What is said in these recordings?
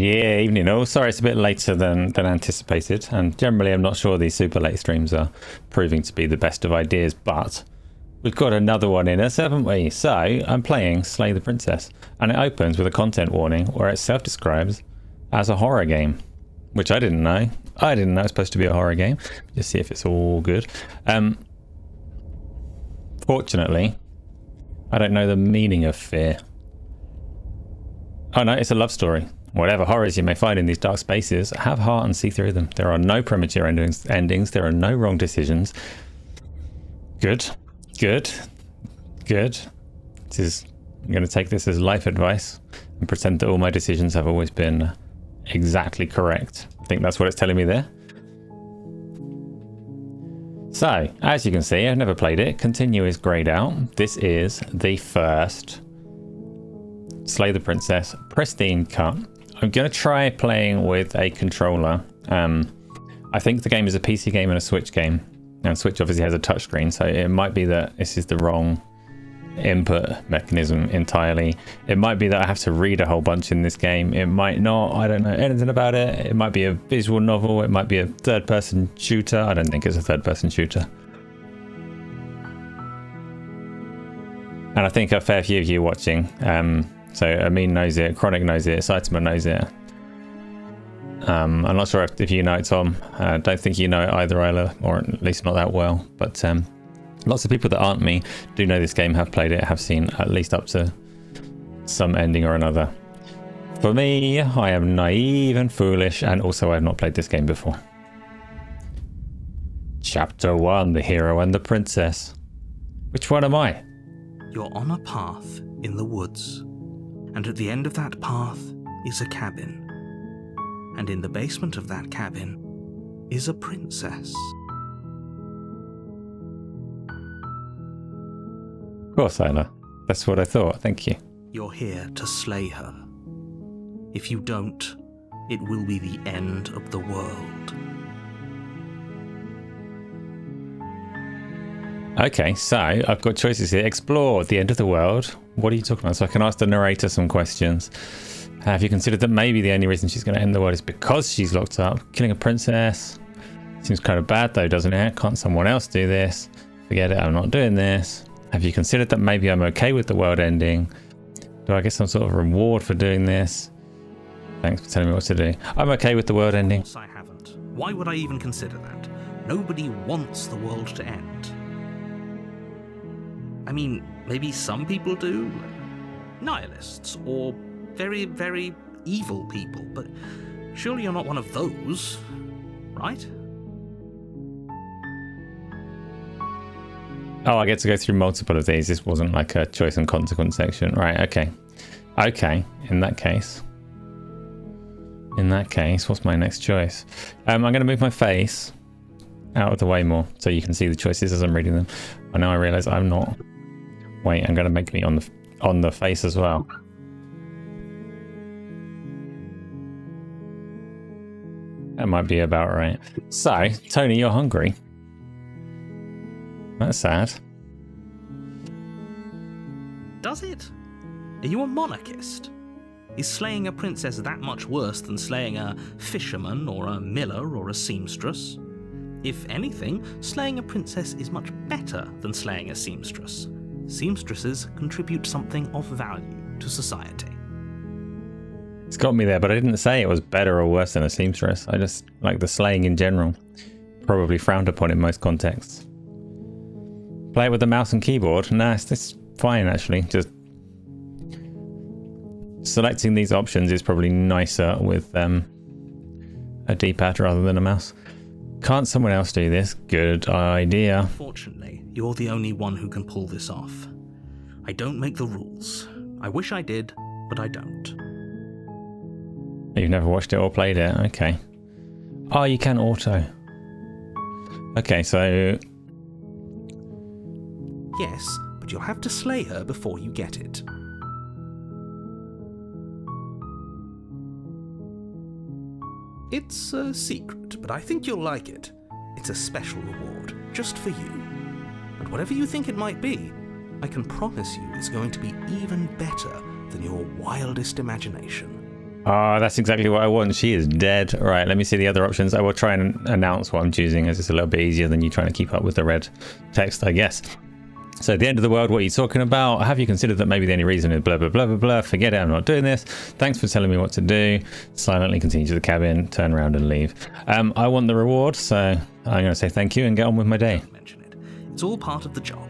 Yeah, evening all. Sorry it's a bit later than anticipated, and generally I'm not sure these super late streams are proving to be the best of ideas, but we've got another one in us, haven't we? So I'm playing Slay the Princess, and it opens with a content warning where it self-describes as a horror game, which I didn't know. I didn't know it was supposed to be a horror game. Just see if it's all good. Fortunately, I don't know the meaning of fear. Oh no, it's a love story. Whatever horrors you may find in these dark spaces, have heart and see through them. There are no premature endings. There are no wrong decisions. Good. Good. Good. I'm going to take this as life advice and pretend that all my decisions have always been exactly correct. I think that's what it's telling me there. So, as you can see, I've never played it. Continue is grayed out. This is the first Slay the Princess pristine cut. I'm going to try playing with a controller. I think the game is a PC game and a Switch game. And Switch obviously has a touchscreen, so it might be that this is the wrong input mechanism entirely. It might be that I have to read a whole bunch in this game. It might not. I don't know anything about it. It might be a visual novel. It might be a third-person shooter. I don't think it's a third-person shooter. And I think a fair few of you watching. So Amin knows it, Chronic knows it, Saitama knows it. I'm not sure if you know it, Tom. I don't think you know it either, Isla, or at least not that well. But lots of people that aren't me do know this game, have played it, have seen at least up to some ending or another. For me, I am naive and foolish, and also I have not played this game before. Chapter 1, The Hero and the Princess. Which one am I? You're on a path in the woods. And at the end of that path is a cabin. And in the basement of that cabin is a princess. Of course, Isla. That's what I thought. Thank you. You're here to slay her. If you don't, it will be the end of the world. Okay, so I've got choices here. Explore the end of the world. What are you talking about? So I can ask the narrator some questions. Have you considered that maybe the only reason she's going to end the world is because she's locked up? Killing a princess seems kind of bad though, doesn't it? Can't someone else do this? Forget it, I'm not doing this. Have you considered that maybe I'm okay with the world ending? Do I get some sort of reward for doing this? Thanks for telling me what to do. I'm okay with the world ending. Of course I haven't. Why would I even consider that? Nobody wants the world to end. I mean, maybe some people do, nihilists, or very, very evil people, but surely you're not one of those, right? Oh, I get to go through multiple of these. This wasn't like a choice and consequence section. Right, okay. Okay, in that case, what's my next choice? I'm going to move my face out of the way more so you can see the choices as I'm reading them. I know I realise I'm not. Wait, I'm going to make me on the face as well. That might be about right. So, Tony, you're hungry. That's sad. Does it? Are you a monarchist? Is slaying a princess that much worse than slaying a fisherman or a miller or a seamstress? If anything, slaying a princess is much better than slaying a seamstress. Seamstresses contribute something of value to society. It's got me there, but I didn't say it was better or worse than a seamstress. I just like the slaying in general. Probably frowned upon in most contexts. Play it with the mouse and keyboard? Nah, it's fine actually. Just selecting these options is probably nicer with a D-pad rather than a mouse. Can't someone else do this? Good idea. Unfortunately, you're the only one who can pull this off. I don't make the rules. I wish I did, but I don't. You've never watched it or played it? Okay. Oh, you can auto. Okay, so... Yes, but you'll have to slay her before you get it. It's a secret, but I think you'll like it. It's a special reward, just for you. And whatever you think it might be, I can promise you it's going to be even better than your wildest imagination. Oh, that's exactly what I want. She is dead. All right, let me see the other options. I will try and announce what I'm choosing, as it's a little bit easier than you trying to keep up with the red text, I guess. So, the end of the world, what are you talking about? Have you considered that maybe the only reason is blah, blah, blah, blah, blah. Forget it, I'm not doing this. Thanks for telling me what to do. Silently continue to the cabin, turn around and leave. I want the reward, so I'm going to say thank you and get on with my day. Don't mention it. It's all part of the job.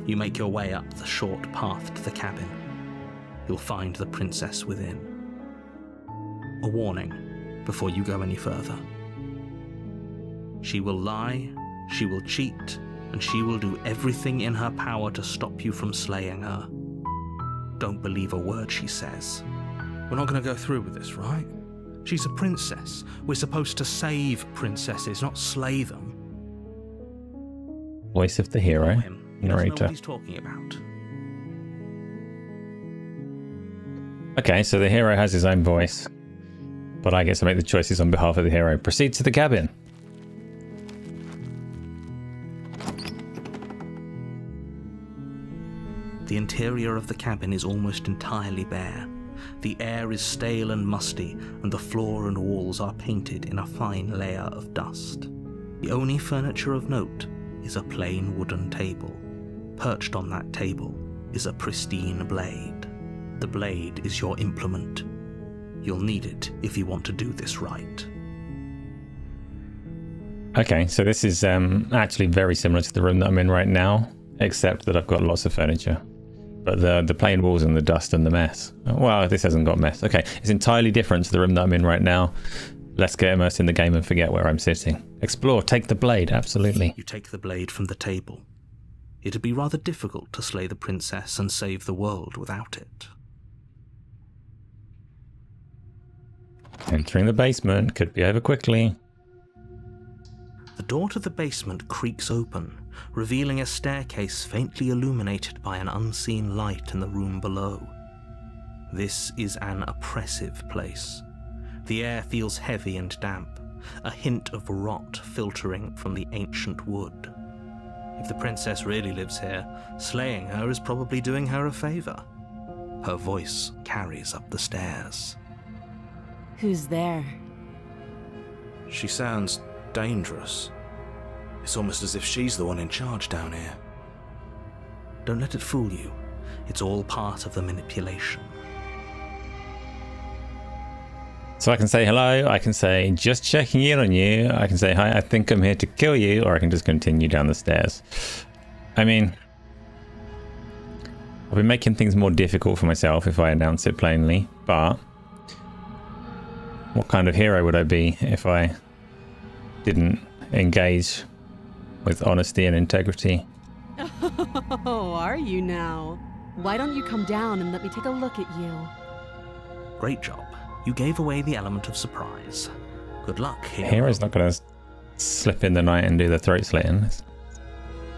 You make your way up the short path to the cabin. You'll find the princess within. A warning before you go any further. She will lie, she will cheat, and she will do everything in her power to stop you from slaying her. Don't believe a word she says. We're not going to go through with this, right? She's a princess. We're supposed to save princesses, not slay them. Voice of the hero, He doesn't know narrator. what he's talking about. Okay, so the hero has his own voice, but I get to make the choices on behalf of the hero. Proceed to the cabin. The interior of the cabin is almost entirely bare. The air is stale and musty, and the floor and walls are painted in a fine layer of dust. The only furniture of note is a plain wooden table. Perched on that table is a pristine blade. The blade is your implement. You'll need it if you want to do this right. Okay, so this is actually very similar to the room that I'm in right now, except that I've got lots of furniture. But the plain walls and the dust and the mess. Well, this hasn't got mess. Okay, it's entirely different to the room that I'm in right now. Let's get immersed in the game and forget where I'm sitting. Explore, take the blade, absolutely. You take the blade from the table. It'd be rather difficult to slay the princess and save the world without it. Entering the basement, could be over quickly. The door to the basement creaks open, revealing a staircase faintly illuminated by an unseen light in the room below. This is an oppressive place. The air feels heavy and damp, a hint of rot filtering from the ancient wood. If the princess really lives here, slaying her is probably doing her a favor. Her voice carries up the stairs. Who's there? She sounds dangerous. It's almost as if she's the one in charge down here. Don't let it fool you. It's all part of the manipulation. So I can say hello, I can say just checking in on you, I can say hi, I think I'm here to kill you, or I can just continue down the stairs. I mean, I'll be making things more difficult for myself if I announce it plainly, but what kind of hero would I be if I didn't engage with honesty and integrity? Oh, are you now? Why don't you come down and let me take a look at you? Great job. You gave away the element of surprise. Good luck, hero. Hero's not going to slip in the night and do the throat slitting. It's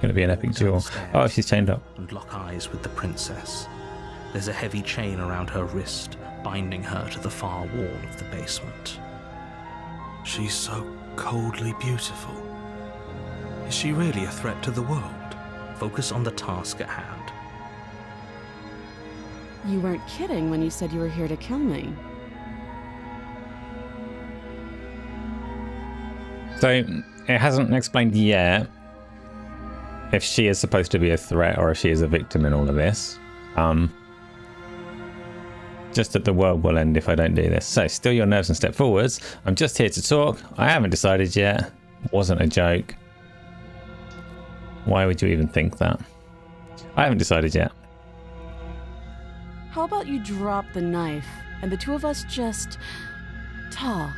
going to be an epic duel. Oh, she's chained up. And lock eyes with the princess. There's a heavy chain around her wrist, binding her to the far wall of the basement. She's so coldly beautiful. Is she really a threat to the world? Focus on the task at hand. You weren't kidding when you said you were here to kill me. So it hasn't explained yet if she is supposed to be a threat or if she is a victim in all of this. Just that the world will end if I don't do this. So still your nerves and step forwards. I'm just here to talk. I haven't decided yet. It wasn't a joke. Why would you even think that? I haven't decided yet. How about you drop the knife and the two of us just talk?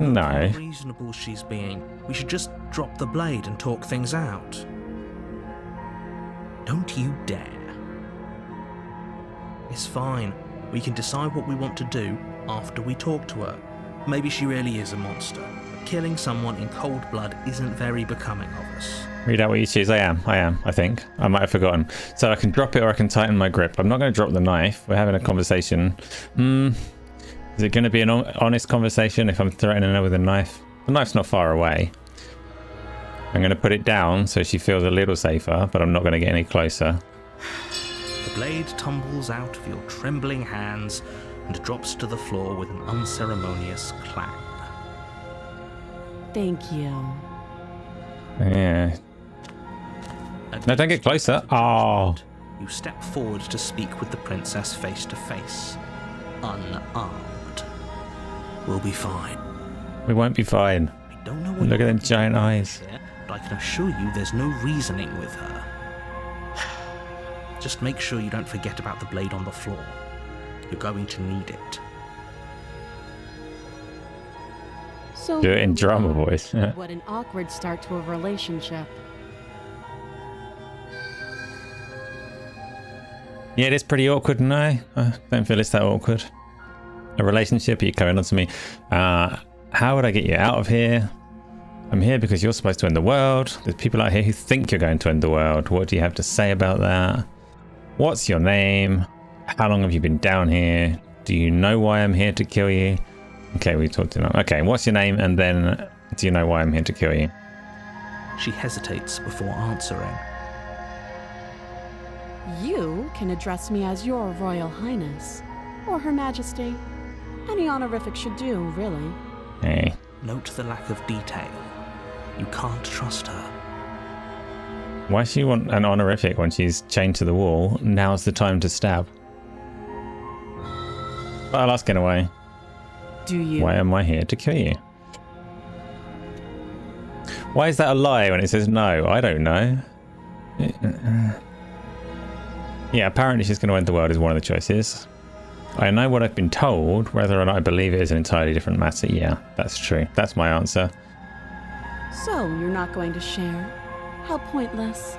No. How reasonable she's being. We should just drop the blade and talk things out. Don't you dare. It's fine. We can decide what we want to do after we talk to her. Maybe she really is a monster. But killing someone in cold blood isn't very becoming of us. Read out what you choose. I am, I think. I might have forgotten. So I can drop it or I can tighten my grip. I'm not going to drop the knife. We're having a conversation. Is it going to be an honest conversation if I'm threatening her with a knife? The knife's not far away. I'm going to put it down so she feels a little safer, but I'm not going to get any closer. The blade tumbles out of your trembling hands and drops to the floor with an unceremonious clang. Thank you. Yeah. No, don't get closer. Oh. You step forward to speak with the princess face to face, unarmed. We'll be fine. We won't be fine. I don't know what Look at them you're giant doing eyes. here, but I can assure you there's no reasoning with her. Just make sure you don't forget about the blade on the floor. You're going to need it. So Do it in drama voice. what an awkward start to a relationship. Yeah, it is pretty awkward, no? I don't feel it's that awkward. A relationship, you're coming on to me. How would I get you out of here? I'm here because you're supposed to end the world. There's people out here who think you're going to end the world. What do you have to say about that? What's your name? How long have you been down here? Do you know why I'm here to kill you? Okay, we talked enough. Okay, what's your name? And then, do you know why I'm here to kill you? She hesitates before answering. You can address me as your Royal Highness, or Her Majesty. Any honorific should do, really. Hey. Note the lack of detail. You can't trust her. Why does she want an honorific when she's chained to the wall? Now's the time to stab. But I'll ask anyway. Do you? Why am I here to kill you? Why is that a lie when it says no? I don't know. Yeah, apparently she's going to end the world is one of the choices. I know what I've been told. Whether or not I believe it is an entirely different matter. Yeah, that's true. That's my answer. So, you're not going to share? How pointless.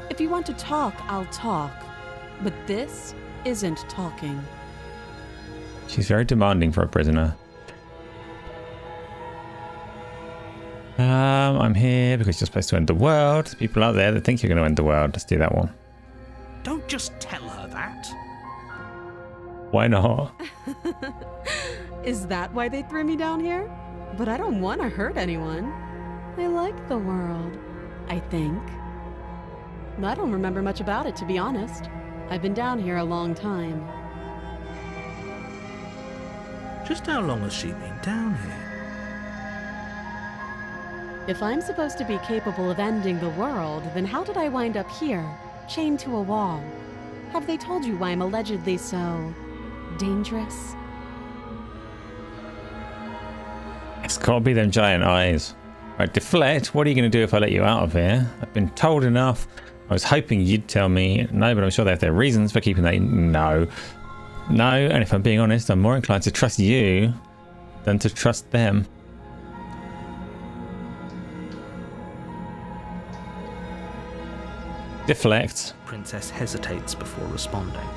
If you want to talk, I'll talk. But this isn't talking. She's very demanding for a prisoner. I'm here because you're supposed to end the world. There's people out there that think you're going to end the world. Let's do that one. Don't just tell her that. Why not? Is that why they threw me down here? But I don't want to hurt anyone. I like the world, I think. I don't remember much about it, to be honest. I've been down here a long time. Just how long has she been down here? If I'm supposed to be capable of ending the world, then how did I wind up here, chained to a wall? Have they told you why I'm allegedly so dangerous? It's got to be them giant eyes. Right, deflect. What are you going to do if I let you out of here? I've been told enough. I was hoping you'd tell me. No, but I'm sure they have their reasons for keeping that. No. No, and if I'm being honest, I'm more inclined to trust you than to trust them. Deflect. Princess hesitates before responding.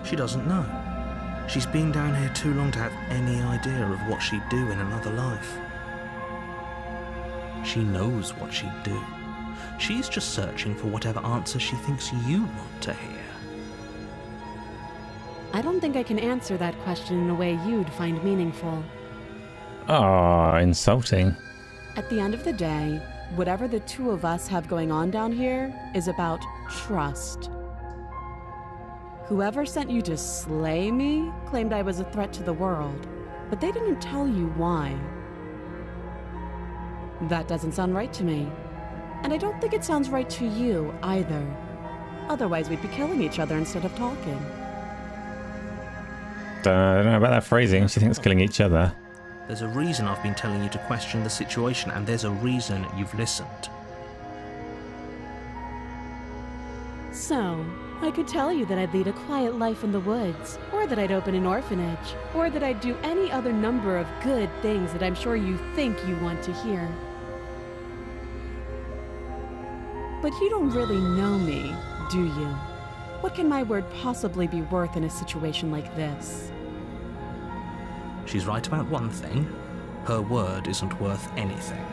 She doesn't know. She's been down here too long to have any idea of what she'd do in another life. She knows what she'd do. She's just searching for whatever answer she thinks you want to hear. I don't think I can answer that question in a way you'd find meaningful. Ah, insulting. At the end of the day, whatever the two of us have going on down here is about trust. Whoever sent you to slay me claimed I was a threat to the world, but they didn't tell you why. That doesn't sound right to me. And I don't think it sounds right to you either. Otherwise, we'd be killing each other instead of talking. I don't know about that phrasing. She thinks killing each other. There's a reason I've been telling you to question the situation, and there's a reason you've listened. So, I could tell you that I'd lead a quiet life in the woods, or that I'd open an orphanage, or that I'd do any other number of good things that I'm sure you think you want to hear. But you don't really know me, do you? What can my word possibly be worth in a situation like this? She's right about one thing. Her word isn't worth anything.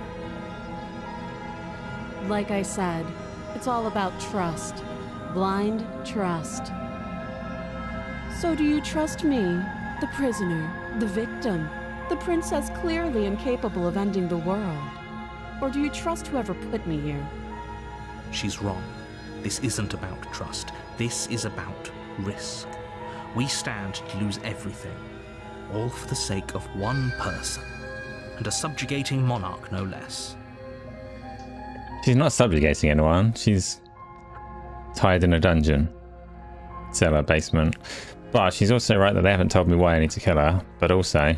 Like I said, it's all about trust. Blind trust. So do you trust me, the prisoner, the victim, the princess clearly incapable of ending the world? Or do you trust whoever put me here? She's wrong. This isn't about trust. This is about risk. We stand to lose everything, all for the sake of one person, and a subjugating monarch, no less. She's not subjugating anyone. She's tied in a dungeon. Cellar, basement. But she's also right that they haven't told me why I need to kill her. But also,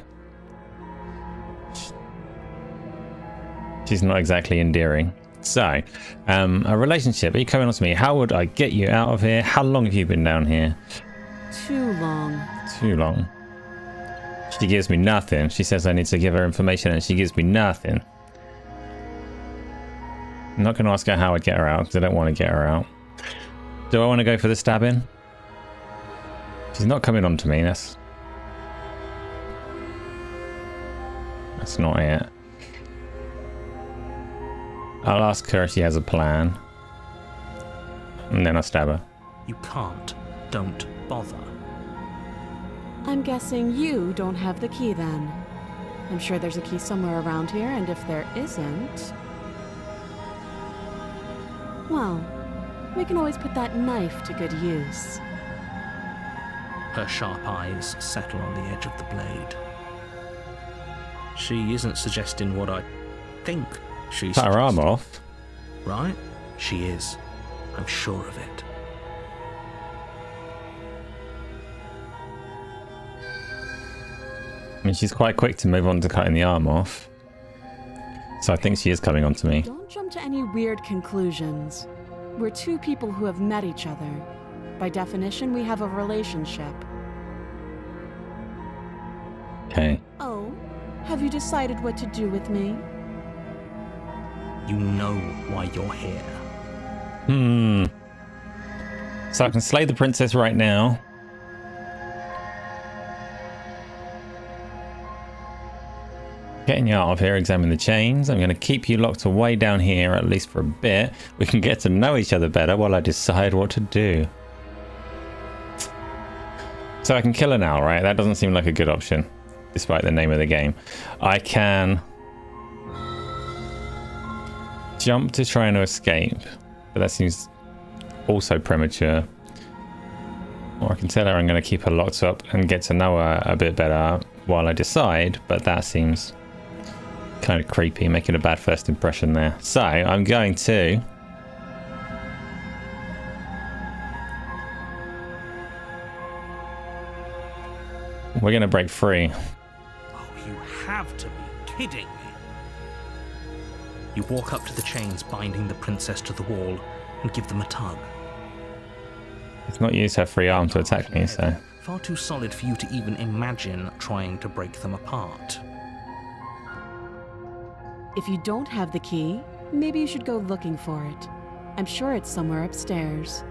she's not exactly endearing. So, a relationship. Are you coming on to me? How would I get you out of here? How long have you been down here? Too long. Too long. She gives me nothing. She says I need to give her information and she gives me nothing. I'm not going to ask her how I'd get her out because I don't want to get her out. Do I want to go for the stabbing? She's not coming on to me. That's not it. I'll ask her if she has a plan. And then I'll stab her. You can't. Don't bother. I'm guessing you don't have the key then. I'm sure there's a key somewhere around here, and if there isn't... well, we can always put that knife to good use. Her sharp eyes settle on the edge of the blade. She isn't suggesting what I think she's Cut her arm suggesting. off. Right? She is. I'm sure of it. I mean, she's quite quick to move on to cutting the arm off. So I think she is coming on to me. Don't jump to any weird conclusions. We're two people who have met each other. By definition, we have a relationship. Okay. Oh, have you decided what to do with me? You know why you're here. So I can slay the princess right now. Getting you out of here, examine the chains. I'm going to keep you locked away down here, at least for a bit. We can get to know each other better while I decide what to do. So I can kill her now, right? That doesn't seem like a good option, despite the name of the game. I can jump to try and escape, but that seems also premature. Or I can tell her I'm going to keep her locked up and get to know her a bit better while I decide, but that seems kind of creepy, making a bad first impression there. So I'm going to we're going to break free. Oh, you have to be kidding me. You walk up to the chains binding the princess to the wall and give them a tug. It's not use her free arm to attack me, so Far too solid for you to even imagine trying to break them apart. If you don't have the key, maybe you should go looking for it. I'm sure it's somewhere upstairs.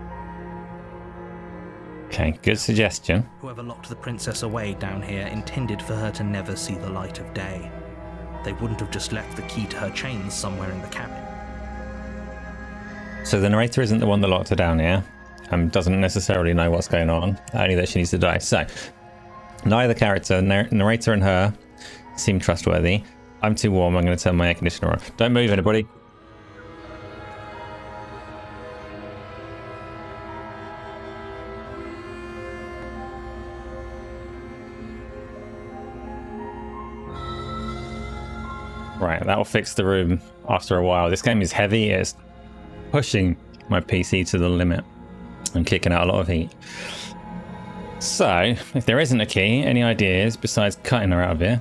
okay, good suggestion. Whoever locked the princess away down here intended for her to never see the light of day. They wouldn't have just left the key to her chains somewhere in the cabin. So the narrator isn't the one that locked her down here. Doesn't necessarily know what's going on, only that she needs to die. So neither character, narrator and her, seem trustworthy. I'm too warm. I'm going to turn my air conditioner on. Don't move, anybody. Right, that will fix the room after a while. This game is heavy. It's pushing my PC to the limit and kicking out a lot of heat. So, if there isn't a key, any ideas besides cutting her out of here?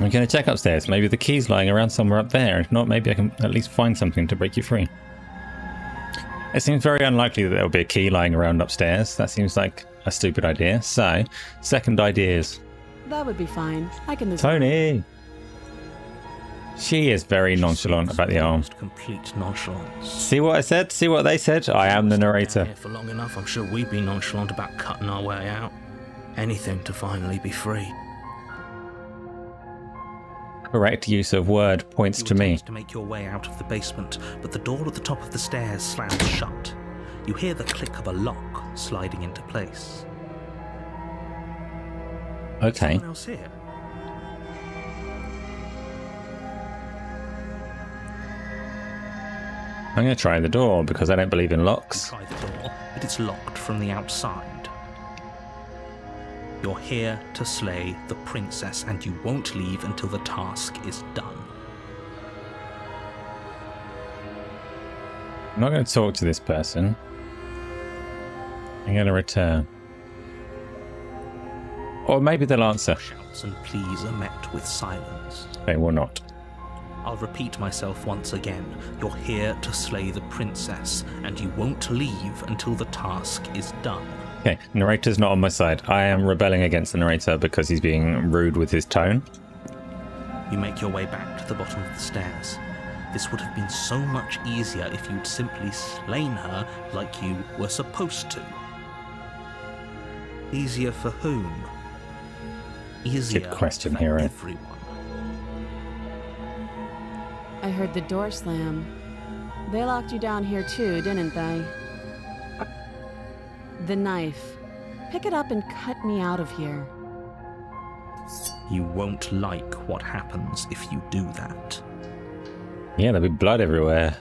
I'm going to check upstairs. Maybe the key's lying around somewhere up there. If not, maybe I can at least find something to break you free. It seems very unlikely that there'll be a key lying around upstairs. That seems like a stupid idea. So, second ideas. That would be fine. I can... Tony! She is very nonchalant about the arm. Almost complete nonchalance. See what I said? See what they said? I am the narrator. Here for long enough, I'm sure we'd be nonchalant about cutting our way out. Anything to finally be free. Correct use of word points You to me. attempt to make your way out of the basement, but the door at the top of the stairs slams shut. You hear the click of a lock sliding into place. Okay. Someone else here? I'm going to try the door because I don't believe in locks. Try the door, but it's locked from the outside. You're here to slay the princess, and you won't leave until the task is done. I'm not going to talk to this person. I'm going to return. Or maybe they'll answer. Shouts and pleas are met with silence. They will not. I'll repeat myself once again. You're here to slay the princess, and you won't leave until the task is done. Okay, narrator's not on my side. I am rebelling against the narrator because he's being rude with his tone. You make your way back to the bottom of the stairs. This would have been so much easier if you'd simply slain her like you were supposed to. Easier for whom? Easier Good question, for hero. everyone. I heard the door slam. They locked you down here too, didn't they? The knife. Pick it up and cut me out of here. You won't like what happens if you do that. Yeah, there'll be blood everywhere.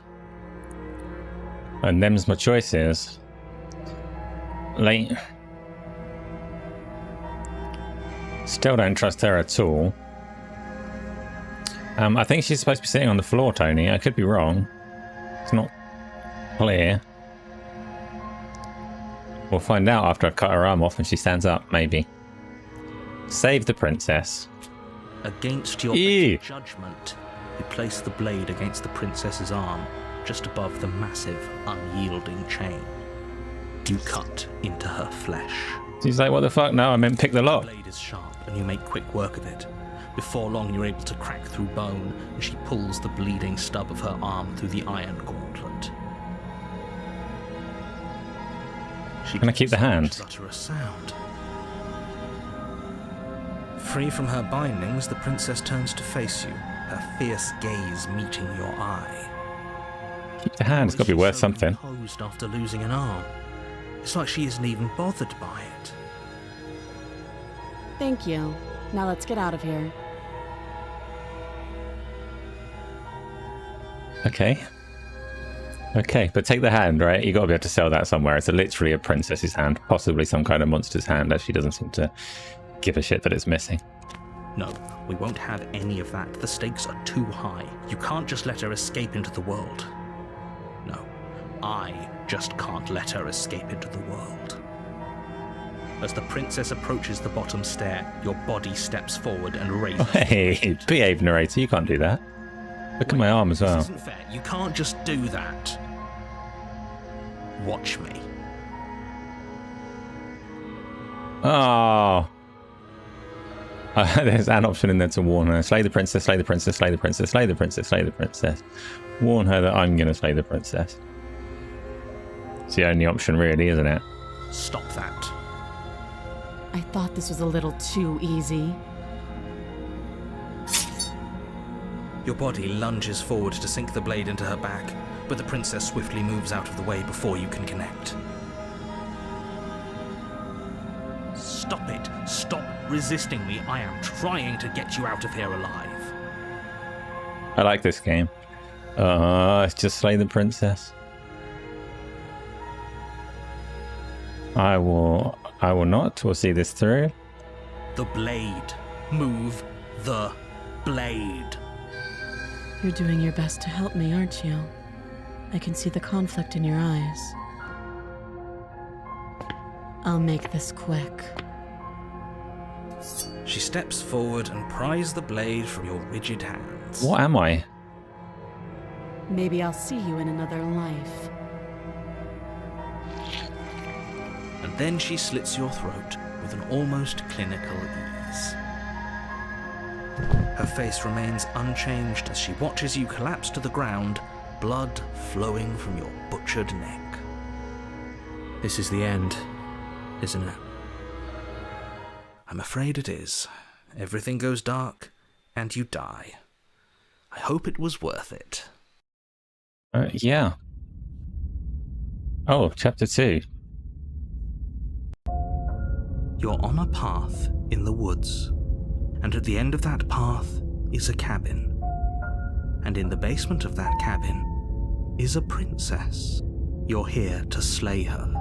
And them's my choices. Like, still don't trust her at all. I think she's supposed to be sitting on the floor, Tony. I could be wrong. It's not clear. We'll find out after I cut her arm off and she stands up, maybe. Save the princess. Against your Ew. better judgment, you place the blade against the princess's arm, just above the massive, unyielding chain. You cut into her flesh. She's like, what the fuck? No, I meant pick the The lock. blade is sharp, and you make quick work of it. Before long, you're able to crack through bone, and she pulls the bleeding stub of her arm through the iron gauntlet. She Can I keep the hand? utter a sound. Free from her bindings, the princess turns to face you, her fierce gaze meeting your eye. Keep the hand. It's got to be worth So something. composed after losing an arm. It's like she isn't even bothered by it. Thank you. Now let's get out of here. Okay. Okay, but take the hand, right? You got to be able to sell that somewhere. It's literally a princess's hand, possibly some kind of monster's hand, as she doesn't seem to give a shit that it's missing. No, we won't have any of that. The stakes are too high. You can't just let her escape into the world. No, I just can't let her escape into the world. As the princess approaches the bottom stair, your body steps forward and raises. Hey, behave, narrator. You can't do that. Look at my arm as well. This isn't fair. You can't just do that. Watch me. Oh. There's an option in there to warn her. Slay the princess, slay the princess, slay the princess, slay the princess, slay the princess. Warn her that I'm going to slay the princess. It's the only option really, isn't it? Stop that. I thought this was a little too easy. Your body lunges forward to sink the blade into her back, but the princess swiftly moves out of the way before you can connect. Stop it! Stop resisting me! I am trying to get you out of here alive. I like this game. It's just slay the princess. I will not. We'll see this through. The blade. Move the blade. You're doing your best to help me, aren't you? I can see the conflict in your eyes. I'll make this quick. She steps forward and pries the blade from your rigid hands. What am I? Maybe I'll see you in another life. And then she slits your throat with an almost clinical ease. Her face remains unchanged as she watches you collapse to the ground, blood flowing from your butchered neck. This is the end, isn't it? I'm afraid it is. Everything goes dark, and you die. I hope it was worth it. Yeah. Oh, chapter 2. You're on a path in the woods, and at the end of that path is a cabin. And in the basement of that cabin is a princess. You're here to slay her.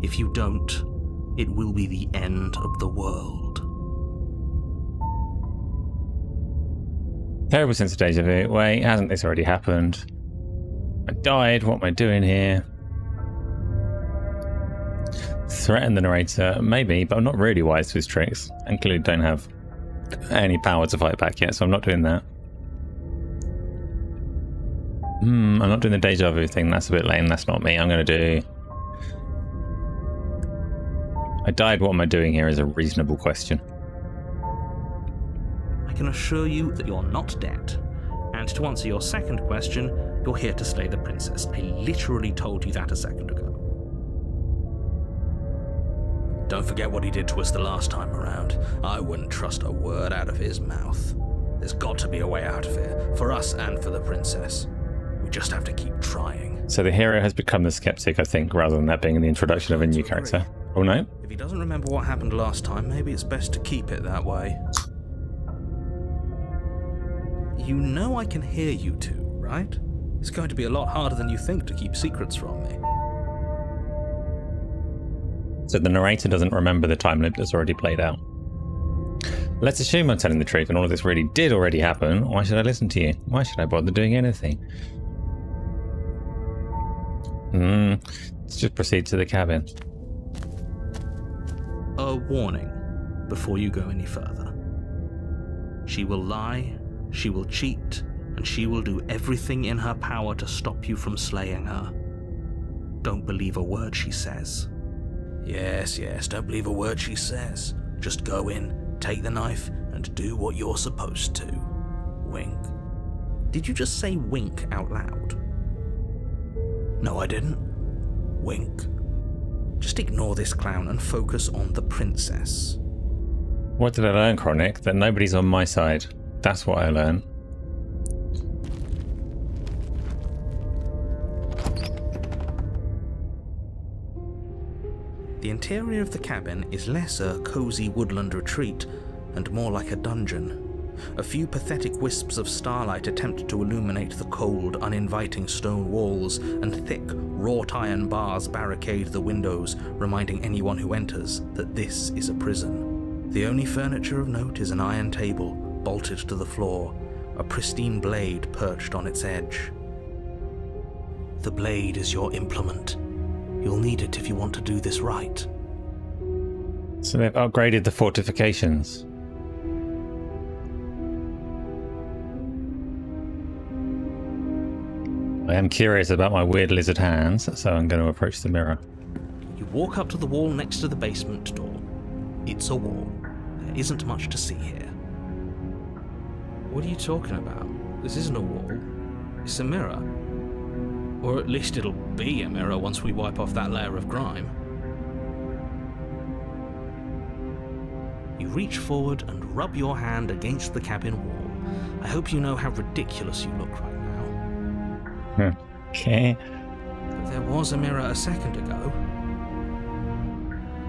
If you don't, it will be the end of the world. Terrible sense of deja vu. Wait, hasn't this already happened? I died. What am I doing here? Threaten the narrator. Maybe, but I'm not really wise to his tricks. And clearly don't have any power to fight back yet, so I'm not doing that. I'm not doing the deja vu thing. That's a bit lame. That's not me. I'm going to do... I died. What am I doing here is a reasonable question. I can assure you that you're not dead. And to answer your second question, you're here to slay the princess. I literally told you that a second ago. Don't forget what he did to us the last time around. I wouldn't trust a word out of his mouth. There's got to be a way out of here, for us and for the princess. We just have to keep trying. So the hero has become the skeptic, I think, rather than that being the introduction of a new character. Oh no? If he doesn't remember what happened last time, maybe it's best to keep it that way. You know I can hear you two, right? It's going to be a lot harder than you think to keep secrets from me. So the narrator doesn't remember the time loop that's already played out. Let's assume I'm telling the truth and all of this really did already happen. Why should I listen to you? Why should I bother doing anything? Let's just proceed to the cabin. A warning before you go any further. She will lie, she will cheat, and she will do everything in her power to stop you from slaying her. Don't believe a word she says. Yes, don't believe a word she says. Just go in, take the knife, and do what you're supposed to. Wink. Did you just say wink out loud? No, I didn't. Wink. Just ignore this clown and focus on the princess. What did I learn, Chronic? That nobody's on my side. That's what I learned. The interior of the cabin is less a cozy woodland retreat and more like a dungeon. A few pathetic wisps of starlight attempt to illuminate the cold, uninviting stone walls, and thick, wrought iron bars barricade the windows, reminding anyone who enters that this is a prison. The only furniture of note is an iron table, bolted to the floor, a pristine blade perched on its edge. The blade is your implement. You'll need it if you want to do this right. So they've upgraded the fortifications. I am curious about my weird lizard hands, so I'm going to approach the mirror. You walk up to the wall next to the basement door. It's a wall. There isn't much to see here. What are you talking about? This isn't a wall. It's a mirror. Or at least it'll be a mirror once we wipe off that layer of grime. You reach forward and rub your hand against the cabin wall. I hope you know how ridiculous you look right now. Okay. There was a mirror a second ago.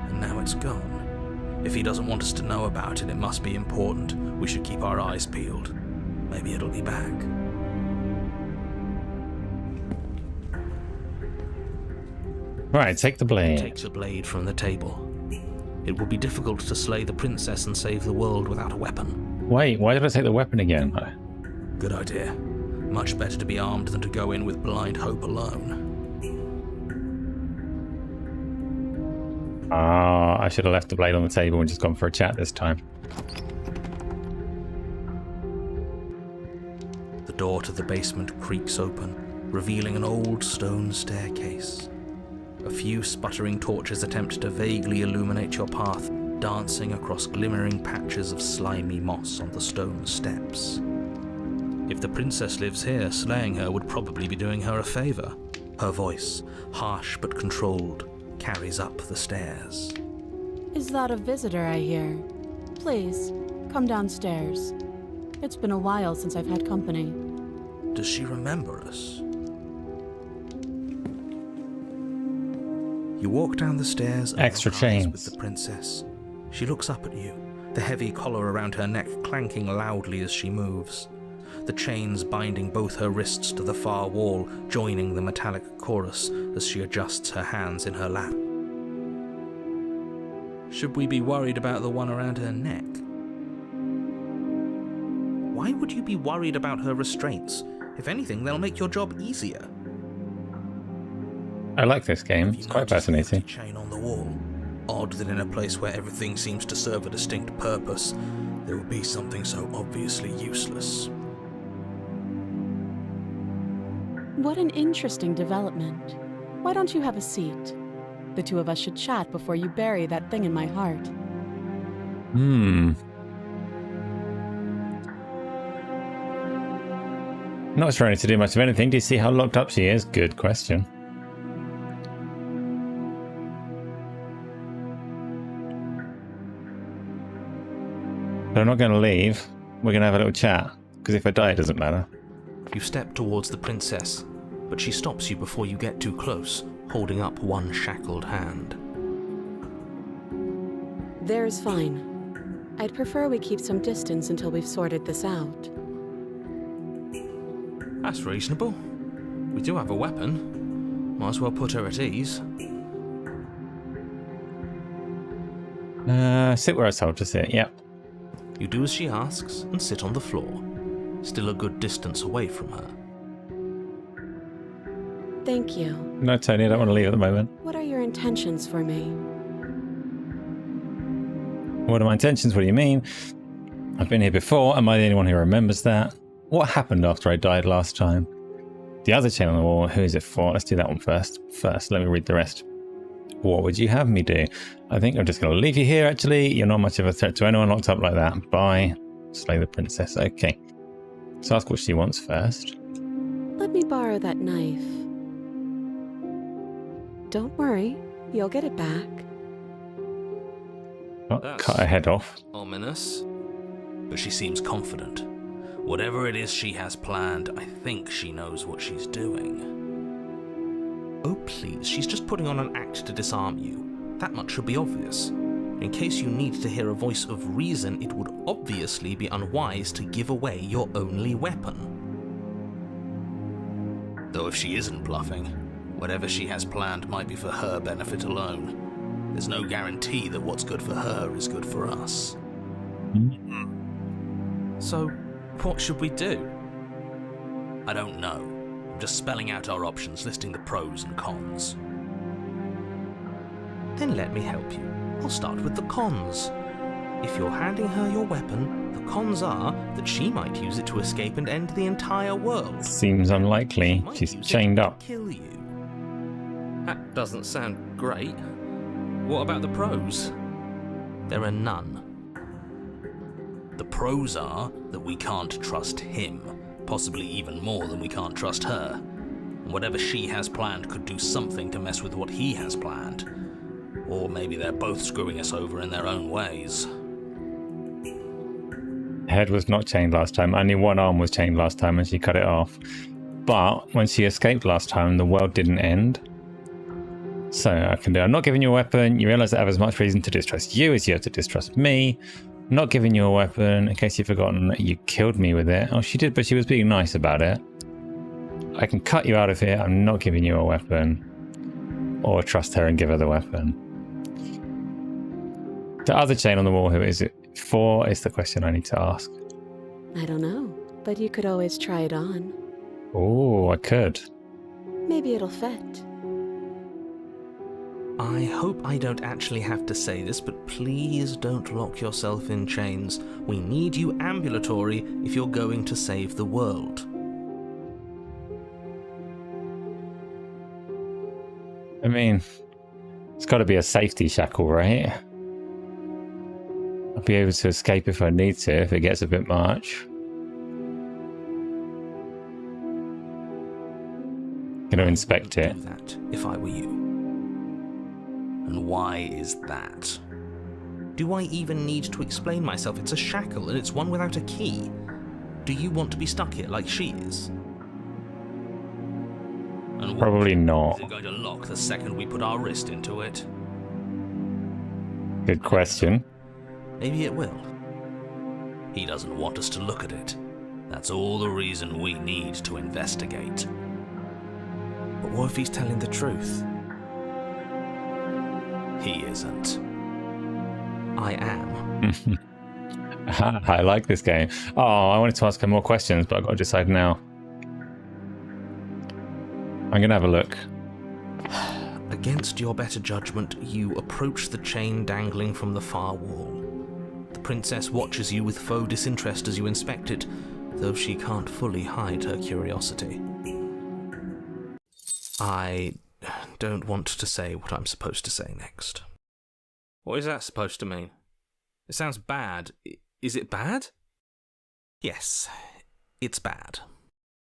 And now it's gone. If he doesn't want us to know about it, it must be important. We should keep our eyes peeled. Maybe it'll be back. Right, take the blade. He takes a blade from the table. It will be difficult to slay the princess and save the world without a weapon. Wait, why did I take the weapon again? Good idea. Much better to be armed than to go in with blind hope alone. Ah, I should have left the blade on the table and just gone for a chat this time. The door to the basement creaks open, revealing an old stone staircase. A few sputtering torches attempt to vaguely illuminate your path, dancing across glimmering patches of slimy moss on the stone steps. If the princess lives here, slaying her would probably be doing her a favor. Her voice, harsh but controlled, carries up the stairs. Is that a visitor I hear? Please, come downstairs. It's been a while since I've had company. Does she remember us? You walk down the stairs and Extra lock eyes chains. with the princess. She looks up at you, the heavy collar around her neck clanking loudly as she moves. the chains binding both her wrists to the far wall, joining the metallic chorus as she adjusts her hands in her lap. Should we be worried about the one around her neck? Why would you be worried about her restraints? If anything, they'll make your job easier. I like this game. It's quite fascinating. Chain on the wall. Odd that in a place where everything seems to serve a distinct purpose, there would be something so obviously useless. What an interesting development. Why don't you have a seat? The two of us should chat before you bury that thing in my heart. Not trying to do much of anything. Do you see how locked up she is? Good question. But I'm not going to leave. We're going to have a little chat. Because if I die, it doesn't matter. You step towards the princess, but she stops you before you get too close, holding up one shackled hand. There's fine. I'd prefer we keep some distance until we've sorted this out. That's reasonable. We do have a weapon. Might as well put her at ease. Sit where I was told to sit, yep. You do as she asks and sit on the floor, still a good distance away from her. Thank you. No, Tony, I don't want to leave at the moment. What are your intentions for me? What are my intentions? What do you mean? I've been here before. Am I the only one who remembers that? What happened after I died last time? The other chain on the wall, who is it for? Let's do that one first. First, let me read the rest. What would you have me do? I think I'm just going to leave you here, actually. You're not much of a threat to anyone locked up like that. Bye. Slay the princess. Okay. So ask what she wants first. Let me borrow that knife. Don't worry, you'll get it back. Not cut her head off. Ominous. But she seems confident. Whatever it is she has planned, I think she knows what she's doing. Oh please, she's just putting on an act to disarm you. That much should be obvious. In case you need to hear a voice of reason, it would obviously be unwise to give away your only weapon. Though if she isn't bluffing, whatever she has planned might be for her benefit alone. There's no guarantee that what's good for her is good for us. So, what should we do? I don't know. I'm just spelling out our options, listing the pros and cons. Then let me help you. I'll start with the cons. If you're handing her your weapon, the cons are that she might use it to escape and end the entire world. Seems unlikely. She's chained up. Kill you. That doesn't sound great. What about the pros? There are none. The pros are that we can't trust him, possibly even more than we can't trust her. And whatever she has planned could do something to mess with what he has planned. Or maybe they're both screwing us over in their own ways. Head was not chained last time. Only one arm was chained last time and she cut it off. But when she escaped last time, the world didn't end. So I can do, I'm not giving you a weapon. You realize I have as much reason to distrust you as you have to distrust me. I'm not giving you a weapon. In case you've forgotten, you killed me with it. Oh, she did, but she was being nice about it. I can cut you out of here. I'm not giving you a weapon. Or trust her and give her the weapon. The other chain on the wall, who is it for, is the question I need to ask. I don't know, but you could always try it on. Oh, I could. Maybe it'll fit. I hope I don't actually have to say this, but please don't lock yourself in chains. We need you ambulatory if you're going to save the world. I mean, it's got to be a safety shackle, right? I'll be able to escape if I need to, if it gets a bit much. Going to inspect it. I would do that if I were you. And why is that? Do I even need to explain myself? It's a shackle and it's one without a key. Do you want to be stuck here like she is? And Probably not. Is it going to lock the second we put our wrist into it? Good question. Maybe it will. He doesn't want us to look at it. That's all the reason we need to investigate. But what if he's telling the truth? He isn't. I am. I like this game. Oh, I wanted to ask her more questions, but I've got to decide now. I'm going to have a look. Against your better judgment, you approach the chain dangling from the far wall. The princess watches you with faux disinterest as you inspect it, though she can't fully hide her curiosity. I don't want to say what I'm supposed to say next. What is that supposed to mean? It sounds bad. Is it bad? Yes, it's bad.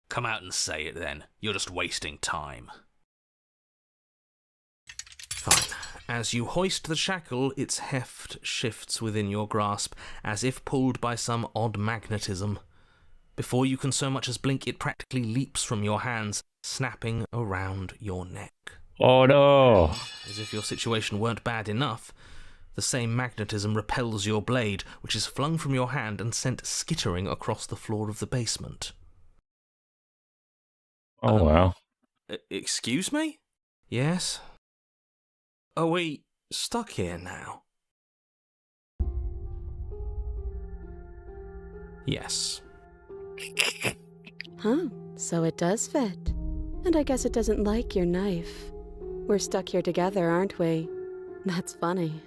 Come out and say it then. You're just wasting time. Fine. As you hoist the shackle, its heft shifts within your grasp, as if pulled by some odd magnetism. Before you can so much as blink, it practically leaps from your hands, snapping around your neck. Oh no! As if your situation weren't bad enough, the same magnetism repels your blade, which is flung from your hand and sent skittering across the floor of the basement. Oh wow. Excuse me? Yes? Are we stuck here now? Yes. Huh, so it does fit. And I guess it doesn't like your knife. We're stuck here together, aren't we? That's funny.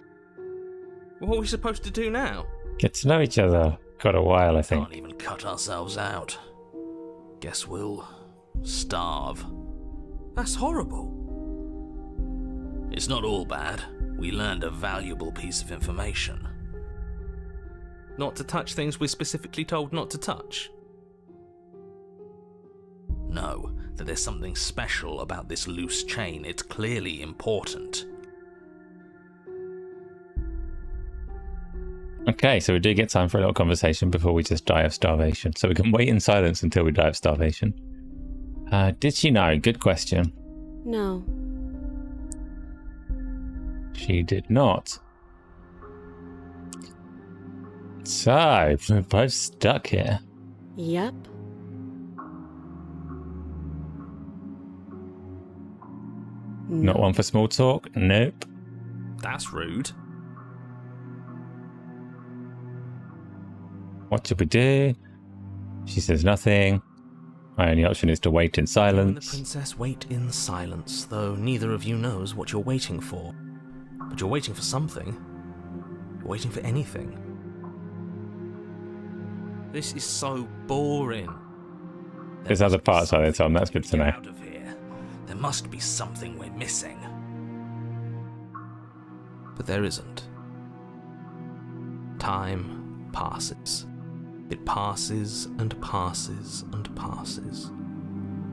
What are we supposed to do now? Get to know each other. Got a while, I think. Can't even cut ourselves out. Guess we'll starve. That's horrible. It's not all bad. We learned a valuable piece of information. Not to touch things we're specifically told not to touch? No, that there's something special about this loose chain. It's clearly important. Okay, so we do get time for a little conversation before we just die of starvation. So we can wait in silence until we die of starvation. Did she know? Good question. No. She did not. So, we're both stuck here. Yep. Not one for small talk? Nope. That's rude. What should we do? She says nothing. My only option is to wait in You and the silence. princess wait in silence, though neither of you knows what you're waiting for. But you're waiting for something. You're waiting for anything. This is so boring. There's other parts of it, Tom. That's good to know. Get out of here. There must be something we're missing. But there isn't. Time passes. It passes and passes and passes.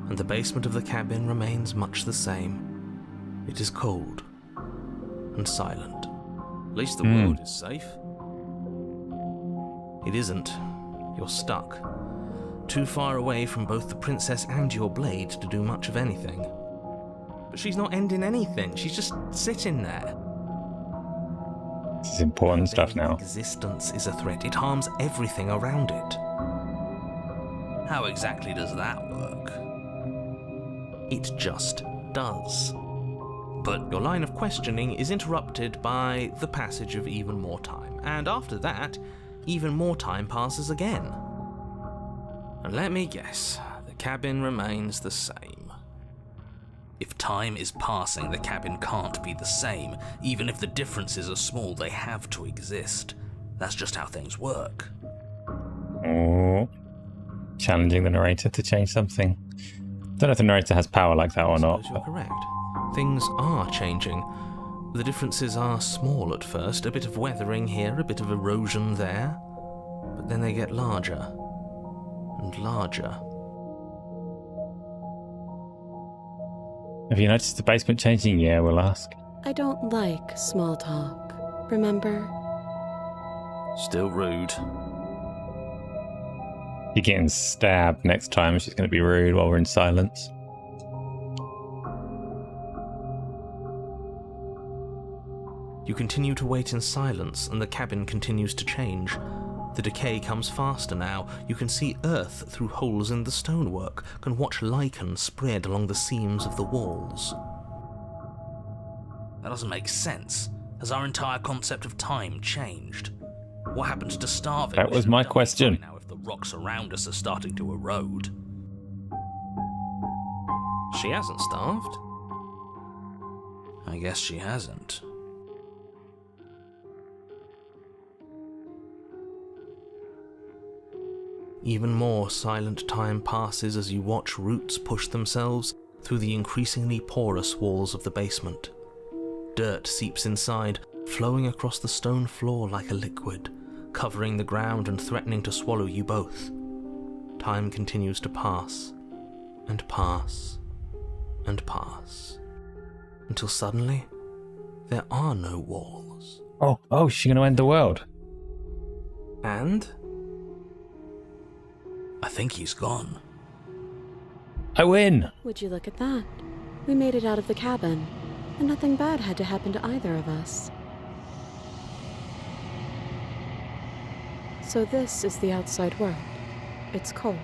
And the basement of the cabin remains much the same. It is cold and silent. At least the world is safe. It isn't. You're stuck. Too far away from both the princess and your blade to do much of anything. But she's not ending anything. She's just sitting there. This is important stuff now. Existence is a threat. It harms everything around it. How exactly does that work? It just does. But Your line of questioning is interrupted by the passage of even more time. And after that, even more time passes again. And let me guess, the cabin remains the same. if time is passing, the cabin can't be the same. Even if the differences are small, they have to exist. That's just how things work. Oh, challenging the narrator to change something. Don't know if the narrator has power like that or not. Suppose you're correct. Things are changing. The differences are small at first, a bit of weathering here, a bit of erosion there, but then they get larger and larger. Have you noticed the basement changing? Yeah, we'll ask. I don't like small talk, remember? Still rude. You're getting stabbed next time. She's going to be rude while we're in silence. You continue to wait in silence, and the cabin continues to change. The decay comes faster now. You can see earth through holes in the stonework, can watch lichen spread along the seams of the walls. That doesn't make sense. Has our entire concept of time changed? What happens to starving? That was my question. Now, if the rocks around us are starting to erode. She hasn't starved. I guess she hasn't. Even more silent time passes as you watch roots push themselves through the increasingly porous walls of the basement. Dirt seeps inside, flowing across the stone floor like a liquid, covering the ground and threatening to swallow you both. Time continues to pass, and pass, and pass, until suddenly, there are no walls. Oh, she's going to end the world. And I think he's gone. I win. Would you look at that? We made it out of the cabin, and nothing bad had to happen to either of us. So this is the outside world. It's cold.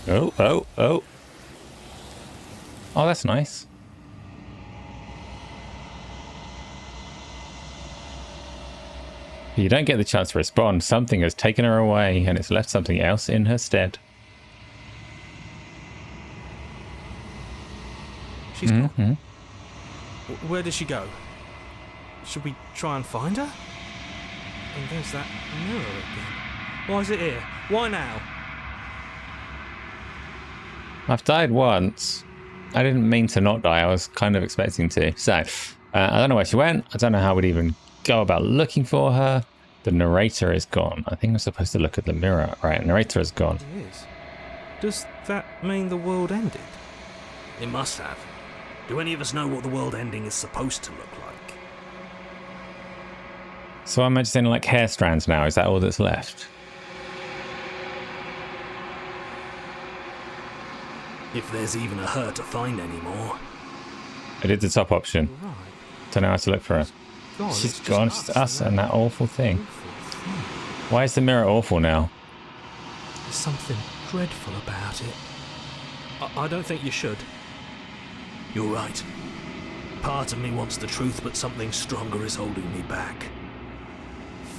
Oh. Oh, that's nice. You don't get the chance to respond. Something has taken her away and it's left something else in her stead. she's gone. Where did she go? Should we try and find her? And there's that mirror again. Why is it here? Why now? I've died once. I didn't mean to not die. I was kind of expecting to. So, I don't know where she went. I don't know how we'd even go about looking for her. The narrator is gone. I think I'm supposed to look at the mirror. Right, narrator is gone. It is. Does that mean the world ended? It must have. Do any of us know what the world ending is supposed to look like? So I'm just in like hair strands now. Is that all that's left? If there's even a her to find anymore. I did the top option. Right. Don't know how to look for her. God, She's it's just gone. It's us and that awful thing. Why is the mirror awful now? There's something dreadful about it. I don't think you should. You're right. Part of me wants the truth, but something stronger is holding me back.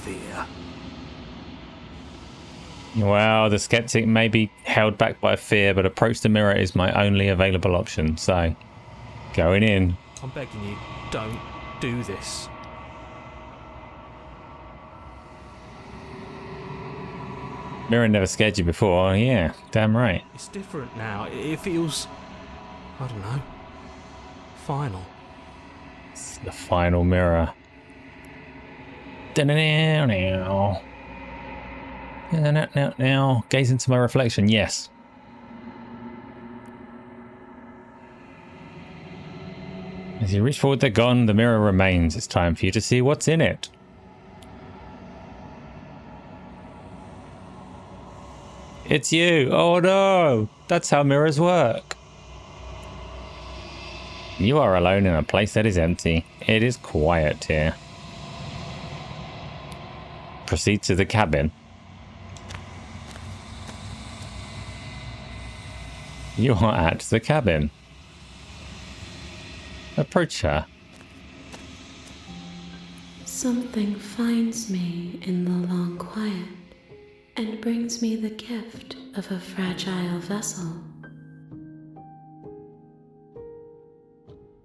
Fear. Well, the skeptic may be held back by fear, but approach the mirror is my only available option. So, going in. I'm begging you, don't do this. Mirror never scared you before. Yeah, damn right. It's different now. It feels, I don't know, final. It's the final mirror. Now. Now. Gaze into my reflection. Yes. As you reach forward the gun, the mirror remains. It's time for you to see what's in it. It's you. Oh no. That's how mirrors work. You are alone in a place that is empty. It is quiet here. Proceed to the cabin. You are at the cabin. Approach her. Something finds me in the long quiet and brings me the gift of a fragile vessel.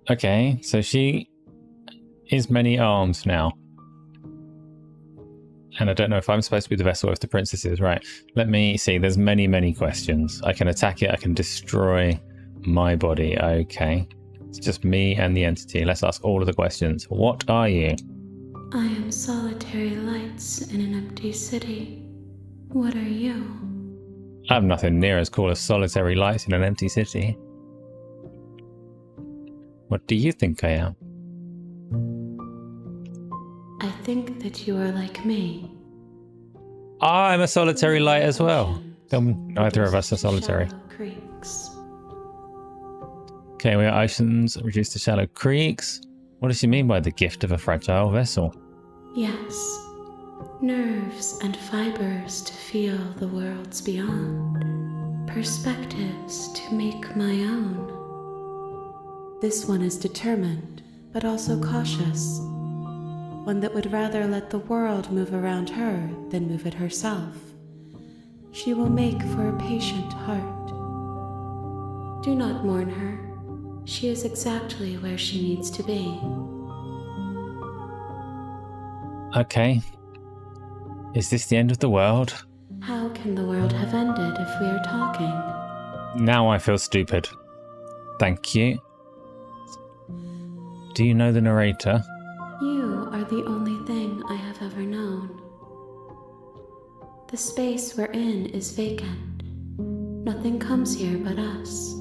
Okay, so she is many arms now. And I don't know if I'm supposed to be the vessel or if the princess is. Right, let me see. There's many questions. I can attack it. I can destroy my body. Okay. It's just me and the entity. Let's ask all of the questions. What are you? I am solitary lights in an empty city. What are you? I have nothing near as cool as solitary lights in an empty city. What do you think I am? I think that you are like me. I'm a solitary light as well. Neither of us are solitary. Shallow creeks. Okay, we are oceans reduced to shallow creeks. What does she mean by the gift of a fragile vessel? Yes, Nerves and fibers to feel the worlds beyond. Perspectives to make my own. This one is determined, but also cautious. One that would rather let the world move around her than move it herself. She will make for a patient heart. Do not mourn her. She is exactly where she needs to be. Okay. Is this the end of the world? How can the world have ended if we are talking? Now I feel stupid. Thank you. Do you know the narrator? You are the only thing I have ever known. The space we're in is vacant. Nothing comes here but us.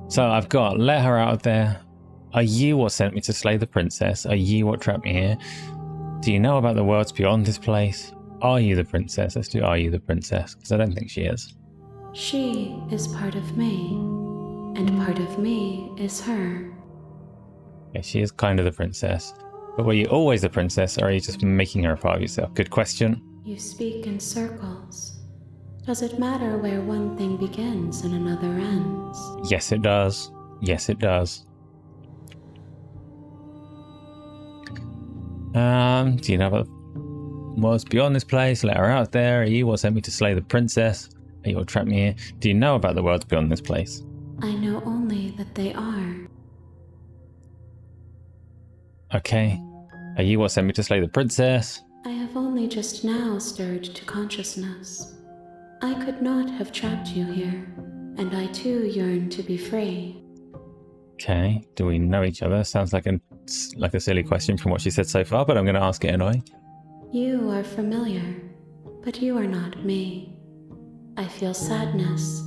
So I've got let her out of there. Are you what sent me to slay the princess? Are you what trapped me here? Do you know about the worlds beyond this place? Are you the princess? Let's do are you the princess? Because I don't think she is. She is part of me, and part of me is her. Yeah, she is kind of the princess. But were you always the princess, or are you just making her a part of yourself? Good question. You speak in circles. Does it matter where one thing begins and another ends? Yes, it does. Yes, it does. Do you know about worlds beyond this place? Let her out there. Are you what sent me to slay the princess? Are you what trapped me here? Do you know about the worlds beyond this place? I know only that they are. Okay. Are you what sent me to slay the princess? I have only just now stirred to consciousness. I could not have trapped you here, and I too yearn to be free. Okay. Do we know each other? Sounds like a silly question from what she said so far, but I'm going to ask it anyway. You are familiar, but you are not me. I feel sadness,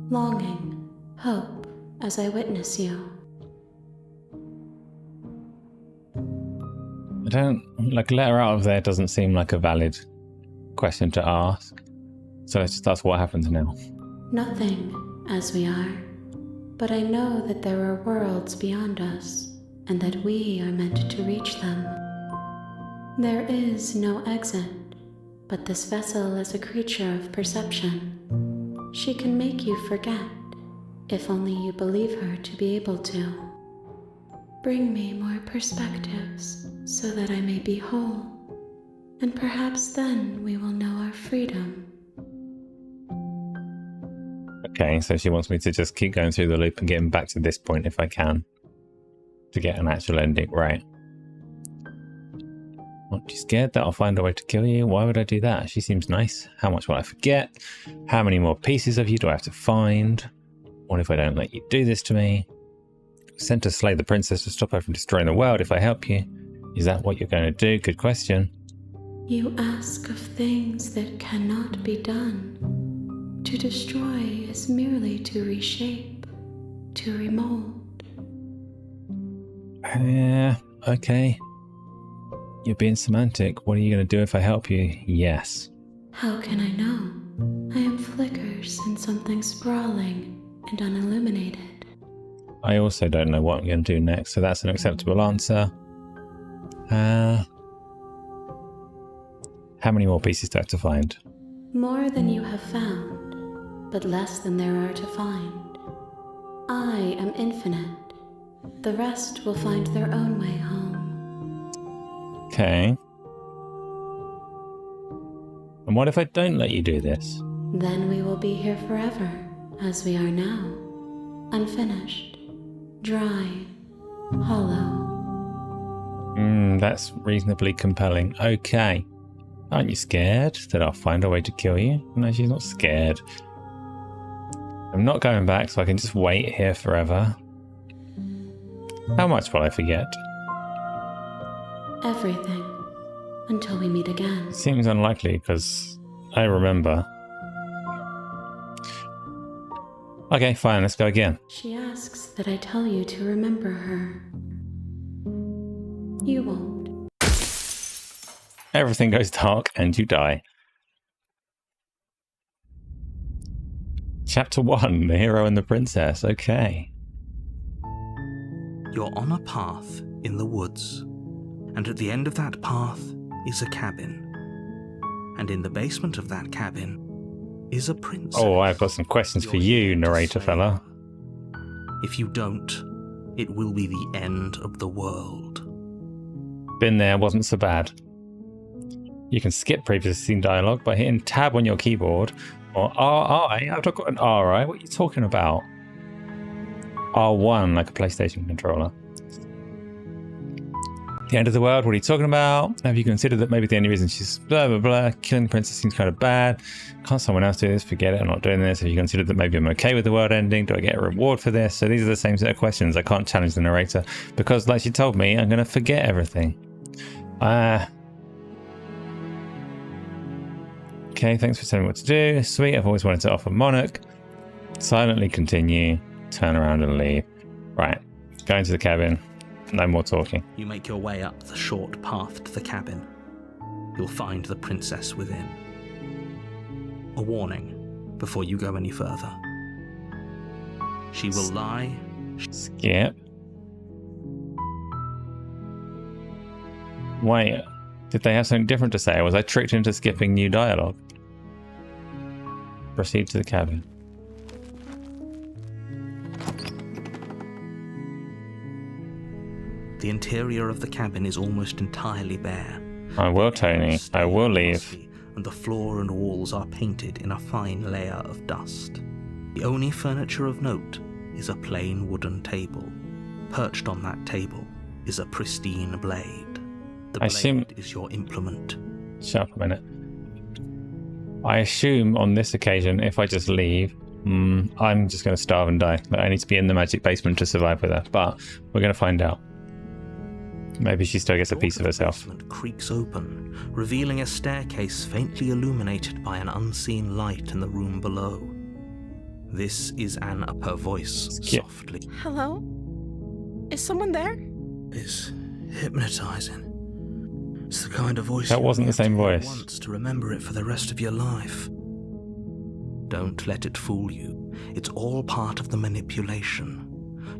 longing, hope as I witness you. I don't, let her out of there doesn't seem like a valid question to ask. So let's just ask what happens now. Nothing, as we are. But I know that there are worlds beyond us, and that we are meant to reach them. There is no exit, but this vessel is a creature of perception. She can make you forget, if only you believe her to be able to. Bring me more perspectives, so that I may be whole, and perhaps then we will know our freedom. Okay, so she wants me to just keep going through the loop and getting back to this point if I can, to get an actual ending, right? Aren't you scared that I'll find a way to kill you? Why would I do that? She seems nice. How much will I forget? How many more pieces of you do I have to find? What if I don't let you do this to me? Sent to slay the princess to stop her from destroying the world if I help you. Is that what you're going to do? Good question. You ask of things that cannot be done. To destroy is merely to reshape, to remold. Yeah, okay. You're being semantic. What are you going to do if I help you? Yes. How can I know? I am flickers in something sprawling and unilluminated. I also don't know what I'm going to do next, so that's an acceptable answer. How many more pieces do I have to find? More than you have found, but less than there are to find. I am infinite. The rest will find their own way home. Okay. And what if I don't let you do this? Then we will be here forever, as we are now. Unfinished, dry, hollow. That's reasonably compelling. Okay. Aren't you scared that I'll find a way to kill you? No, she's not scared. I'm not going back, so I can just wait here forever. How much will I forget? Everything. Until we meet again. Seems unlikely, because I remember. Okay, fine, let's go again. She asks that I tell you to remember her. You won't. Everything goes dark and you die. Chapter 1, The Hero and the Princess. Okay. You're on a path in the woods, and at the end of that path is a cabin. And in the basement of that cabin is a princess. Oh, I've got some questions for you, narrator fella. If you don't, it will be the end of the world. Been there, wasn't so bad. You can skip previously seen dialogue by hitting tab on your keyboard, or RI. I've got an RI. What are you talking about? R1, like a PlayStation controller. The end of the world, what are you talking about? Have you considered that maybe the only reason she's blah blah blah, killing the princess seems kind of bad? Can't someone else do this? Forget it, I'm not doing this. Have you considered that maybe I'm okay with the world ending? Do I get a reward for this? So these are the same set of questions. I can't challenge the narrator because, like she told me, I'm going to forget everything. Okay, thanks for telling me what to do. Sweet, I've always wanted to offer Monarch. Silently continue, turn around and leave. Right, go into the cabin. No more talking. You make your way up the short path to the cabin. You'll find the princess within. A warning before you go any further. She will lie. Skip. Wait, did they have something different to say, or was I tricked into skipping new dialogue? Proceed to the cabin. The interior of the cabin is almost entirely bare. I will, Tony. I will leave. And the floor and walls are painted in a fine layer of dust. The only furniture of note is a plain wooden table. Perched on that table is a pristine blade. The blade is your implement. Shut up a minute. I assume on this occasion, if I just leave, I'm just going to starve and die. I need to be in the magic basement to survive with her, but we're going to find out. Maybe she still gets a piece of herself. The basement creaks open, revealing a staircase faintly illuminated by an unseen light in the room below. This is Anna, her voice softly. Hello? Is someone there? It's hypnotizing. It's the kind of voice that wasn't the same voice. Once to remember it for the rest of your life. Don't let it fool you. It's all part of the manipulation.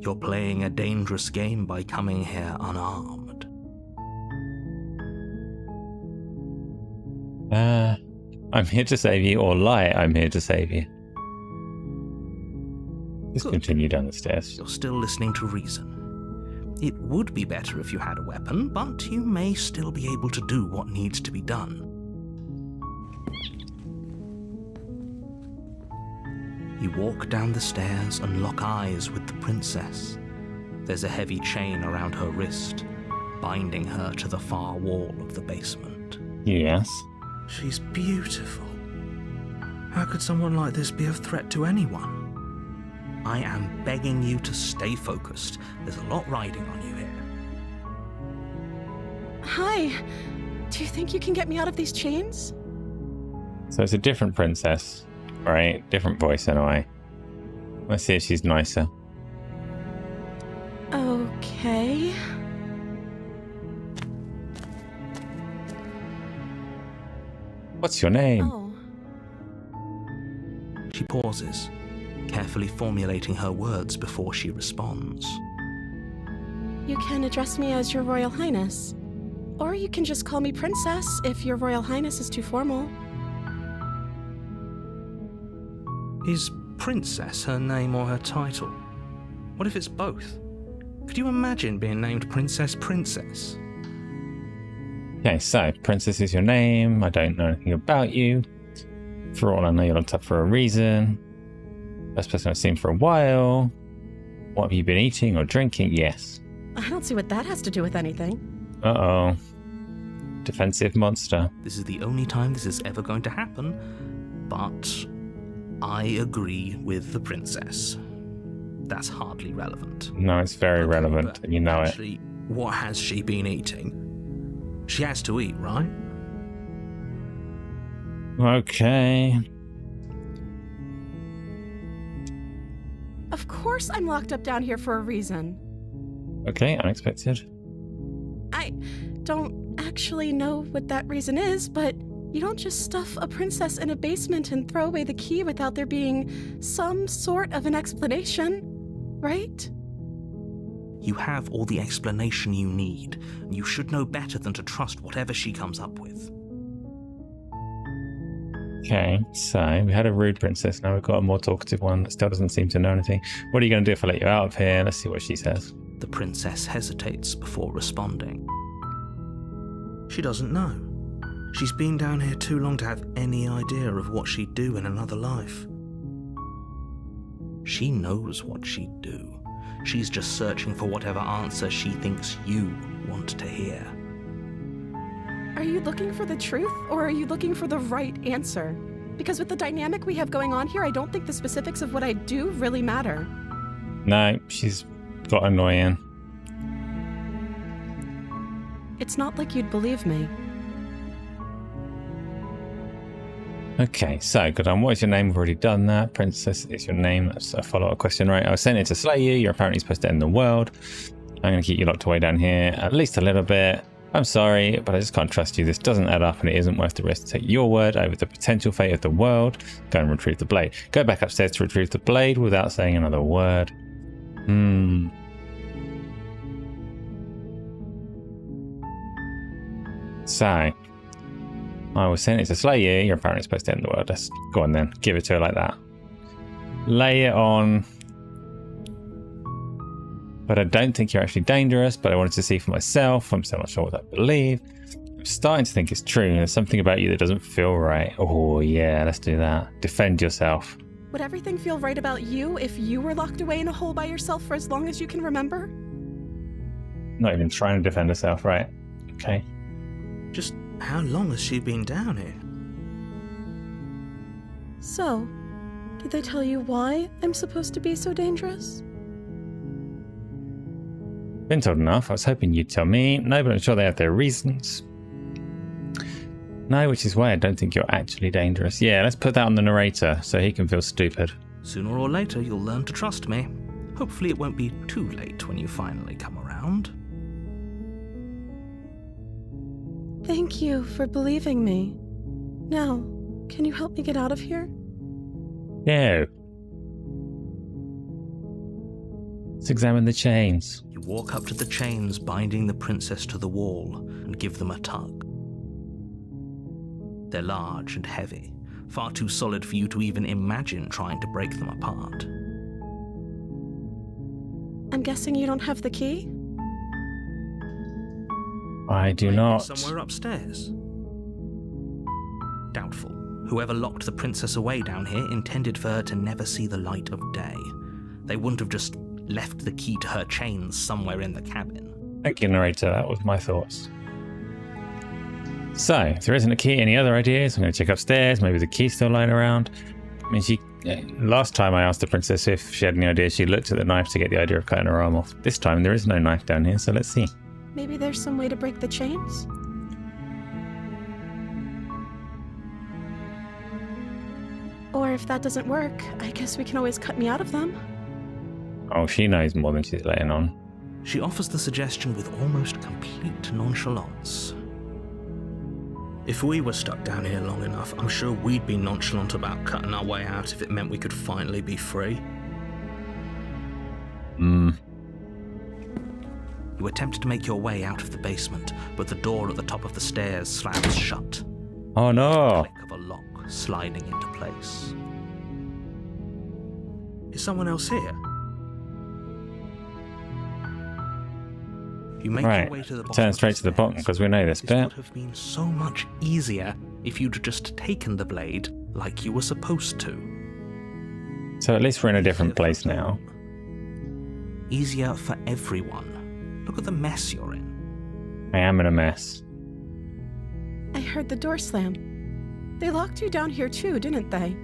You're playing a dangerous game by coming here unarmed. I'm here to save you, or lie, I'm here to save you. Just continue down the stairs. You're still listening to reason. It would be better if you had a weapon, but you may still be able to do what needs to be done. You walk down the stairs and lock eyes with the princess. There's a heavy chain around her wrist, binding her to the far wall of the basement. Yes. She's beautiful. How could someone like this be of threat to anyone? I am begging you to stay focused. There's a lot riding on you here. Hi. Do you think you can get me out of these chains? So it's a different princess, right? Different voice anyway. Let's see if she's nicer. Okay. What's your name? Oh. She pauses, carefully formulating her words before she responds. You can address me as Your Royal Highness. Or you can just call me Princess if Your Royal Highness is too formal. Is Princess her name or her title? What if it's both? Could you imagine being named Princess Princess? Okay, so Princess is your name. I don't know anything about you. For all I know, you're locked up for a reason. Best person I've seen for a while. What have you been eating or drinking? Yes. I don't see what that has to do with anything. Uh-oh. Defensive monster. This is the only time this is ever going to happen, but I agree with the princess. That's hardly relevant. No, it's very relevant, and you know actually, what has she been eating? She has to eat, right? Okay. Of course I'm locked up down here for a reason. Okay, unexpected. I don't actually know what that reason is, but you don't just stuff a princess in a basement and throw away the key without there being some sort of an explanation, right? You have all the explanation you need, and you should know better than to trust whatever she comes up with. Okay, so we had a rude princess. Now we've got a more talkative one that still doesn't seem to know anything. What are you going to do if I let you out of here? Let's see what she says. The princess hesitates before responding. She doesn't know. She's been down here too long to have any idea of what she'd do in another life. She knows what she'd do. She's just searching for whatever answer she thinks you want to hear. Are you looking for the truth, or are you looking for the right answer? Because with the dynamic we have going on here, I don't think the specifics of what I do really matter. No, she's got annoying. It's not like you'd believe me. Okay, so good on. What is your name? We've already done that. Princess is your name. That's a follow-up question, right? I was sent here to slay you. You're apparently supposed to end the world. I'm going to keep you locked away down here at least a little bit. I'm sorry, but I just can't trust you. This doesn't add up and it isn't worth the risk to take your word over the potential fate of the world. Go and retrieve the blade. Go back upstairs to retrieve the blade without saying another word. So, I was sent here to slay you. You're apparently supposed to end the world. Let's go on then. Give it to her like that. Lay it on. But I don't think you're actually dangerous, but I wanted to see for myself. I'm still not sure what I believe. I'm starting to think it's true. There's something about you that doesn't feel right. Oh yeah, let's do that. Defend yourself. Would everything feel right about you if you were locked away in a hole by yourself for as long as you can remember? Not even trying to defend herself, right? Okay. Just how long has she been down here? So, did they tell you why I'm supposed to be so dangerous? Been told enough. I was hoping you'd tell me. No, but I'm sure they have their reasons. No, which is why I don't think you're actually dangerous. Yeah, let's put that on the narrator so he can feel stupid. Sooner or later, you'll learn to trust me. Hopefully it won't be too late when you finally come around. Thank you for believing me. Now, can you help me get out of here? No. Let's examine the chains. You walk up to the chains binding the princess to the wall and give them a tug. They're large and heavy, far too solid for you to even imagine trying to break them apart. I'm guessing you don't have the key? I do Maybe not. Somewhere upstairs. Doubtful. Whoever locked the princess away down here intended for her to never see the light of day. They wouldn't have just left the key to her chains somewhere in the cabin. Thank you, narrator. That was my thoughts. So, if there isn't a key, any other ideas? I'm going to check upstairs. Maybe the key's still lying around. I mean, last time I asked the princess if she had any ideas, she looked at the knife to get the idea of cutting her arm off. This time there is no knife down here, so let's see. Maybe there's some way to break the chains? Or if that doesn't work, I guess we can always cut me out of them. Oh, she knows more than she's letting on. She offers the suggestion with almost complete nonchalance. If we were stuck down here long enough, I'm sure we'd be nonchalant about cutting our way out if it meant we could finally be free. You attempt to make your way out of the basement, but the door at the top of the stairs slams shut. Oh no! Click of a lock sliding into place. Is someone else here? You make Right, your way to the bottom. turn of straight to the bottom stairs. because we know this This bit. would have been so much easier if you'd just taken the blade like you were supposed to. So at least we're in a different place now. Easier for everyone. Look at the mess you're in. I am in a mess. I heard the door slam. They locked you down here too, didn't they?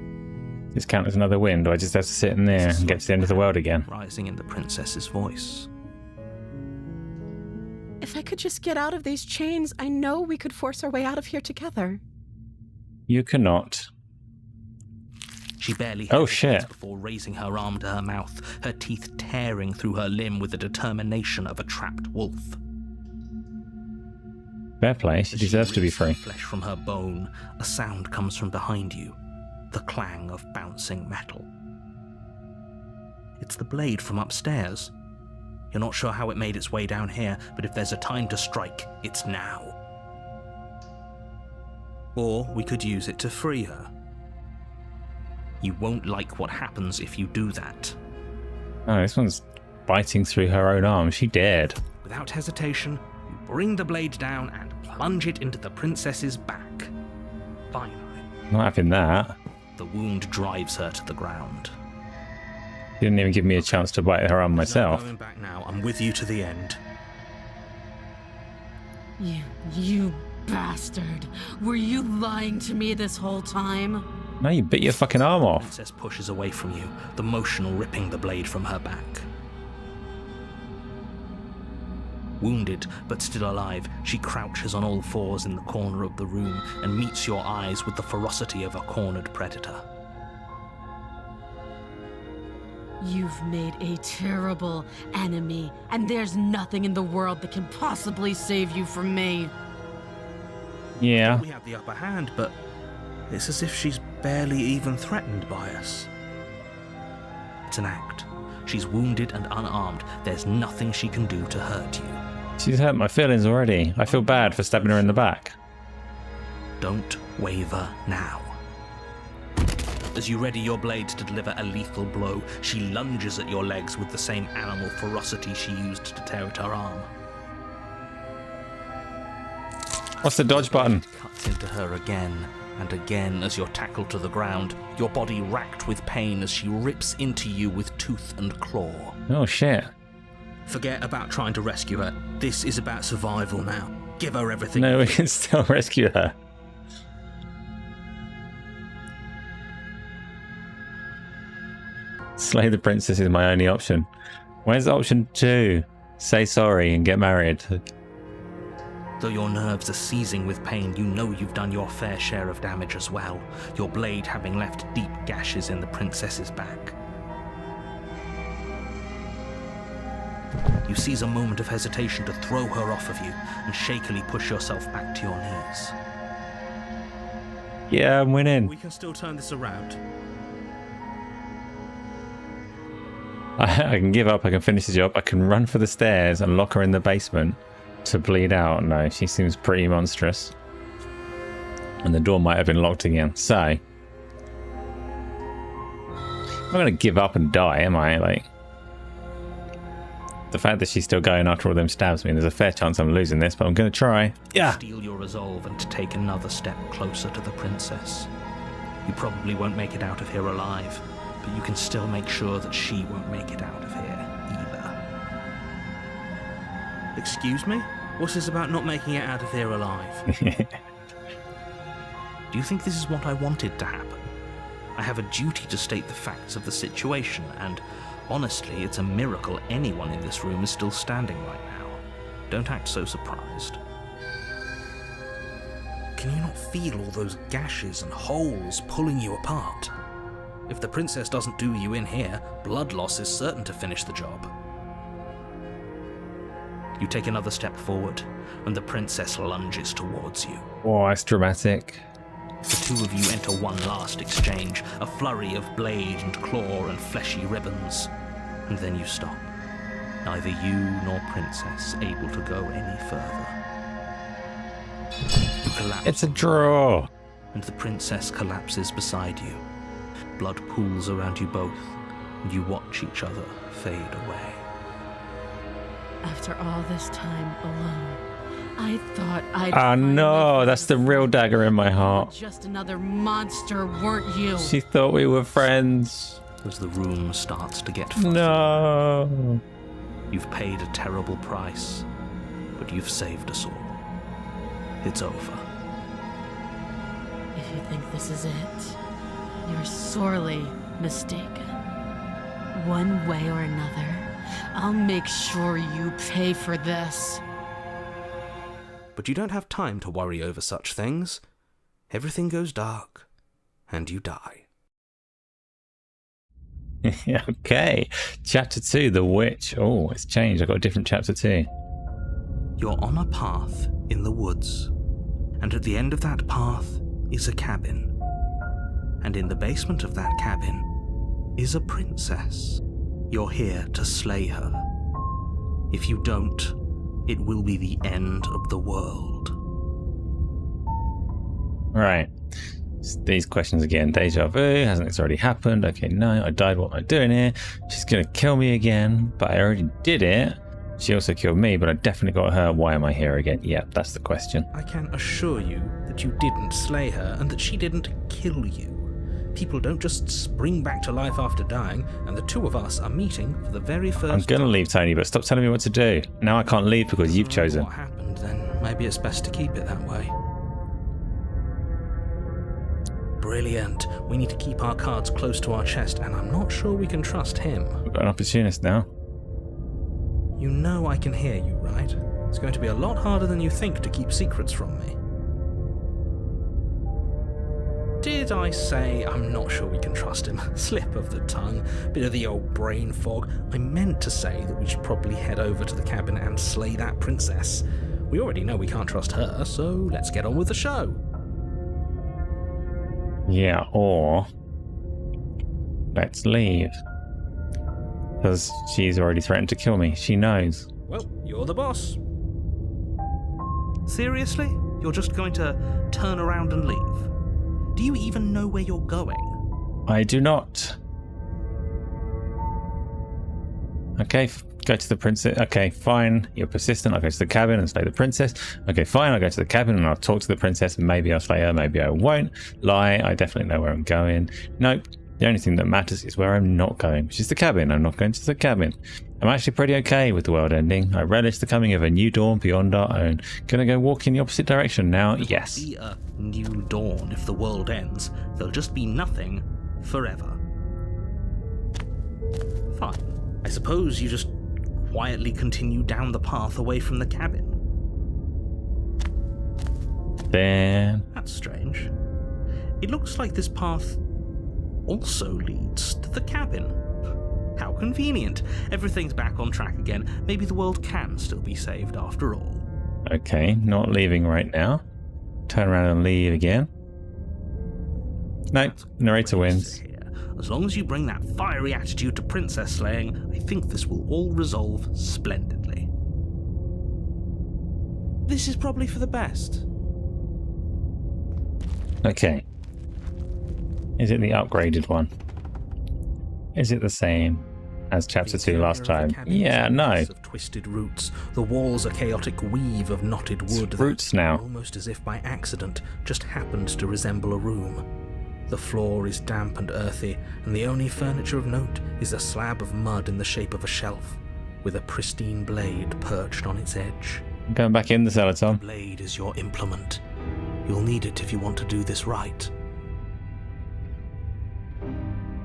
This count as another win, or I just have to sit in there and get to the end of the world again. Rising in the princess's voice. If I could just get out of these chains, I know we could force our way out of here together. You cannot. She barely Oh, hesitates shit. before raising her arm to her mouth, her teeth tearing through her limb with the determination of a trapped wolf. Fair play, she As deserves to be raises free. Flesh from her bone, a sound comes from behind you, the clang of bouncing metal. It's the blade from upstairs. You're not sure how it made its way down here, but if there's a time to strike, it's now. Or we could use it to free her. You won't like what happens if you do that. Oh, this one's biting through her own arm. She dared. Without hesitation, you bring the blade down and plunge it into the princess's back. Finally, Not having that. the wound drives her to the ground. She didn't even give me a chance to bite her arm No myself. going back now. I'm with you to the end. You bastard. Were you lying to me this whole time? No, you bit your fucking arm The off. princess pushes away from you, the motion ripping the blade from her back. Wounded, but still alive, she crouches on all fours in the corner of the room and meets your eyes with the ferocity of a cornered predator. You've made a terrible enemy, and there's nothing in the world that can possibly save you from me. Yeah. We have the upper hand, but it's as if she's barely even threatened by us. It's an act. She's wounded and unarmed. There's nothing she can do to hurt you. She's hurt my feelings already. I feel bad for stabbing her in the back. Don't waver now. As you ready your blade to deliver a lethal blow, she lunges at your legs with the same animal ferocity she used to tear at her arm. What's the dodge button? Cuts into her again and again as you're tackled to the ground, your body racked with pain as she rips into you with tooth and claw. Oh shit. Forget about trying to rescue her. This is about survival now. Give her everything. No, we can still rescue her. Slay the princess is my only option. Where's option 2? Say sorry and get married. Though your nerves are seizing with pain, you know you've done your fair share of damage as well, your blade having left deep gashes in the princess's back. You seize a moment of hesitation to throw her off of you and shakily push yourself back to your knees. Yeah, I'm winning. We can still turn this around. I can give up, I can finish the job, I can run for the stairs and lock her in the basement to bleed out. No, she seems pretty monstrous. And the door might have been locked again. So, I'm not going to give up and die, am I? Like, the fact that she's still going after all them stabs me, there's a fair chance I'm losing this, but I'm going to try. Yeah. Steel your resolve and to take another step closer to the princess. You probably won't make it out of here alive, but you can still make sure that she won't make it out of here either. Excuse me? What's this about not making it out of here alive? Do you think this is what I wanted to happen? I have a duty to state the facts of the situation, and honestly, it's a miracle anyone in this room is still standing right now. Don't act so surprised. Can you not feel all those gashes and holes pulling you apart? If the princess doesn't do you in here, blood loss is certain to finish the job. You take another step forward, and the princess lunges towards you. Oh, that's dramatic. The two of you enter one last exchange, a flurry of blade and claw and fleshy ribbons. And then you stop. Neither you nor princess able to go any further. You collapse. It's a draw. And the princess collapses beside you. Blood pools around you both, and you watch each other fade away. After all this time alone, I thought I'd Oh find no, my that's the friends. real dagger in my You're heart. just another monster, weren't you? She thought we were friends. As the room starts to get fuzzy. No. You've paid a terrible price, but you've saved us all. It's over. If you think this is it, you're sorely mistaken. One way or another, I'll make sure you pay for this. But you don't have time to worry over such things. Everything goes dark, and you die. Okay. Chapter 2, The Witch. Oh, it's changed. I've got a different chapter 2. You're on a path in the woods, and at the end of that path is a cabin. And in the basement of that cabin is a princess. You're here to slay her. If you don't, it will be the end of the world. Right. These questions again. Deja vu. Hasn't this already happened? Okay, no. I died. What am I doing here? She's going to kill me again, but I already did it. She also killed me, but I definitely got her. Why am I here again? Yep, that's the question. I can assure you that you didn't slay her and that she didn't kill you. People don't just spring back to life after dying, and the two of us are meeting for the very first I'm going to leave, Tony, but stop telling me what to do. Now I can't leave because you've chosen. What happened, then maybe it's best to keep it that way. Brilliant. We need to keep our cards close to our chest, and I'm not sure we can trust him. We've got an opportunist now. You know I can hear you, right? It's going to be a lot harder than you think to keep secrets from me. Did I say I'm not sure we can trust him? Slip of the tongue, bit of the old brain fog. I meant to say that we should probably head over to the cabin and slay that princess. We already know we can't trust her, so let's get on with the show. Yeah, or let's leave. Because she's already threatened to kill me. She knows. Well, you're the boss. Seriously? You're just going to turn around and leave? Do you even know where you're going? I do not. Okay, go to the princess. Okay, fine. You're persistent. I'll go to the cabin and slay the princess. Okay, fine. I'll go to the cabin and I'll talk to the princess and maybe I'll slay her. Maybe I won't. Lie. I definitely know where I'm going. Nope. The only thing that matters is where I'm not going, which is the cabin. I'm not going to the cabin. I'm actually pretty okay with the world ending. I relish the coming of a new dawn beyond our own. Gonna go walk in the opposite direction now? Yes. There'll be a new dawn if the world ends. There'll just be nothing forever. Fine. I suppose you just quietly continue down the path away from the cabin. Then... That's strange. It looks like this path also leads to the cabin. How convenient. Everything's back on track again. Maybe the world can still be saved after all. Okay, not leaving right now. Turn around and leave again. Nope, narrator wins. As long as you bring that fiery attitude to princess slaying, I think this will all resolve splendidly. This is probably for the best. Okay. Is it the upgraded one? Is it the same as chapter 2 last time? Yeah, no. Of twisted roots. The walls a chaotic weave of knotted wood. It's roots now. Almost as if by accident, just happened to resemble a room. The floor is damp and earthy, and the only furniture of note is a slab of mud in the shape of a shelf, with a pristine blade perched on its edge. I'm going back in the cellar, Tom. The blade is your implement. You'll need it if you want to do this right.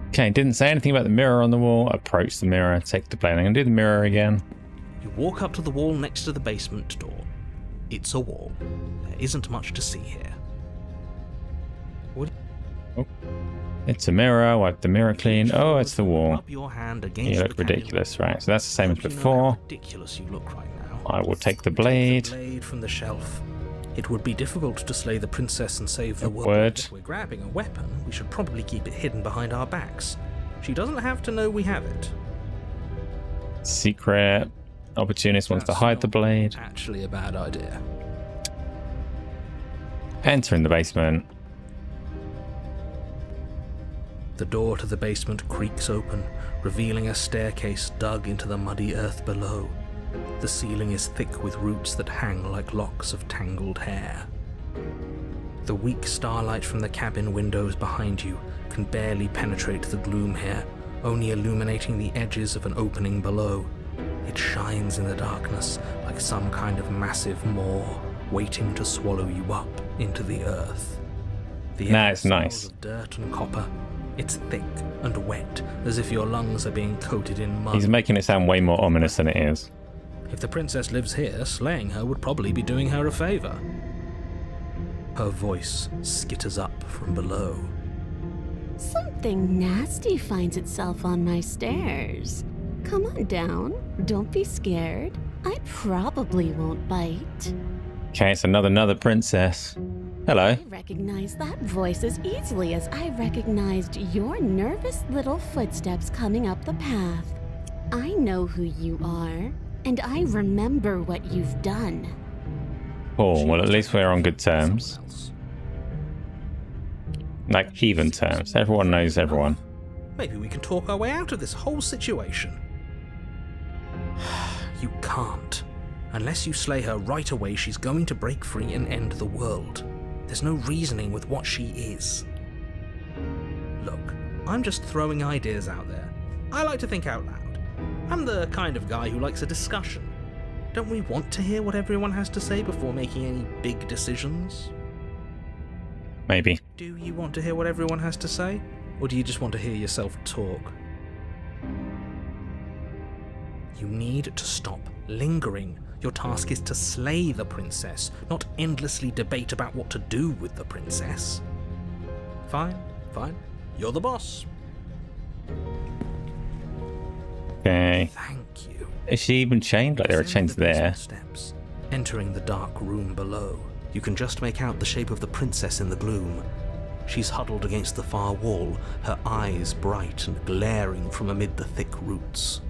Okay, didn't say anything about the mirror on the wall. Approach the mirror, take the blade. I'm going to do the mirror again. You walk up to the wall next to the basement door. It's a wall. There isn't much to see here. Oh. It's a mirror. Wipe the mirror clean. Oh, it's the wall. Up your hand against You look the cabin. ridiculous, right? So that's the same as Don't you know before. how ridiculous you look right now. I will take the blade. Take the blade from the shelf. It would be difficult to slay the princess and save the world. Word. If we're grabbing a weapon, we should probably keep it hidden behind our backs. She doesn't have to know we have it. Secret. Opportunist wants to That's hide the not blade. Actually a bad idea. Enter in the basement. The door to the basement creaks open, revealing a staircase dug into the muddy earth below. The ceiling is thick with roots that hang like locks of tangled hair. The weak starlight from the cabin windows behind you can barely penetrate the gloom here, only illuminating the edges of an opening below. It shines in the darkness like some kind of massive maw waiting to swallow you up into the earth. The Nah, air it's nice. smells of dirt and copper. It's thick and wet, as if your lungs are being coated in mud. He's making it sound way more ominous than it is. If the princess lives here, slaying her would probably be doing her a favor. Her voice skitters up from below. Something nasty finds itself on my stairs. Come on down. Don't be scared. I probably won't bite. Okay, it's another princess. Hello. I recognize that voice as easily as I recognized your nervous little footsteps coming up the path. I know who you are. And I remember what you've done. Cool. Well, at least we're on good terms. Like, even terms. Everyone knows everyone. Maybe we can talk our way out of this whole situation. You can't. Unless you slay her right away, she's going to break free and end the world. There's no reasoning with what she is. Look, I'm just throwing ideas out there. I like to think out loud. I'm the kind of guy who likes a discussion. Don't we want to hear what everyone has to say before making any big decisions? Maybe. Do you want to hear what everyone has to say? Or do you just want to hear yourself talk? You need to stop lingering. Your task is to slay the princess, not endlessly debate about what to do with the princess. Fine, fine. You're the boss. Okay. Thank you. Is she even chained? Like, there are chains there. Steps. Entering the dark room below, you can just make out the shape of the princess in the gloom. She's huddled against the far wall, her eyes bright and glaring from amid the thick roots.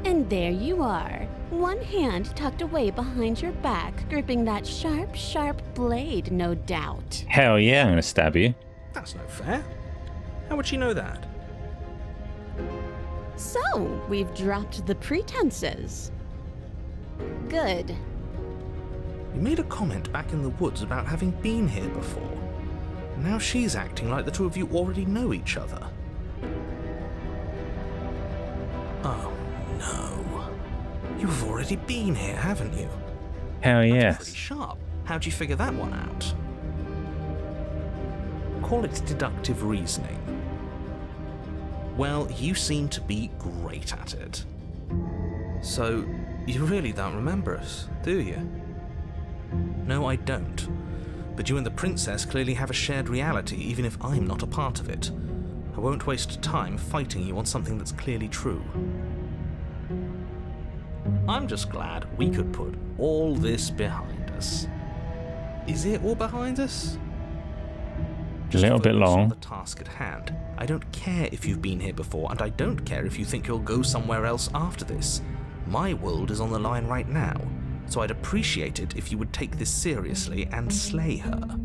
And there you are, one hand tucked away behind your back, gripping that sharp, sharp blade, no doubt. Hell yeah, I'm gonna stab you. That's no fair. How would she know that? So, we've dropped the pretenses. Good. You made a comment back in the woods about having been here before. Now she's acting like the two of you already know each other. Oh, no. You've already been here, haven't you? Hell Pretty yes. sharp. How'd you figure that one out? Call it deductive reasoning. Well, you seem to be great at it. So, you really don't remember us, do you? No, I don't. But you and the princess clearly have a shared reality, even if I'm not a part of it. I won't waste time fighting you on something that's clearly true. I'm just glad we could put all this behind us. Is it all behind us? A little bit focus on long. the task at hand. I don't care if you've been here before, and I don't care if you think you'll go somewhere else after this. My world is on the line right now, so I'd appreciate it if you would take this seriously and slay her.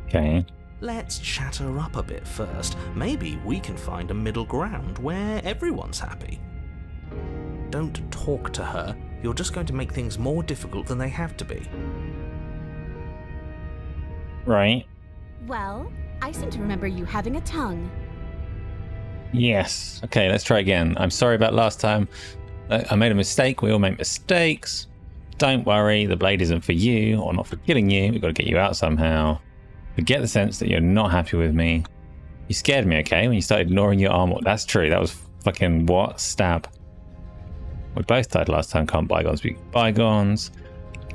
Okay. Let's chat her up a bit first. Maybe we can find a middle ground where everyone's happy. Don't talk to her. You're just going to make things more difficult than they have to be. Right. Well, I seem to remember you having a tongue. Yes. Okay, let's try again. I'm sorry about last time. I made a mistake. We all make mistakes. Don't worry, the blade isn't for you, or not for killing you. We've got to get you out somehow. I get the sense that you're not happy with me. You scared me, okay, when you started ignoring your armor. That's true. That was fucking what? Stab. We both died last time. Can't bygones be bygones.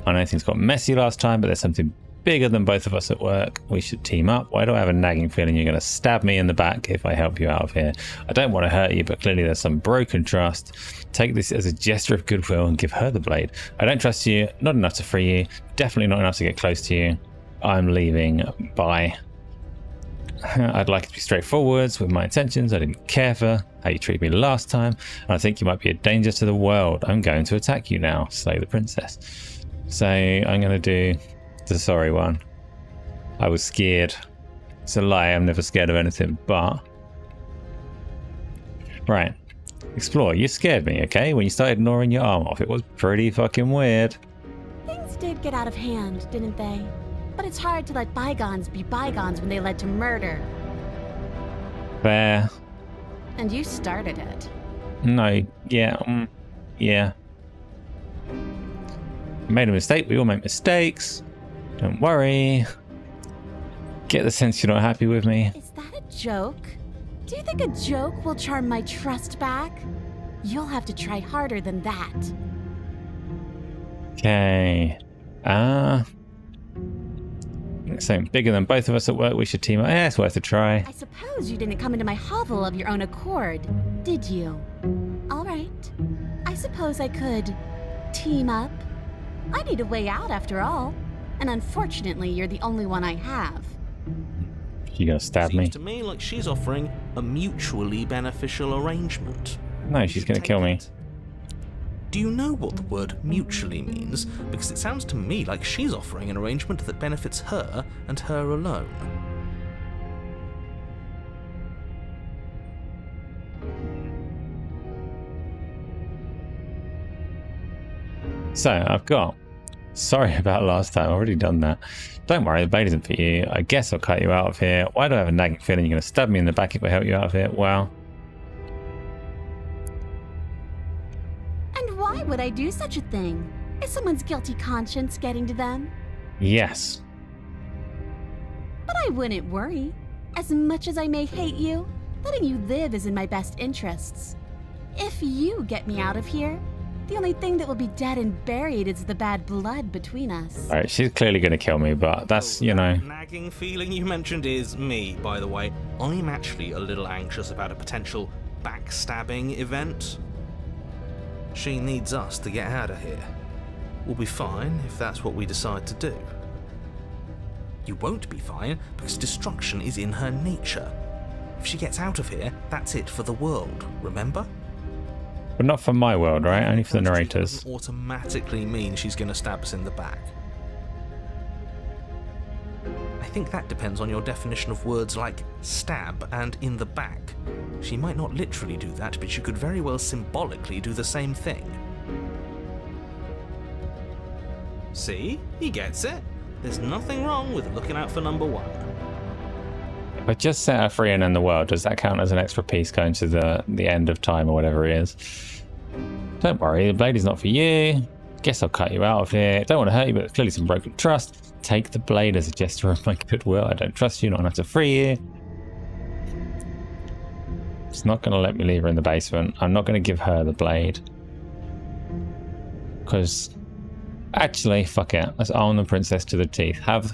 I know things got messy last time, but there's something bigger than both of us at work. We should team up. Why do I have a nagging feeling you're going to stab me in the back if I help you out of here? I don't want to hurt you, but clearly there's some broken trust. Take this as a gesture of goodwill and give her the blade. I don't trust you. Not enough to free you. Definitely not enough to get close to you. I'm leaving. Bye. I'd like it to be straightforward with my intentions. I didn't care for how you treated me last time, and I think you might be a danger to the world. I'm going to attack you now. Slay the princess. So I'm going to do the sorry one. I was scared. It's a lie. I'm never scared of anything, but... Right. Explore. You scared me, okay? When you started ignoring your arm off. It was pretty fucking weird. Things did get out of hand, didn't they? But it's hard to let bygones be bygones when they led to murder. Fair. And you started it. No. Yeah. Yeah. Made a mistake. We all make mistakes. Don't worry. Get the sense you're not happy with me. Is that a joke? Do you think a joke will charm my trust back? You'll have to try harder than that. Okay. Something bigger than both of us at work. We should team up. It's worth a try. I suppose you didn't come into my hovel of your own accord, did you? All right. I suppose I could team up. I need a way out after all. And unfortunately, you're the only one I have. You gonna stab Seems me? to me like she's offering a mutually beneficial arrangement. No, she's going to kill me. Do you know what the word mutually means? Because it sounds to me like she's offering an arrangement that benefits her and her alone. So, I've got... Sorry about last time, I've already done that. Don't worry, the blade isn't for you. I guess I'll cut you out of here. Why do I have a nagging feeling you're going to stab me in the back if I help you out of here? Well... And why would I do such a thing? Is someone's guilty conscience getting to them? Yes. But I wouldn't worry. As much as I may hate you, letting you live is in my best interests. If you get me out of here, the only thing that will be dead and buried is the bad blood between us. Alright, she's clearly going to kill me, but that's, you know... That nagging feeling you mentioned is me, by the way. I'm actually a little anxious about a potential backstabbing event. She needs us to get out of here. We'll be fine if that's what we decide to do. You won't be fine because destruction is in her nature. If she gets out of here, that's it for the world, remember? But not for my world, right? Only for the narrators. Doesn't automatically mean she's going to stab us in the back. I think that depends on your definition of words like stab and in the back. She might not literally do that, but she could very well symbolically do the same thing. See? He gets it. There's nothing wrong with looking out for number one. If I just set her free and end the world, does that count as an extra piece going to the end of time or whatever it is? Don't worry, the blade is not for you. Guess I'll cut you out of here. Don't want to hurt you, but there's clearly some broken trust. Take the blade as a gesture of my goodwill. I don't trust you, not enough to free you. It's not going to let me leave her in the basement. I'm not going to give her the blade. Because, actually, fuck it. Let's arm the princess to the teeth. Have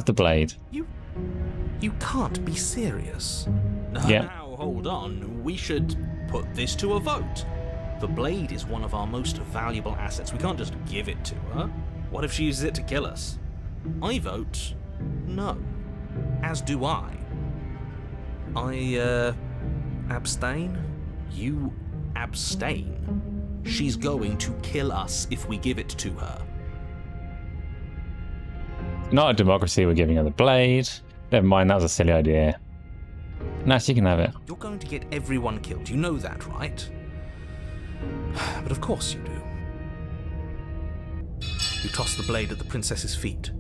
the blade. You can't be serious. Yeah. Now, hold on. We should put this to a vote. The blade is one of our most valuable assets. We can't just give it to her. What if she uses it to kill us? I vote no. As do I. Abstain? You abstain. She's going to kill us if we give it to her. Not a democracy, we're giving her the blade. Never mind, that was a silly idea. Now she can have it. You're going to get everyone killed. You know that, right? But of course you do. You toss the blade at the princess's feet.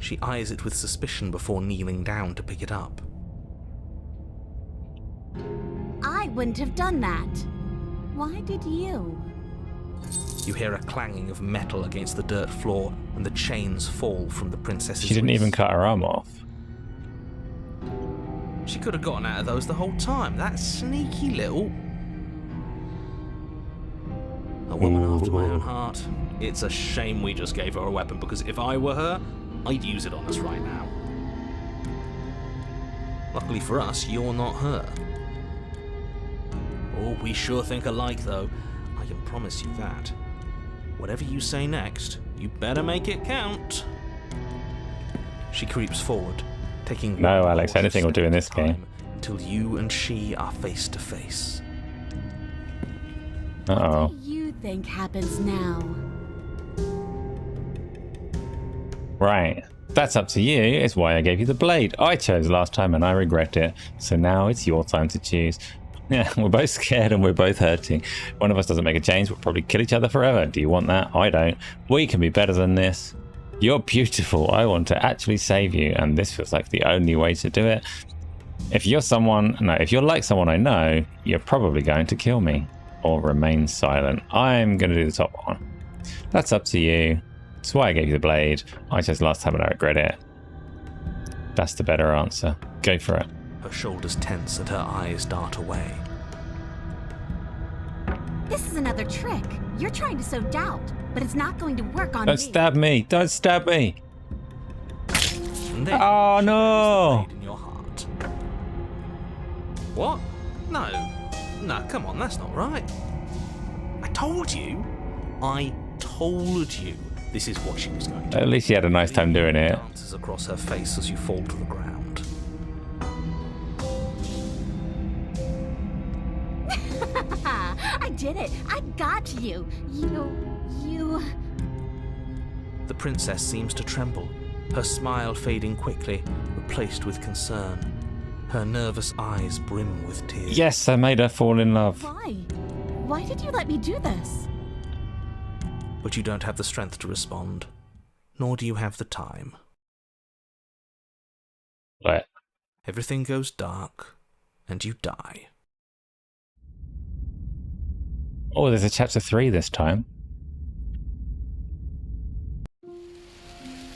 She eyes it with suspicion before kneeling down to pick it up. I wouldn't have done that. Why did you? You hear a clanging of metal against the dirt floor, and the chains fall from the princess's She didn't even wrists. cut her arm off. She could have gotten out of those the whole time. That sneaky little... A woman after my own heart. It's a shame we just gave her a weapon, because if I were her, I'd use it on us right now. Luckily for us, you're not her. Oh, we sure think alike, though. I can promise you that. Whatever you say next, you better make it count. She creeps forward, taking No, one Alex, cautious anything will do step in at this a time game. Until you and she are face to face. Uh-oh. What do you think happens now? Right. That's up to you. It's why I gave you the blade. I chose last time and I regret it. So now it's your time to choose. Yeah, we're both scared and we're both hurting. One of us doesn't make a change, we'll probably kill each other forever. Do you want that? I don't. We can be better than this. You're beautiful. I want to actually save you, and this feels like the only way to do it. If you're like someone I know, you're probably going to kill me or remain silent. I'm going to do the top one. That's up to you. That's why I gave you the blade. I chose last time and I regret it. That's the better answer. Go for it. Her shoulders tense and her eyes dart away. This is another trick. You're trying to sow doubt, but it's not going to work on Don't me. stab me. Don't stab me. And then Oh, she no. buries the blade in your heart. What? No, come on, that's not right. I told you. This is what she was going to do. At least she had a nice time doing it. Dances across her face as you fall to the ground. I did it. I got you. You... The princess seems to tremble, her smile fading quickly, replaced with concern. Her nervous eyes brim with tears. Yes, I made her fall in love. Why? Why did you let me do this? But you don't have the strength to respond, nor do you have the time. What? Everything goes dark, and you die. Oh, there's a chapter 3 this time.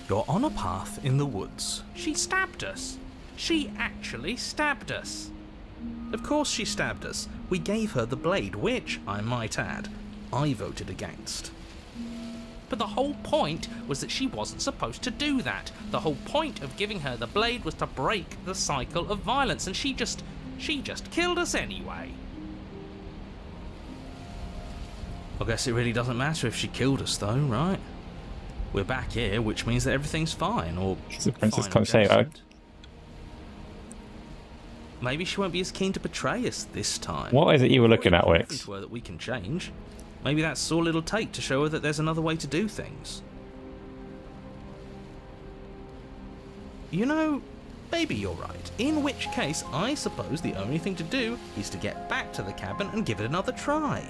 You're on a path in the woods. She stabbed us. She actually stabbed us. Of course she stabbed us. We gave her the blade, which, I might add, I voted against. But the whole point was that she wasn't supposed to do that. The whole point of giving her the blade was to break the cycle of violence, and she just killed us anyway. I guess it really doesn't matter if she killed us though, right? We're back here, which means that everything's fine, or The princess fine can't say, oh. adjacent. Maybe she won't be as keen to betray us this time. What is it you were looking at, Proven Wix? to her that we can change. Maybe that's all it'll take to show her that there's another way to do things. You know, maybe you're right. In which case, I suppose the only thing to do is to get back to the cabin and give it another try.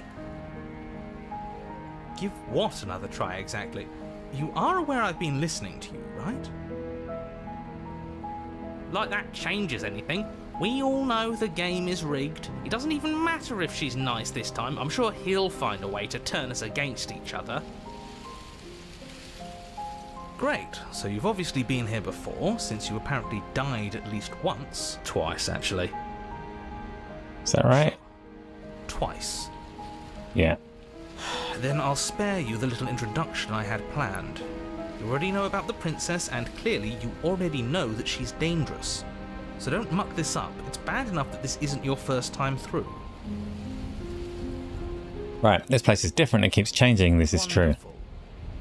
Give what another try exactly? You are aware I've been listening to you, right? Like that changes anything. We all know the game is rigged. It doesn't even matter if she's nice this time. I'm sure he'll find a way to turn us against each other. Great, so you've obviously been here before, since you apparently died at least once. Twice, actually. Is that right? Twice. Yeah. Then I'll spare you the little introduction I had planned. You already know about the princess, and clearly you already know that she's dangerous. So don't muck this up. It's bad enough that this isn't your first time through. Right, this place is different. It keeps changing. This is true. Wonderful.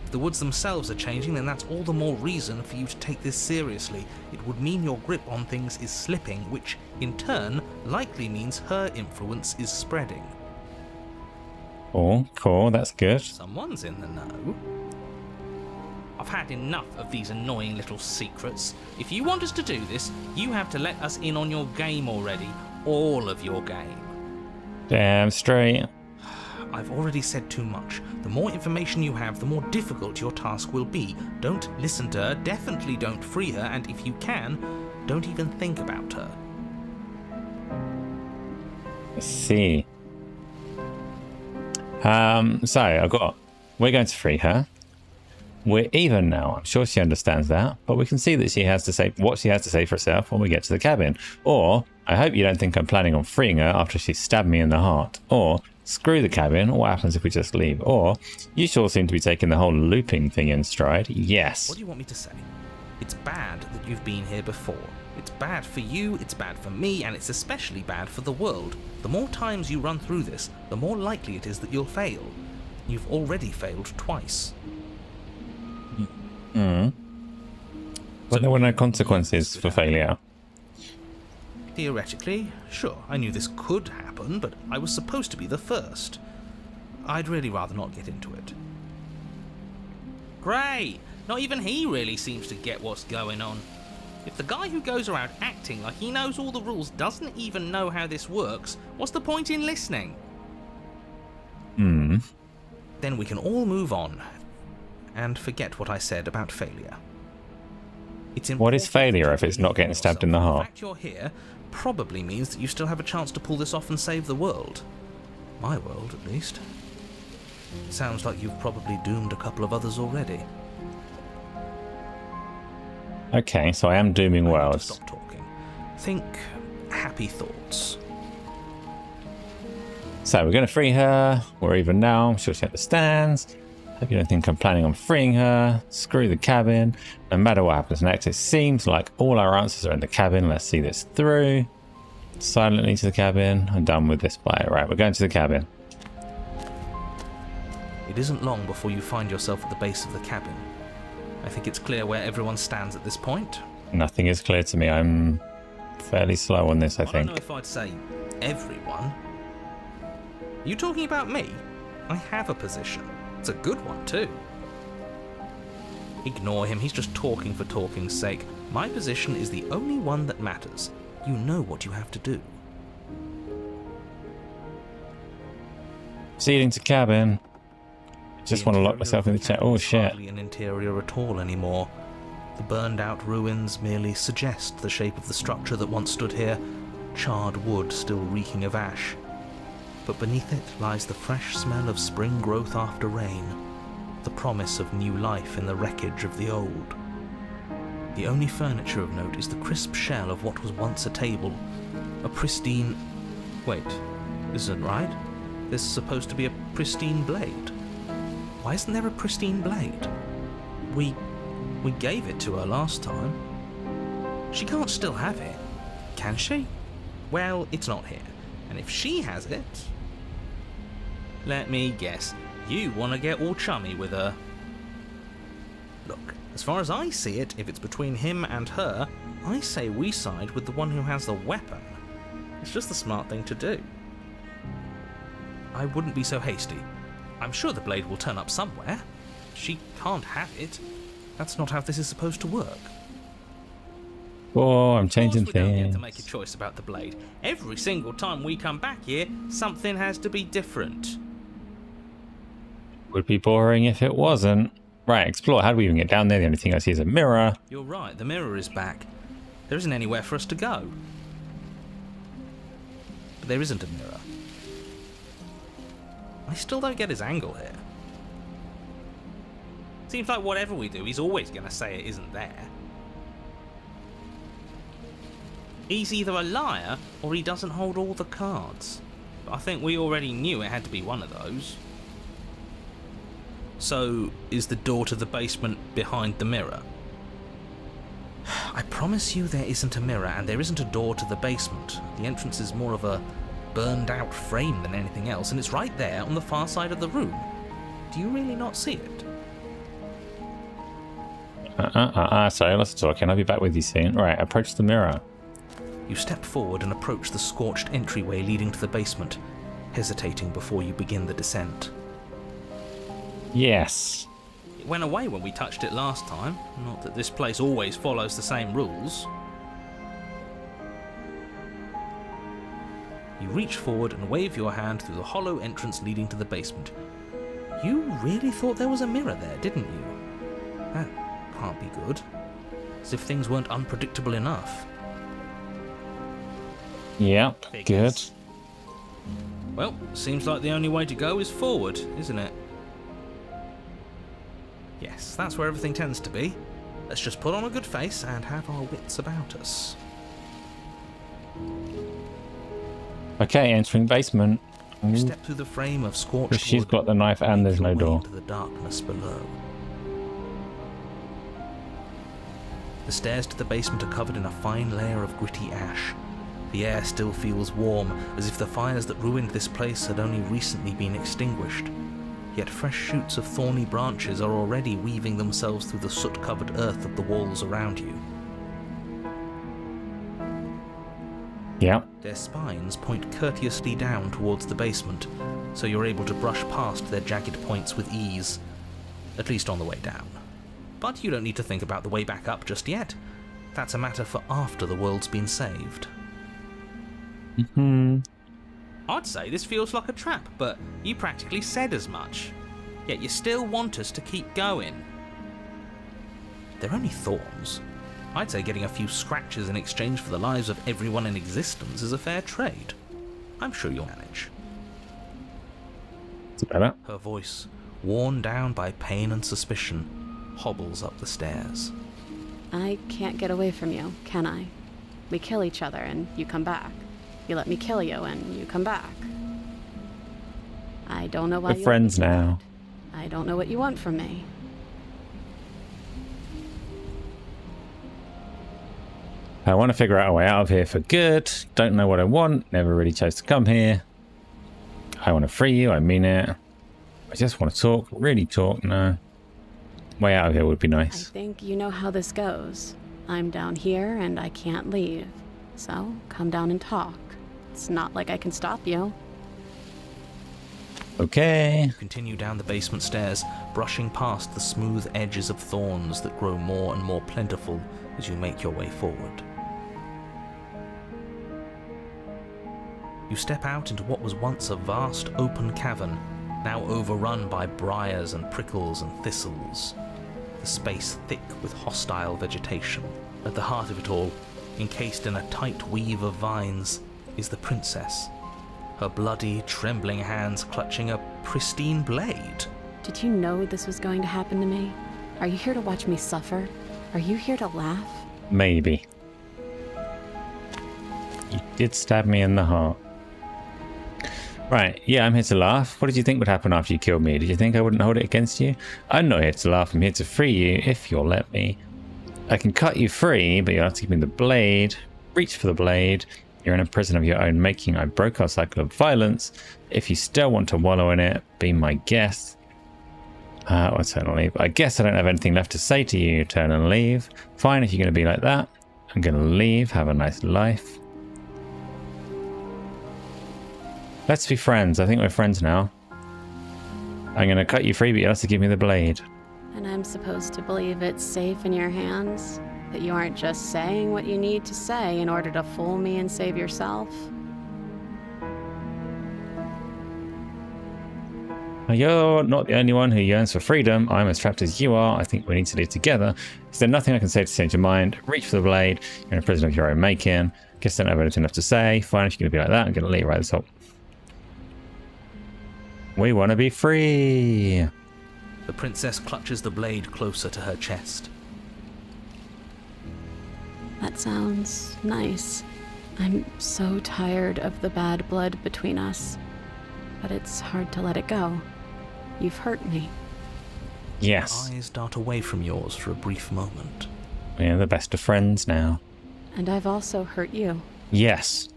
If the woods themselves are changing, then that's all the more reason for you to take this seriously. It would mean your grip on things is slipping, which, in turn, likely means her influence is spreading. Oh, cool. That's good. Someone's in the know. I've had enough of these annoying little secrets. If you want us to do this, you have to let us in on your game already. All of your game. Damn straight. I've already said too much. The more information you have, the more difficult your task will be. Don't listen to her, definitely don't free her, and if you can, don't even think about her. Let's see. We're going to free her. We're even now. I'm sure she understands that, but we can see that she has to say what she has to say for herself when we get to the cabin. Or, I hope you don't think I'm planning on freeing her after she stabbed me in the heart. Or, screw the cabin, what happens if we just leave? Or, you sure seem to be taking the whole looping thing in stride. Yes. What do you want me to say? It's bad that you've been here before. It's bad for you, it's bad for me, and it's especially bad for the world. The more times you run through this, the more likely it is that you'll fail. You've already failed twice. But there were no consequences for failure. Theoretically, sure, I knew this could happen, but I was supposed to be the first. I'd really rather not get into it. Great! Not even he really seems to get what's going on. If the guy who goes around acting like he knows all the rules doesn't even know how this works, what's the point in listening? Then we can all move on and forget what I said about failure. It's What is important failure that if you it's not believe getting in stabbed in the yourself. heart? The fact you're here probably means that you still have a chance to pull this off and save the world. My world, at least. Sounds like you've probably doomed a couple of others already. Okay, so I am dooming I need to worlds. Stop talking. Think happy thoughts. So we're going to free her. We're even now. I'm sure she understands. Hope you don't think I'm planning on freeing her. Screw the cabin. No matter what happens next, it seems like all our answers are in the cabin. Let's see this through. Silently to the cabin. I'm done with this play. Right, we're going to the cabin. It isn't long before you find yourself at the base of the cabin. I think it's clear where everyone stands at this point. Nothing is clear to me. I'm fairly slow on this, I I don't think. know if I'd say everyone. You talking about me? I have a position. It's a good one, too. Ignore him, he's just talking for talking's sake. My position is the only one that matters. You know what you have to do. Proceeding to cabin. Just want to lock interior myself of in the chat. Oh cabin is shit. hardly an interior at all anymore. The burned out ruins merely suggest the shape of the structure that once stood here, charred wood still reeking of ash. But beneath it lies the fresh smell of spring growth after rain, the promise of new life in the wreckage of the old. The only furniture of note is the crisp shell of what was once a table, a pristine... Wait, this isn't right. There's supposed to be a pristine blade. Why isn't there a pristine blade? We gave it to her last time. She can't still have it, can she? Well, it's not here. And if she has it... Let me guess. You want to get all chummy with her. Look, as far as I see it, if it's between him and her, I say we side with the one who has the weapon. It's just the smart thing to do. I wouldn't be so hasty. I'm sure the blade will turn up somewhere. She can't have it. That's not how this is supposed to work. Oh, I'm changing Of course we don't get things. to make a choice about the blade. Every single time we come back here, something has to be different. Would be boring if it wasn't. Right, explore. How do we even get down there? The only thing I see is a mirror. You're right, the mirror is back. There isn't anywhere for us to go. But there isn't a mirror. I still don't get his angle here. Seems like whatever we do, he's always going to say it isn't there. He's either a liar or he doesn't hold all the cards. But I think we already knew it had to be one of those. So, is the door to the basement behind the mirror? I promise you there isn't a mirror and there isn't a door to the basement. The entrance is more of a burned out frame than anything else, and it's right there on the far side of the room. Do you really not see it? Sorry, lots of talking. I'll be back with you soon. Right, approach the mirror. You step forward and approach the scorched entryway leading to the basement, hesitating before you begin the descent. Yes. It went away when we touched it last time. Not that this place always follows the same rules. You reach forward and wave your hand through the hollow entrance leading to the basement. You really thought there was a mirror there, didn't you? That can't be good. As if things weren't unpredictable enough. Yep, good. Figures. Well, seems like the only way to go is forward, isn't it? Yes, that's where everything tends to be. Let's just put on a good face and have our wits about us. Okay, entering basement. You step through the frame of scorched She's wood, got the knife and there's no make your way door. into the darkness below. The stairs to the basement are covered in a fine layer of gritty ash. The air still feels warm, as if the fires that ruined this place had only recently been extinguished. Yet fresh shoots of thorny branches are already weaving themselves through the soot-covered earth of the walls around you. Yep. Their spines point courteously down towards the basement, so you're able to brush past their jagged points with ease, at least on the way down. But you don't need to think about the way back up just yet. That's a matter for after the world's been saved. I'd say this feels like a trap, but you practically said as much. Yet you still want us to keep going. They're only thorns. I'd say getting a few scratches in exchange for the lives of everyone in existence is a fair trade. I'm sure you'll manage. Is it better? Her voice, worn down by pain and suspicion, hobbles up the stairs. I can't get away from you, can I? We kill each other and you come back. You let me kill you and you come back. I don't know why We're friends now. I don't know what you want from me. I want to figure out a way out of here for good. Don't know what I want. Never really chose to come here. I want to free you. I mean it. I just want to talk. Really talk. No. Way out of here would be I nice. think you know how this goes. I'm down here and I can't leave. So come down and talk. It's not like I can stop you. Okay. Continue down the basement stairs, brushing past the smooth edges of thorns that grow more and more plentiful as you make your way forward. You step out into what was once a vast open cavern, now overrun by briars and prickles and thistles, the space thick with hostile vegetation. At the heart of it all, encased in a tight weave of vines, is the princess, her bloody, trembling hands clutching a pristine blade. Did you know this was going to happen to me? Are you here to watch me suffer? Are you here to laugh? Maybe. You did stab me in the heart. Right, yeah, I'm here to laugh. What did you think would happen after you killed me? Did you think I wouldn't hold it against you? I'm not here to laugh. I'm here to free you, if you'll let me. I can cut you free, but you'll have to give me the blade. Reach for the blade. You're in a prison of your own making. I broke our cycle of violence. If you still want to wallow in it, be my guest. Or turn and leave. I guess I don't have anything left to say to you. Turn and leave. Fine, if you're going to be like that. I'm going to leave. Have a nice life. Let's be friends. I think we're friends now. I'm going to cut you free, but you'll have to give me the blade. And I'm supposed to believe it's safe in your hands? That you aren't just saying what you need to say in order to fool me and save yourself? You're not the only one who yearns for freedom. I'm as trapped as you are. I think we need to live together. Is there nothing I can say to change your mind? Reach for the blade. You're in a prison of your own making. Guess I don't have anything left to say. Fine, if you're going to be like that, I'm going to leave right at the top. We want to be free. The princess clutches the blade closer to her chest. That sounds nice. I'm so tired of the bad blood between us. But it's hard to let it go. You've hurt me. Yes. Her eyes dart away from yours for a brief moment. We're the best of friends now. And I've also hurt you. Yes.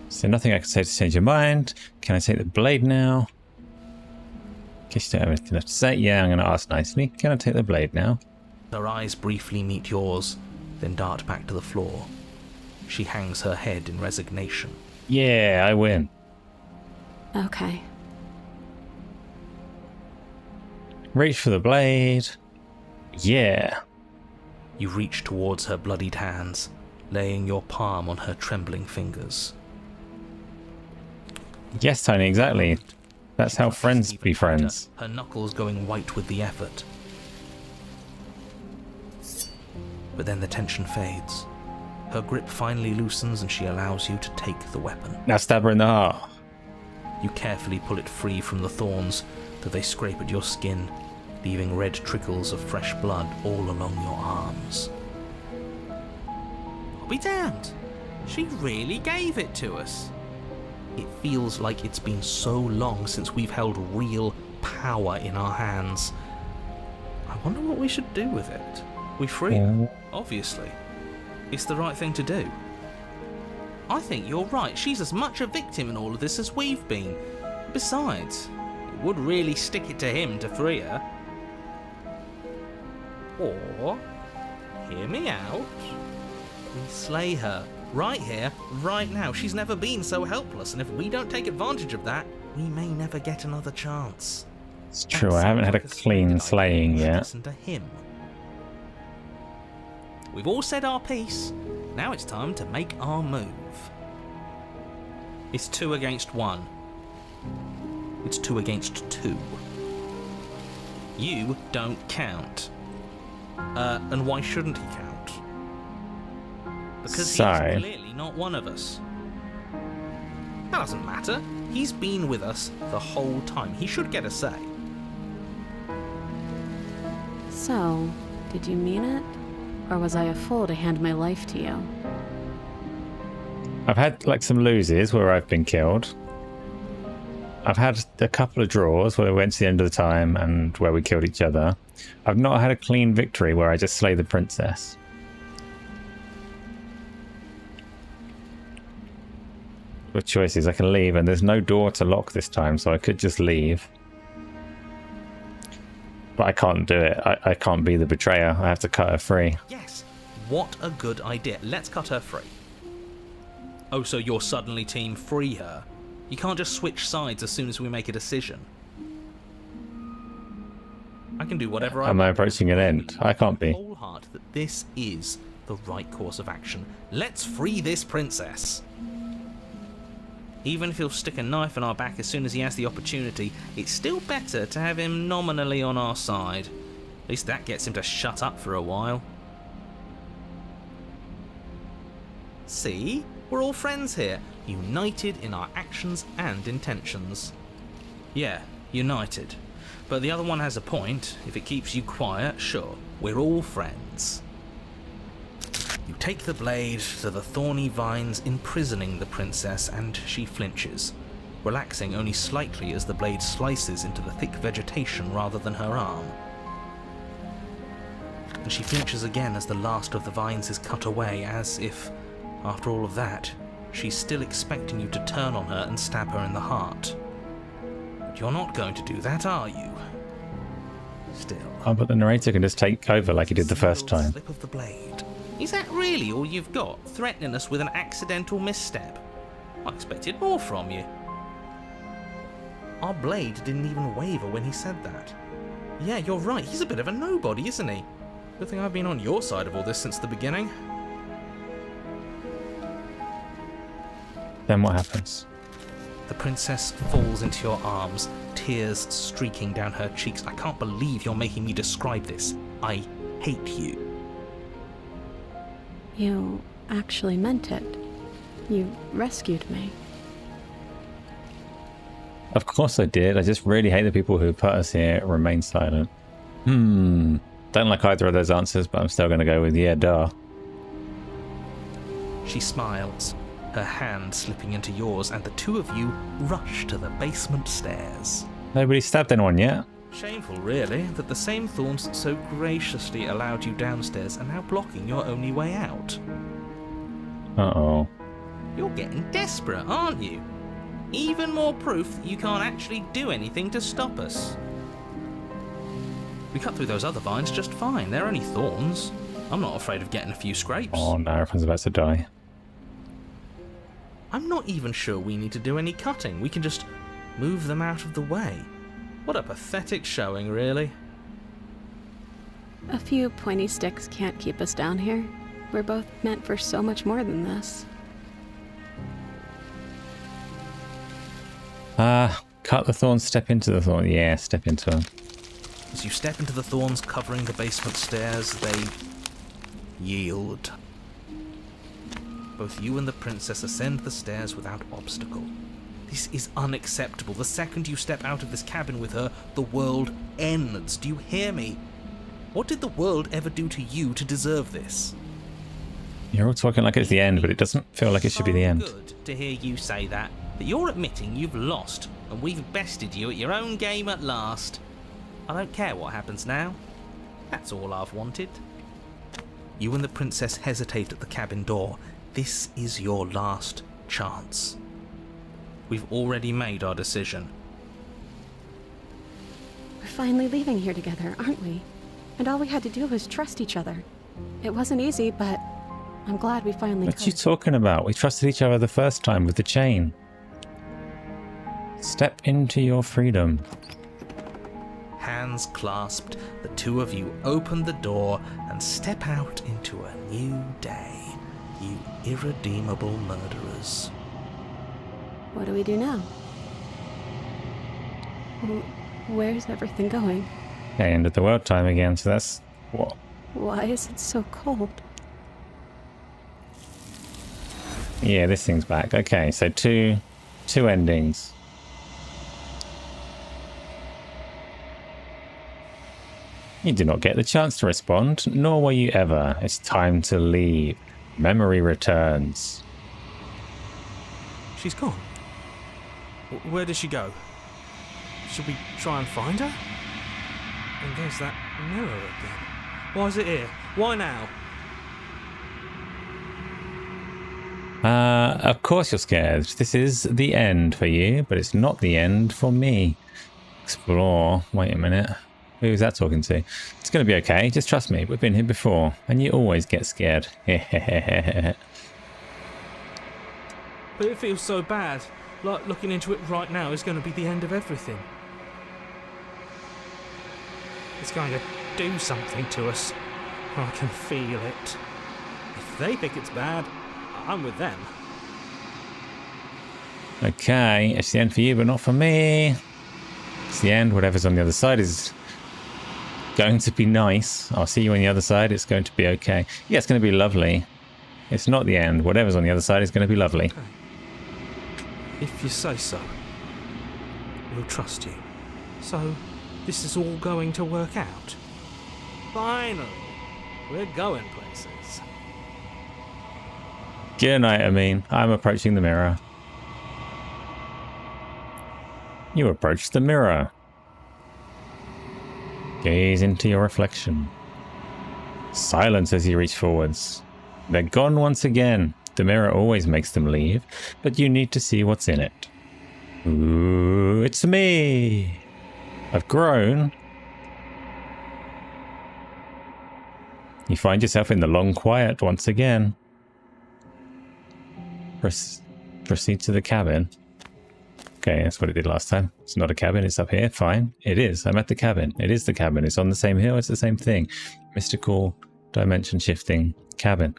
So nothing I can say to change your mind. Can I take the blade now? Guess you don't have anything left to say. Yeah, I'm going to ask nicely. Can I take the blade now? Her eyes briefly meet yours, then dart back to the floor. She hangs her head in resignation. Yeah, I win. Okay. Reach for the blade. Yeah. You reach towards her bloodied hands, laying your palm on her trembling fingers. Yes, Tony, exactly. That's how friends be friends. Her knuckles going white with the effort. But then the tension fades. Her grip finally loosens and she allows you to take the weapon. Now stab her in the heart. You carefully pull it free from the thorns, though they scrape at your skin, leaving red trickles of fresh blood all along your arms. I'll be damned. She really gave it to us. It feels like it's been so long since we've held real power in our hands. I wonder what we should do with it. We free her, obviously. It's the right thing to do. I think you're right. She's as much a victim in all of this as we've been. Besides, it would really stick it to him to free her. Or, hear me out, we slay her. Right here, right now. She's never been so helpless, and if we don't take advantage of that, we may never get another chance. It's true, I haven't had a clean slaying yet. Listen to him. We've all said our piece. Now it's time to make our move. It's 2 against 1. It's 2 against 2. You don't count. And why shouldn't he count? Because he's clearly not one of us. That doesn't matter. He's been with us the whole time. He should get a say. So, did you mean it? Or was I a fool to hand my life to you? I've had like some loses where I've been killed. I've had a couple of draws where we went to the end of the time and where we killed each other. I've not had a clean victory where I just slay the princess. With choices, I can leave and there's no door to lock this time, so I could just leave. But I can't do it. I can't be the betrayer. I have to cut her free. Yes. What a good idea. Let's cut her free. Oh, so you're suddenly team free her? You can't just switch sides as soon as we make a decision. I can do whatever I Am want. I approaching an end? I can't be. Whole heart that this is the right course of action. Let's free this princess. Even if he'll stick a knife in our back as soon as he has the opportunity, it's still better to have him nominally on our side. At least that gets him to shut up for a while. See? We're all friends here, united in our actions and intentions. Yeah, united. But the other one has a point. If it keeps you quiet, sure, we're all friends. You take the blade to the thorny vines imprisoning the princess, and she flinches, relaxing only slightly as the blade slices into the thick vegetation rather than her arm. And she flinches again as the last of the vines is cut away, as if, after all of that, she's still expecting you to turn on her and stab her in the heart. But you're not going to do that, are you? Still. Oh, but the narrator can just take over like he did the first Single time. slip of the blade. Is that really all you've got, threatening us with an accidental misstep? I expected more from you. Our blade didn't even waver when he said that. Yeah, you're right, he's a bit of a nobody, isn't he? Good thing I've been on your side of all this since the beginning. Then what happens? The princess falls into your arms, tears streaking down her cheeks. I can't believe you're making me describe this. I hate you. You actually meant it. You rescued me. Of course I did. I just really hate the people who put us here and remain silent. Don't like either of those answers, but I'm still going to go with yeah, duh. She smiles, her hand slipping into yours, and the two of you rush to the basement stairs. Nobody stabbed anyone yet. Shameful, really, that the same thorns that so graciously allowed you downstairs are now blocking your only way out. Uh-oh. You're getting desperate, aren't you? Even more proof that you can't actually do anything to stop us. We cut through those other vines just fine. They're only thorns. I'm not afraid of getting a few scrapes. Oh no, everyone's about to die. I'm not even sure we need to do any cutting. We can just move them out of the way. What a pathetic showing, really. A few pointy sticks can't keep us down here. We're both meant for so much more than this. Cut the thorns, step into the thorn. Yeah, step into them. As you step into the thorns covering the basement stairs, they yield. Both you and the princess ascend the stairs without obstacle. This is unacceptable. The second you step out of this cabin with her, the world ends. Do you hear me? What did the world ever do to you to deserve this? You're all talking like it's the end, but it doesn't feel like it should be the end. Good to hear you say that. That you're admitting you've lost, and we've bested you at your own game at last. I don't care what happens now. That's all I've wanted. You and the princess hesitate at the cabin door. This is your last chance. We've already made our decision. We're finally leaving here together, aren't we? And all we had to do was trust each other. It wasn't easy, but I'm glad we finally What are you could. talking about? We trusted each other the first time with the chain. Step into your freedom. Hands clasped, the two of you open the door and step out into a new day, you irredeemable murderers. What do we do now? Where's everything going? Okay, end of the world time again, so that's what? Why is it so cold? Yeah, this thing's back. Okay, so two endings. You do not get the chance to respond, nor will you ever. It's time to leave. Memory returns. She's gone. Where did she go? Should we try and find her? And there's that mirror again. Why is it here? Why now? Of course you're scared. This is the end for you, but it's not the end for me. Explore. Wait a minute. Who's that talking to? It's going to be okay. Just trust me. We've been here before, and you always get scared. But it feels so bad. Like looking into it right now is going to be the end of everything. It's going to do something to us. I can feel it. If they think it's bad, I'm with them. Okay, it's the end for you, but not for me. It's the end. Whatever's on the other side is going to be nice. I'll see you on the other side. It's going to be okay. Yeah, it's going to be lovely. It's not the end. Whatever's on the other side is going to be lovely. Okay. If you say so, we'll trust you. So, this is all going to work out. Finally, we're going places. Good night, Amin. I'm approaching the mirror. You approach the mirror. Gaze into your reflection. Silence as you reach forwards. They're gone once again. The mirror always makes them leave, but you need to see what's in it. Ooh, it's me. I've grown. You find yourself in the long quiet once again. Proceed to the cabin. Okay, that's what it did last time. It's not a cabin, it's up here. Fine. It is. I'm at the cabin. It is the cabin. It's on the same hill. It's the same thing. Mystical, dimension shifting cabin.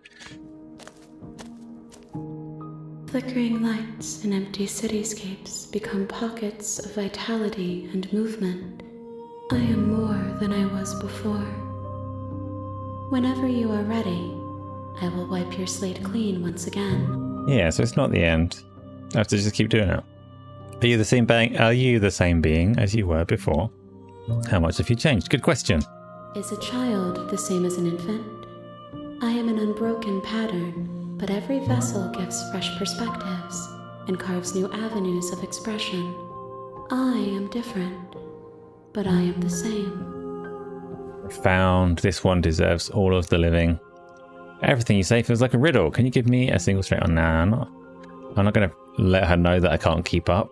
Flickering lights and empty cityscapes become pockets of vitality and movement. I am more than I was before. Whenever you are ready, I will wipe your slate clean once again. Yeah, so it's not the end. I have to just keep doing it. Are you the same being? Are you the same being as you were before? How much have you changed? Good question. Is a child the same as an infant? I am an unbroken pattern, but every vessel gives fresh perspectives and carves new avenues of expression. I am different, but I am the same. Found. This one deserves all of the living. Everything you say feels like a riddle. Can you give me a single straight on? Nah, I'm not going to let her know that I can't keep up.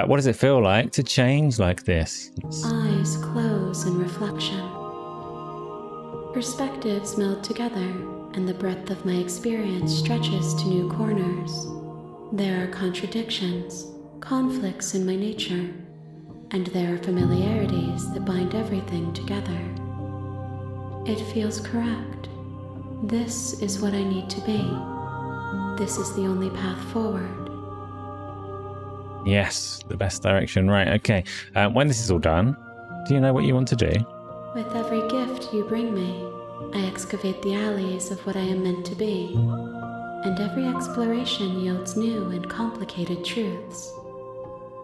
What does it feel like to change like this? Eyes close in reflection. Perspectives meld together, and the breadth of my experience stretches to new corners. There are contradictions, conflicts in my nature, and there are familiarities that bind everything together. It feels correct. This is what I need to be. This is the only path forward. Yes, the best direction. Right, okay. When this is all done, do you know what you want to do? With every gift you bring me, I excavate the alleys of what I am meant to be, and every exploration yields new and complicated truths.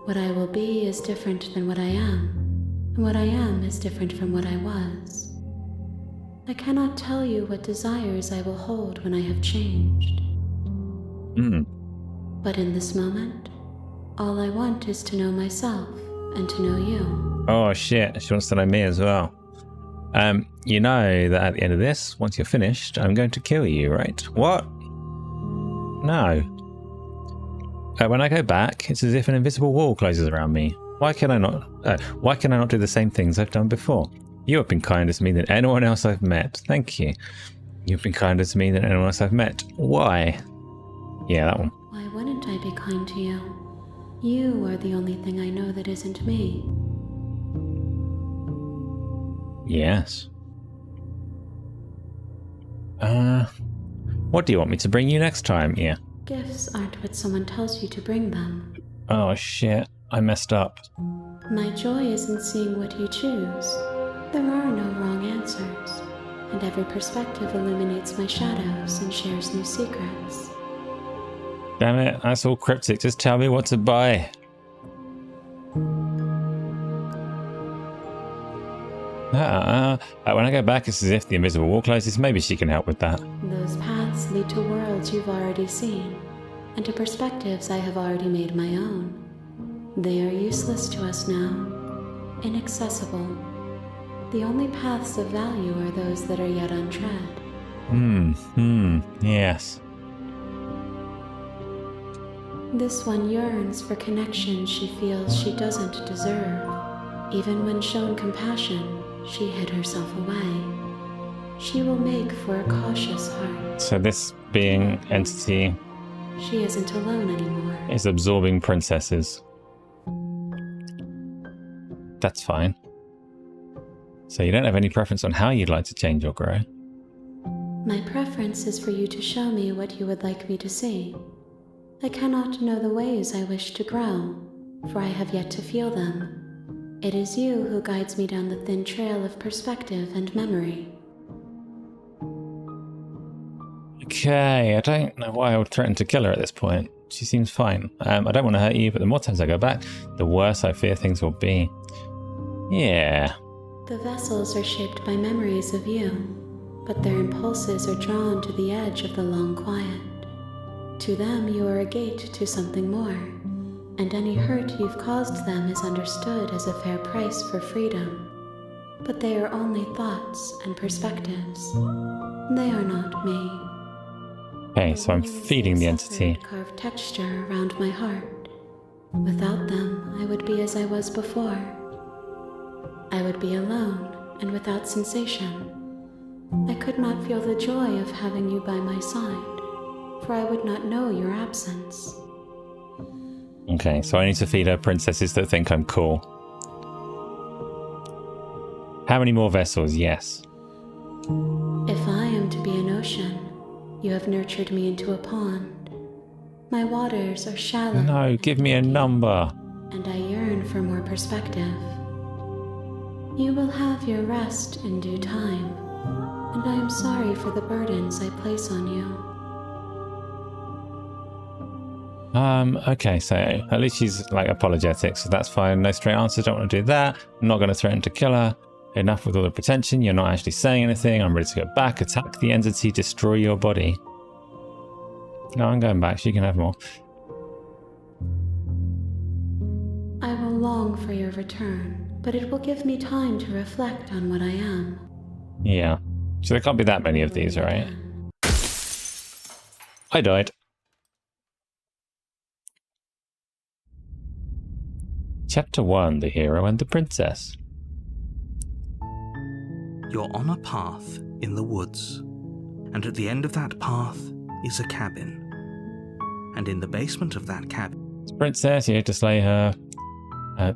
What I will be is different than what I am, and what I am is different from what I was. I cannot tell you what desires I will hold when I have changed. But in this moment, all I want is to know myself and to know you. Oh shit, she wants to know me as well. You know that at the end of this, once you're finished, I'm going to kill you, right? What? No. When I go back, it's as if an invisible wall closes around me. Why can I not do the same things I've done before? You have been kinder to me than anyone else I've met. Thank you. You've been kinder to me than anyone else I've met. Why? Yeah, that one. Why wouldn't I be kind to you? You are the only thing I know that isn't me. Yes. What do you want me to bring you next time? Yeah. Gifts aren't what someone tells you to bring them. Oh shit, I messed up. My joy is in seeing what you choose. There are no wrong answers, and every perspective illuminates my shadows and shares new secrets. Damn it, that's all cryptic. Just tell me what to buy. When I go back, it's as if the invisible wall closes. Maybe she can help with that. Those paths lead to worlds you've already seen, and to perspectives I have already made my own. They are useless to us now, inaccessible. The only paths of value are those that are yet untread. Yes. This one yearns for connection she feels she doesn't deserve. Even when shown compassion, she hid herself away. She will make for a cautious heart. So this being entity she isn't alone anymore. It's absorbing princesses. That's fine. So you don't have any preference on how you'd like to change or grow? My preference is for you to show me what you would like me to see. I cannot know the ways I wish to grow, for I have yet to feel them. It is you who guides me down the thin trail of perspective and memory. Okay, I don't know why I would threaten to kill her at this point. She seems fine. I don't want to hurt you, but the more times I go back, the worse I fear things will be. Yeah. The vessels are shaped by memories of you, but their impulses are drawn to the edge of the long quiet. To them, you are a gate to something more, and any hurt you've caused them is understood as a fair price for freedom. But they are only thoughts and perspectives. They are not me. Okay, so I'm feeding the entity. Carved texture around my heart. Without them, I would be as I was before. I would be alone and without sensation. I could not feel the joy of having you by my side, for I would not know your absence. Okay, so I need to feed her princesses that think I'm cool. How many more vessels? Yes. If I am to be an ocean, you have nurtured me into a pond. My waters are shallow. No, give me a number. And I yearn for more perspective. You will have your rest in due time, and I am sorry for the burdens I place on you. Okay, so at least she's like apologetic, so that's fine. No straight answers, don't want to do that. I'm not going to threaten to kill her. Enough with all the pretension, you're not actually saying anything. I'm ready to go back, attack the entity, destroy your body. No, I'm going back, she can have more. I will long for your return, but it will give me time to reflect on what I am. Yeah, so there can't be that many of these, right? I died. Chapter 1, The Hero and the Princess. You're on a path in the woods, and at the end of that path is a cabin. And in the basement of that cabin... It's Princess, you have to slay her at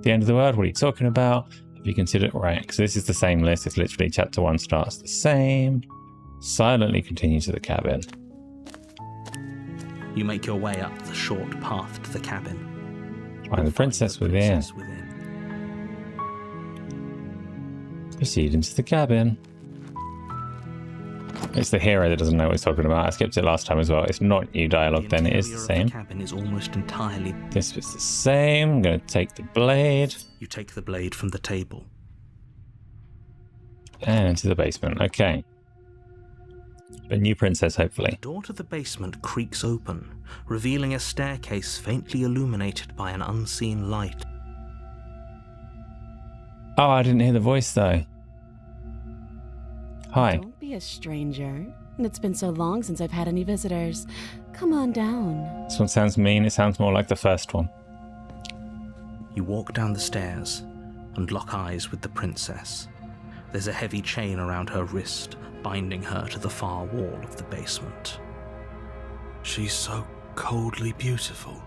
the end of the world. What are you talking about? Have you considered... Right, because this is the same list. It's literally chapter 1 starts the same. Silently continue to the cabin. You make your way up the short path to the cabin. Find the princess within. Proceed into the cabin. It's the hero that doesn't know what he's talking about. I skipped it last time as well. It's not new dialogue then, it is the same. The cabin is almost entirely... This is the same. I'm going to take the blade. You take the blade from the table. And into the basement. Okay. A new princess, hopefully. The door to the basement creaks open, revealing a staircase faintly illuminated by an unseen light. Oh, I didn't hear the voice though. Hi. Don't be a stranger. And it's been so long since I've had any visitors. Come on down. This one sounds mean. It sounds more like the first one. You walk down the stairs and lock eyes with the princess. There's a heavy chain around her wrist, binding her to the far wall of the basement. She's so coldly beautiful.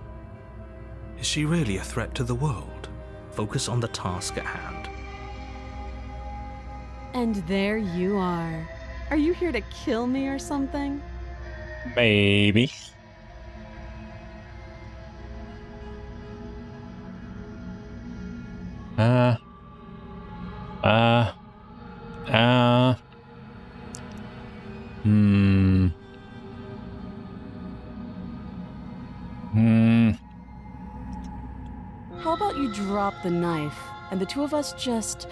Is she really a threat to the world? Focus on the task at hand. And there you are. Are you here to kill me or something? Maybe. How about you drop the knife and the two of us just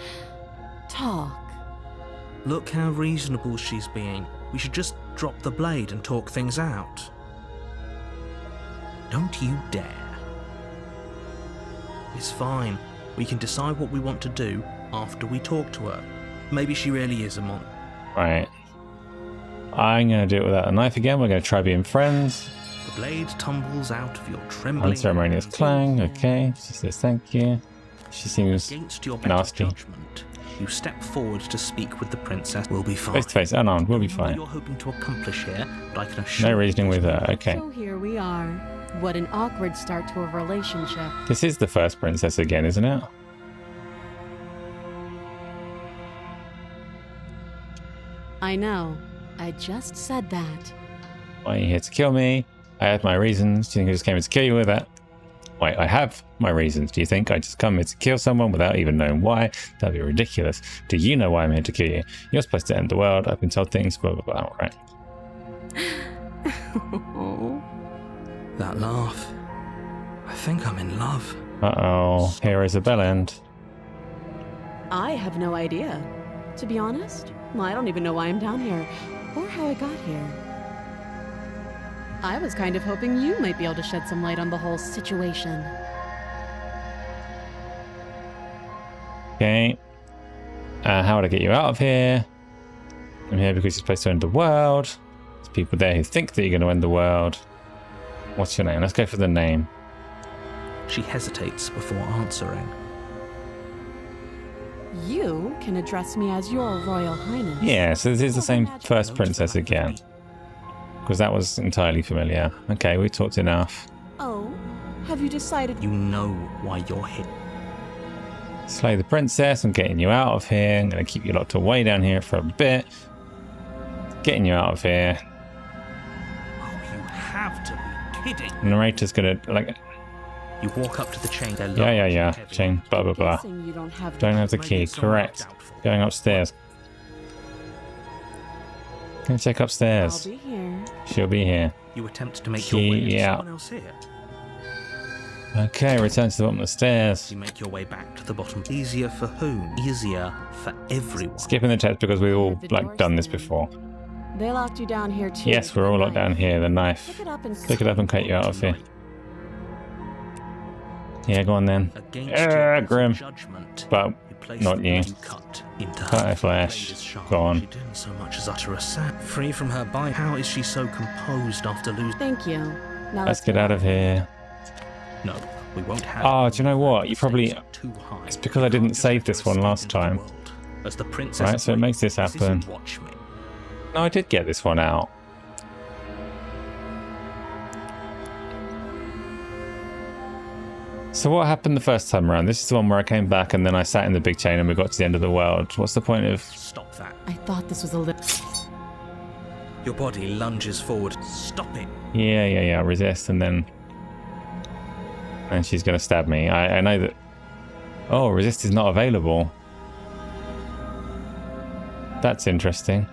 talk? Look how reasonable she's being. We should just drop the blade and talk things out. Don't you dare. It's fine. We can decide what we want to do after we talk to her. Maybe she really is a monster. Right. I'm going to do it without a knife again. We're going to try being friends. The blade tumbles out of your trembling Unceremonious clang. Okay. She says thank you. She seems Against your better nasty. judgment, You step forward to speak with the princess. We'll be fine. Face to face, unarmed, we'll be I don't know what fine. you're hoping to accomplish here, but I can assure No you reasoning with her, okay. So here we are. What an awkward start to a relationship. This is the first princess again, isn't it? I know. I just said that. Why are you here to kill me? I had my reasons. Do you think I just came here to kill you with that? Wait, I have my reasons. Do you think I just come here to kill someone without even knowing why? That'd be ridiculous. Do you know why I'm here to kill you? You're supposed to end the world. I've been told things, blah, blah, blah, right? that laugh. I think I'm in love. Uh-oh. Here is a bell end. I have no idea. To be honest, I don't even know why I'm down here, or how I got here. I was kind of hoping you might be able to shed some light on the whole situation. Okay. How would I get you out of here? I'm here because you're supposed to end the world. There's people there who think that you're going to end the world. What's your name? Let's go for the name. She hesitates before answering. You can address me as your Royal Highness. Yeah, so this is the same first princess again. Because that was entirely familiar. Okay, we talked enough. Oh, have you decided? You know why you're here. Slay the princess. I'm getting you out of here. I'm going to keep you locked away down here for a bit. Getting you out of here. Oh, you have to be kidding. Narrator's going to, like... You walk up to the chain. They're Yeah. large and heavy. Chain, blah, blah, blah. Guessing you don't have. Don't have the Maybe key. it's somewhere Correct. doubtful. Going upstairs. Gonna check I'll upstairs. be here. She'll be here. You attempt to make Key, your way into yeah. someone else here. Okay, return to the bottom of the stairs. You make your way back to the bottom. Easier for whom? Easier for everyone. Skipping the test because we've all, The like, door's done this there. before. They locked you down here too. Yes, we're all locked down here. The knife. Pick it up and Pick it up and cut you out of here. Yeah, go on then. Against your Grim. judgment, But you place not the you. blade cut into Cut her her flesh. blade is sharp. Gone. She didn't so much as utter a sound. Free from her bite. How is she so composed after losing? Thank you. Now Let's get out of here. No, we won't have. Oh, do you know what? You probably... Stakes are too high. It's because I didn't save this one last time. As the princess Right, of so it Blade, makes this happen. isn't Watch me. No, I did get this one out. So what happened the first time around? This is the one where I came back and then I sat in the big chain and we got to the end of the world. What's the point of... Stop that. I thought this was a little. Your body lunges forward. Stop it. Yeah, resist and then... And she's going to stab me. I know that... Oh, resist is not available. That's interesting.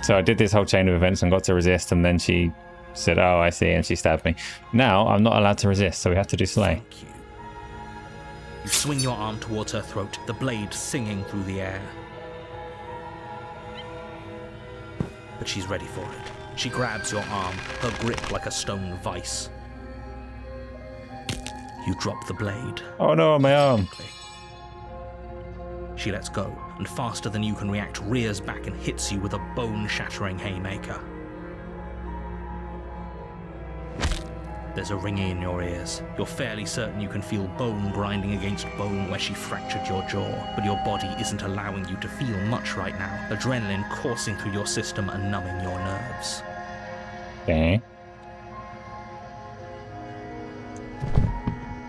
So I did this whole chain of events and got to resist and then she said, oh, I see, and she stabbed me. Now I'm not allowed to resist, so we have to do slay. Thank you. You swing your arm towards her throat, the blade singing through the air. But she's ready for it. She grabs your arm, her grip like a stone vice. You drop the blade. Oh no, my arm. She lets go, and faster than you can react, rears back and hits you with a bone-shattering haymaker. There's a ringing in your ears. You're fairly certain you can feel bone grinding against bone where she fractured your jaw, but your body isn't allowing you to feel much right now. Adrenaline coursing through your system and numbing your nerves. Okay.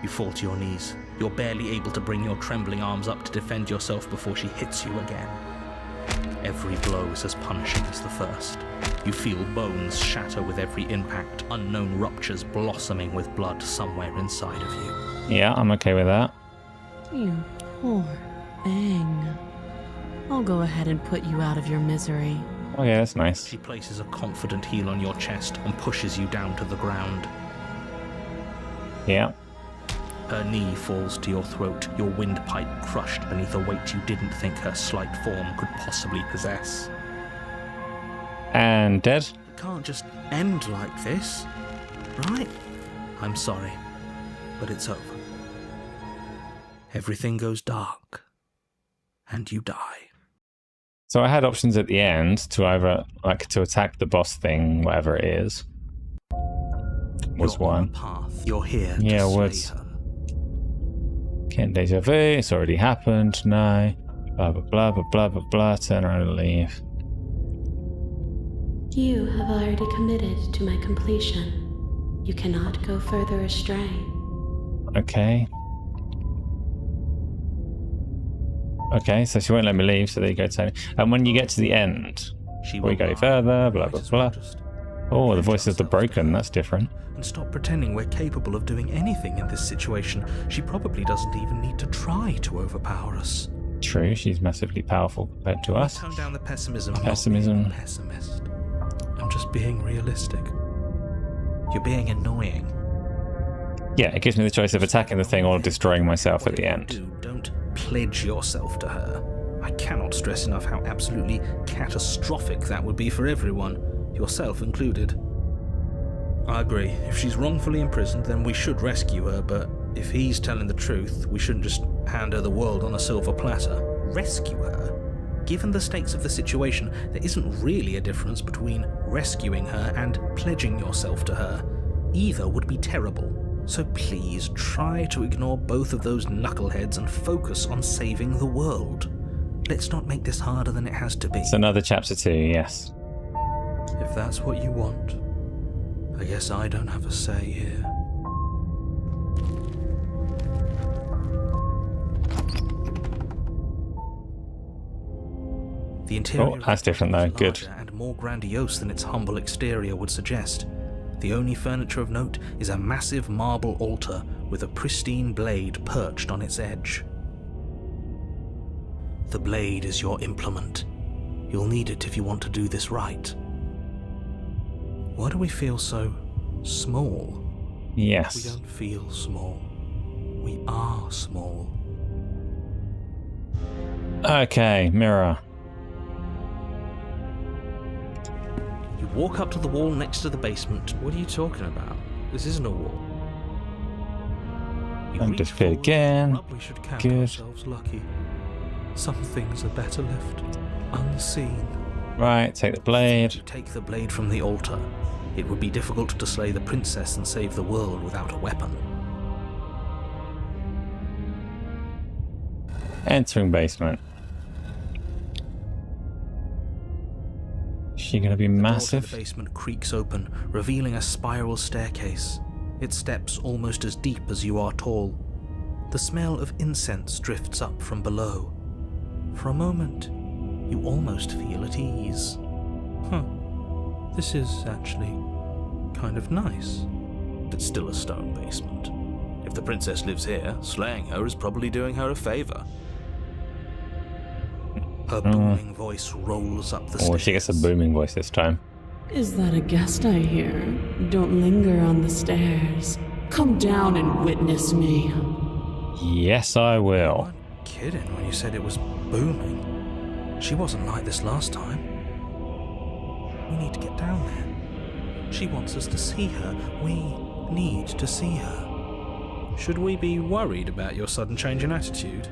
You fall to your knees. You're barely able to bring your trembling arms up to defend yourself before she hits you again. Every blow is as punishing as the first. You feel bones shatter with every impact, unknown ruptures blossoming with blood somewhere inside of you. Yeah, I'm okay with that. You poor thing. I'll go ahead and put you out of your misery. Oh yeah, that's nice. She places a confident heel on your chest and pushes you down to the ground. Yeah. Her knee falls to your throat, your windpipe crushed beneath a weight you didn't think her slight form could possibly possess. And dead? It can't just end like this, right? I'm sorry, but it's over. Everything goes dark, and you die. So I had options at the end to either, like, to attack the boss thing, whatever it is. Was You're on one. a path. You're here Yeah, to slay woods. her. Getting deja vu. It's already happened. No. Blah, blah, blah, blah, blah, blah, blah. Turn around and leave. You have already committed to my completion. You cannot go further astray. Okay. Okay, so she won't let me leave, so there you go, Tony. And when you get to the end, we go further, blah, blah, blah. Oh, the voices are broken. That's different. And stop pretending we're capable of doing anything in this situation. She probably doesn't even need to try to overpower us. True, she's massively powerful compared to us. Tone down the pessimism. Pessimism. I'm not being a pessimist. I'm just being realistic. You're being annoying. Yeah, it gives me the choice of attacking the thing or destroying myself at the end. Don't pledge yourself to her. I cannot stress enough how absolutely catastrophic that would be for everyone, yourself included. I agree. If she's wrongfully imprisoned, then we should rescue her, but if he's telling the truth, we shouldn't just hand her the world on a silver platter. Rescue her? Given the stakes of the situation, there isn't really a difference between rescuing her and pledging yourself to her. Either would be terrible. So please try to ignore both of those knuckleheads and focus on saving the world. Let's not make this harder than it has to be. It's another chapter 2, yes. If that's what you want, I guess I don't have a say here. The interior Oh, that's different though. is Good. larger and more grandiose than its humble exterior would suggest. The only furniture of note is a massive marble altar with a pristine blade perched on its edge. The blade is your implement. You'll need it if you want to do this right. Why do we feel so small? We Yes. don't feel small. We are small. Okay, mirror. You walk up to the wall next to the basement. What are you talking about? This isn't a wall. You And reach disappear forward. again. We should count Good. ourselves lucky. Some things are better left unseen. Right, take the blade. You take the blade from the altar. It would be difficult to slay the princess and save the world without a weapon. Entering basement. Is she going to be The massive? basement creaks open, revealing a spiral staircase. Its steps almost as deep as you are tall. The smell of incense drifts up from below. For a moment, you almost feel at ease. This is actually kind of nice. It's still a stone basement. If the princess lives here, slaying her is probably doing her a favor. Her booming voice rolls up the stairs. Or she gets a booming voice this time. Is that a guest I hear? Don't linger on the stairs. Come down and witness me. Yes, I You will. weren't kidding when you said it was booming. She wasn't like this last time. We need to get down there. She wants us to see her. We need to see her. Should we be worried about your sudden change in attitude?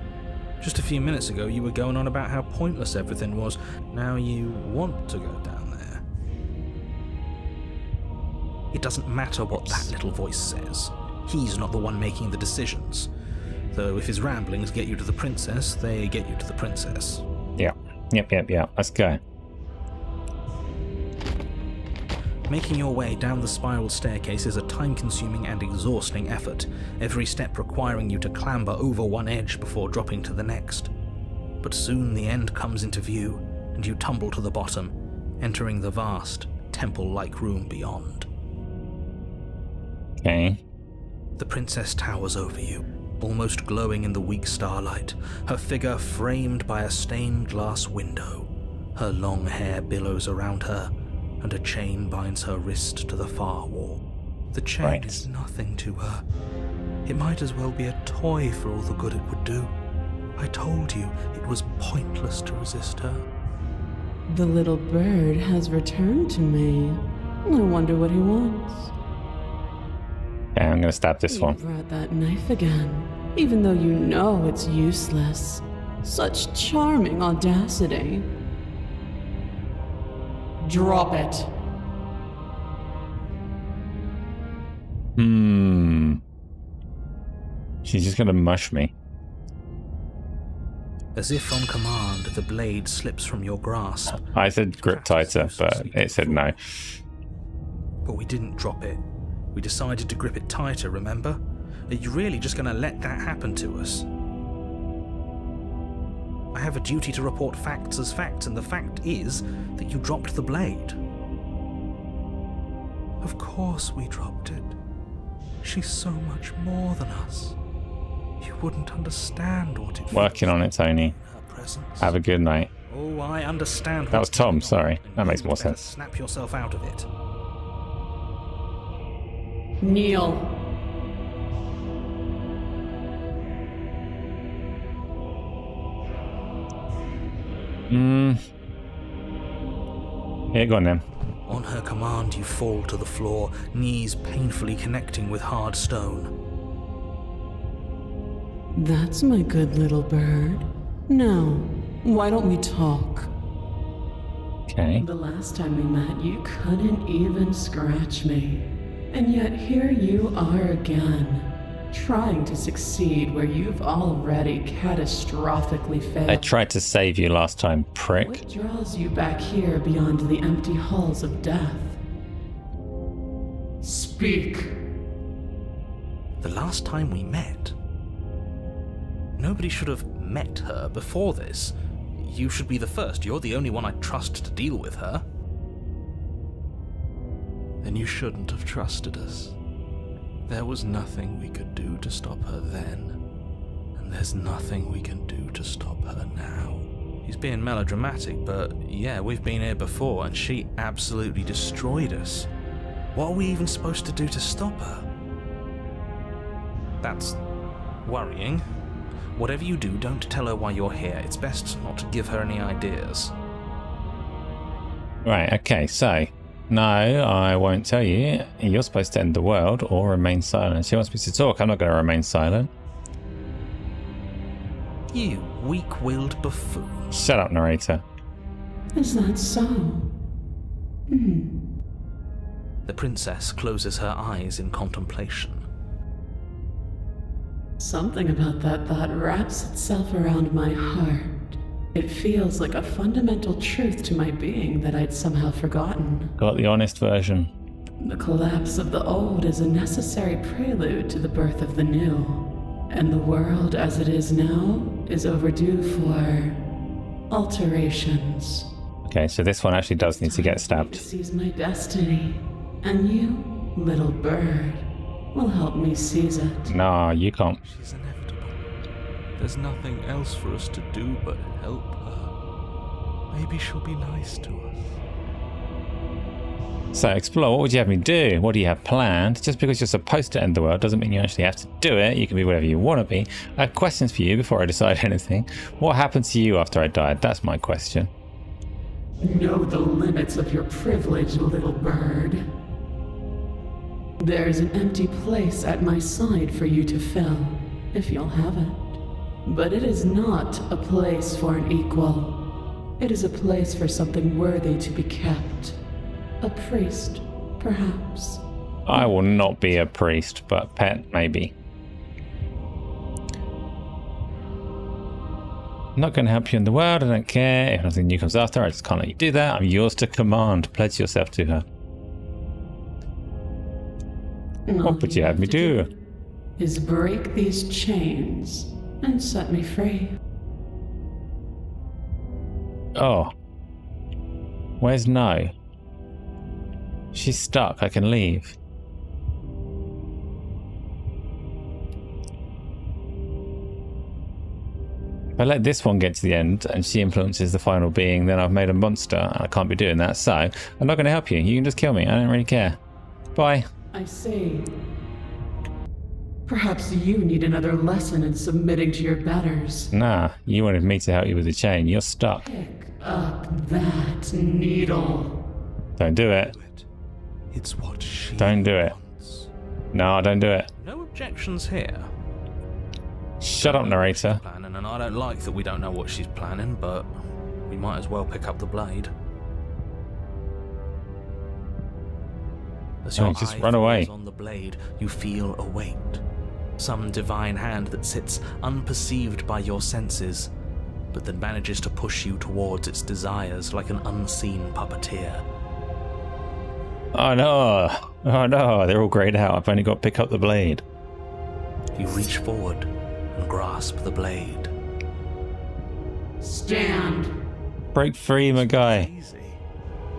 Just a few minutes ago you were going on about how pointless everything was. Now you want to go down there. It doesn't matter what that little voice says. He's not the one making the decisions. Though if his ramblings get you to the princess, they get you to the princess. Yep. Let's go. Making your way down the spiral staircase is a time-consuming and exhausting effort, every step requiring you to clamber over one edge before dropping to the next. But soon the end comes into view, and you tumble to the bottom, entering the vast, temple-like room beyond. Okay. The princess towers over you, almost glowing in the weak starlight, her figure framed by a stained glass window. Her long hair billows around her, and a chain binds her wrist to the far wall. The chain Right. is nothing to her. It might as well be a toy for all the good it would do. I told you it was pointless to resist her. The little bird has returned to me. I wonder what he wants. Okay, I'm going to stab this You one. brought that knife again, even though you know it's useless. Such charming audacity. Drop it. She's just going to mush me. As if on command, the blade slips from your grasp. I said grip tighter, but it said no. But we didn't drop it. We decided to grip it tighter, remember? Are you really just going to let that happen to us? I have a duty to report facts as facts, and the fact is that you dropped the blade. Of course we dropped it. She's so much more than us. You wouldn't understand what it Working on it, Tony. her presence. Have a good night. Oh, I understand. That was what's Tom, going on, sorry. and That makes you more better sense. Snap yourself out of it. Kneel. Here, go on then. On her command, you fall to the floor, knees painfully connecting with hard stone. That's my good little bird. Now, why don't we talk? Okay. The last time we met, you couldn't even scratch me. And yet here you are again, trying to succeed where you've already catastrophically failed. I tried to save you last time, prick. What draws you back here beyond the empty halls of death? Speak. The last time we met, nobody should have met her before this. You should be the first. You're the only one I trust to deal with her. Then you shouldn't have trusted us. There was nothing we could do to stop her then, and there's nothing we can do to stop her now. He's being melodramatic, but yeah, we've been here before and she absolutely destroyed us. What are we even supposed to do to stop her? That's worrying. Whatever you do, don't tell her why you're here. It's best not to give her any ideas. Right, okay, so. No, I won't tell you. You're supposed to end the world or remain silent. She wants me to talk. I'm not going to remain silent. You weak-willed buffoon. Shut up, narrator. Is that so? The princess closes her eyes in contemplation. Something about that thought wraps itself around my heart. It feels like a fundamental truth to my being that I'd somehow forgotten. Got the honest version. The collapse of the old is a necessary prelude to the birth of the new. And the world as it is now is overdue for alterations. Okay, so this one actually does need to get stabbed. To seize my destiny. And you, little bird, will help me seize it. Nah, you can't. She's inevitable. There's nothing else for us to do but help her. Maybe she'll be nice to us. So, explore. What would you have me do? What do you have planned? Just because you're supposed to end the world doesn't mean you actually have to do it. You can be whatever you want to be. I have questions for you before I decide anything. What happened to you after I died? That's my question. Know the limits of your privilege, little bird. There's an empty place at my side for you to fill, if you'll have it. But it is not a place for an equal. It is a place for something worthy to be kept. A priest, perhaps. I will not be a priest, but pet, maybe. I'm not going to help you in the world. I don't care. If nothing new comes after, I just can't let you do that. I'm yours to command. Pledge yourself to her. What would you have me do? Is break these chains and set me free. Oh. Where's No? She's stuck. I can leave. If I let this one get to the end and she influences the final being, then I've made a monster and I can't be doing that. So I'm not going to help you. You can just kill me. I don't really care. Bye. I see. Perhaps you need another lesson in submitting to your betters. Nah, you wanted me to help you with the chain. You're stuck. Pick up that needle. Don't do it. It's what she Don't do it. wants. No, don't do it. No objections here. Shut up, narrator. Planning, and I don't like that we don't know what she's planning, but we might as well pick up the blade. As No, your just eye run away. falls on the blade, you feel a weight. Some divine hand that sits unperceived by your senses. but that manages to push you towards its desires like an unseen puppeteer. Oh no! Oh no, they're all grayed out. I've only got to pick up the blade. You reach forward and grasp the blade. Stand. Break free, my guy. Easy.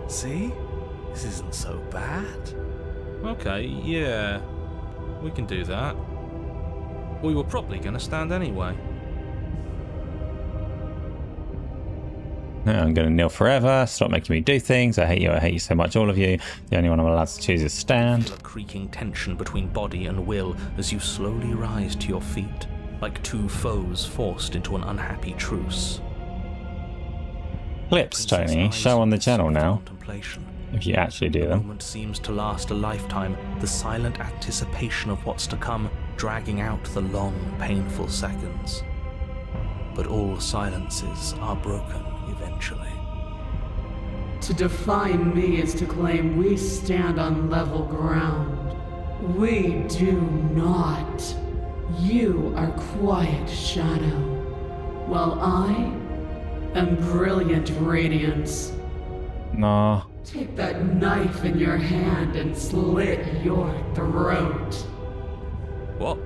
See? This isn't so bad. Okay, yeah. We can do that. We were probably going to stand anyway. No, I'm going to kneel forever. Stop making me do things. I hate you so much, all of you. The only one I'm allowed to choose is stand. Feel a creaking tension between body and will as you slowly rise to your feet, like two foes forced into an unhappy truce. Clips, Princess Tony. eyes Show on the channel soft now. Contemplation. If you actually do The them. moment seems to last a lifetime, the silent anticipation of what's to come, dragging out the long, painful seconds. But all silences are broken eventually. To define me is to claim we stand on level ground. We do not. You are quiet shadow, while I am brilliant radiance. Nah. Take that knife in your hand and slit your throat. What?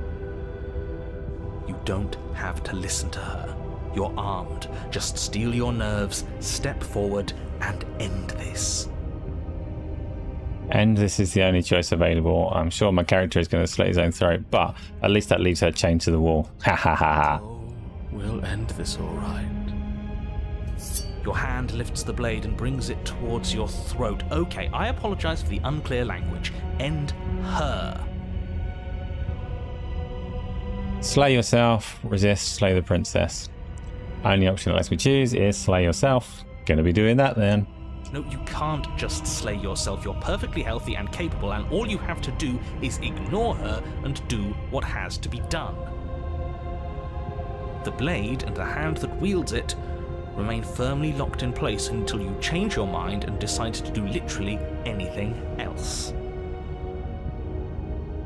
You don't have to listen to her. You're armed. Just steel your nerves, step forward, and end this. And this is the only choice available. I'm sure my character is going to slit his own throat, but at least that leaves her chained to the wall. Ha ha ha ha. Oh, we'll end this all right. Your hand lifts the blade and brings it towards your throat. Okay, I apologize for the unclear language. End her. Slay yourself, resist, slay the princess. Only option that lets me choose is slay yourself. Gonna be doing that then. No, you can't just slay yourself. You're perfectly healthy and capable, and all you have to do is ignore her and do what has to be done. The blade and the hand that wields it remain firmly locked in place until you change your mind and decide to do literally anything else.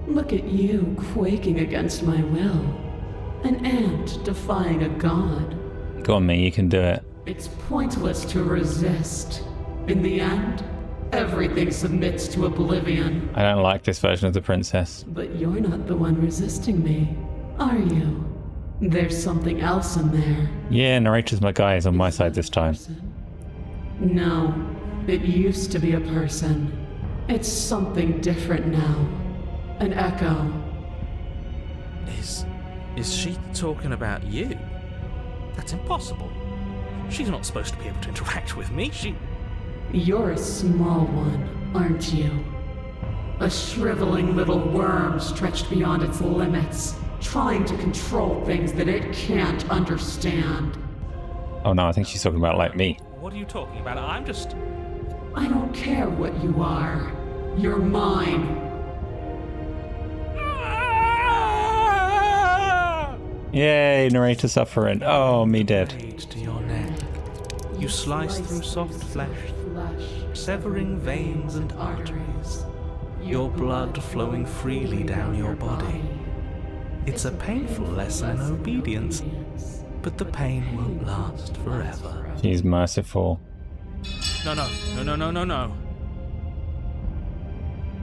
Look at you quaking against my will. An ant defying a god. Go on, me, you can do it. It's pointless to resist. In the end, everything submits to oblivion. I don't like this version of the princess. But you're not the one resisting me, are you? There's something else in there. Yeah, narrator's my guy is on my side this time. No, it used to be a person. It's something different now. An echo. Is she talking about you? That's impossible. She's not supposed to be able to interact with me. You're a small one, aren't you? A shriveling little worm stretched beyond its limits, trying to control things that it can't understand. Oh no, I think she's talking about like me. What are you talking about? I don't care what you are. You're mine. Yay, narrator suffering. Oh, me dead. Blade to your neck. You slice through soft flesh, severing veins and arteries. Your blood flowing freely down your body. It's a painful lesson in obedience, but the pain won't last forever. She's merciful. No.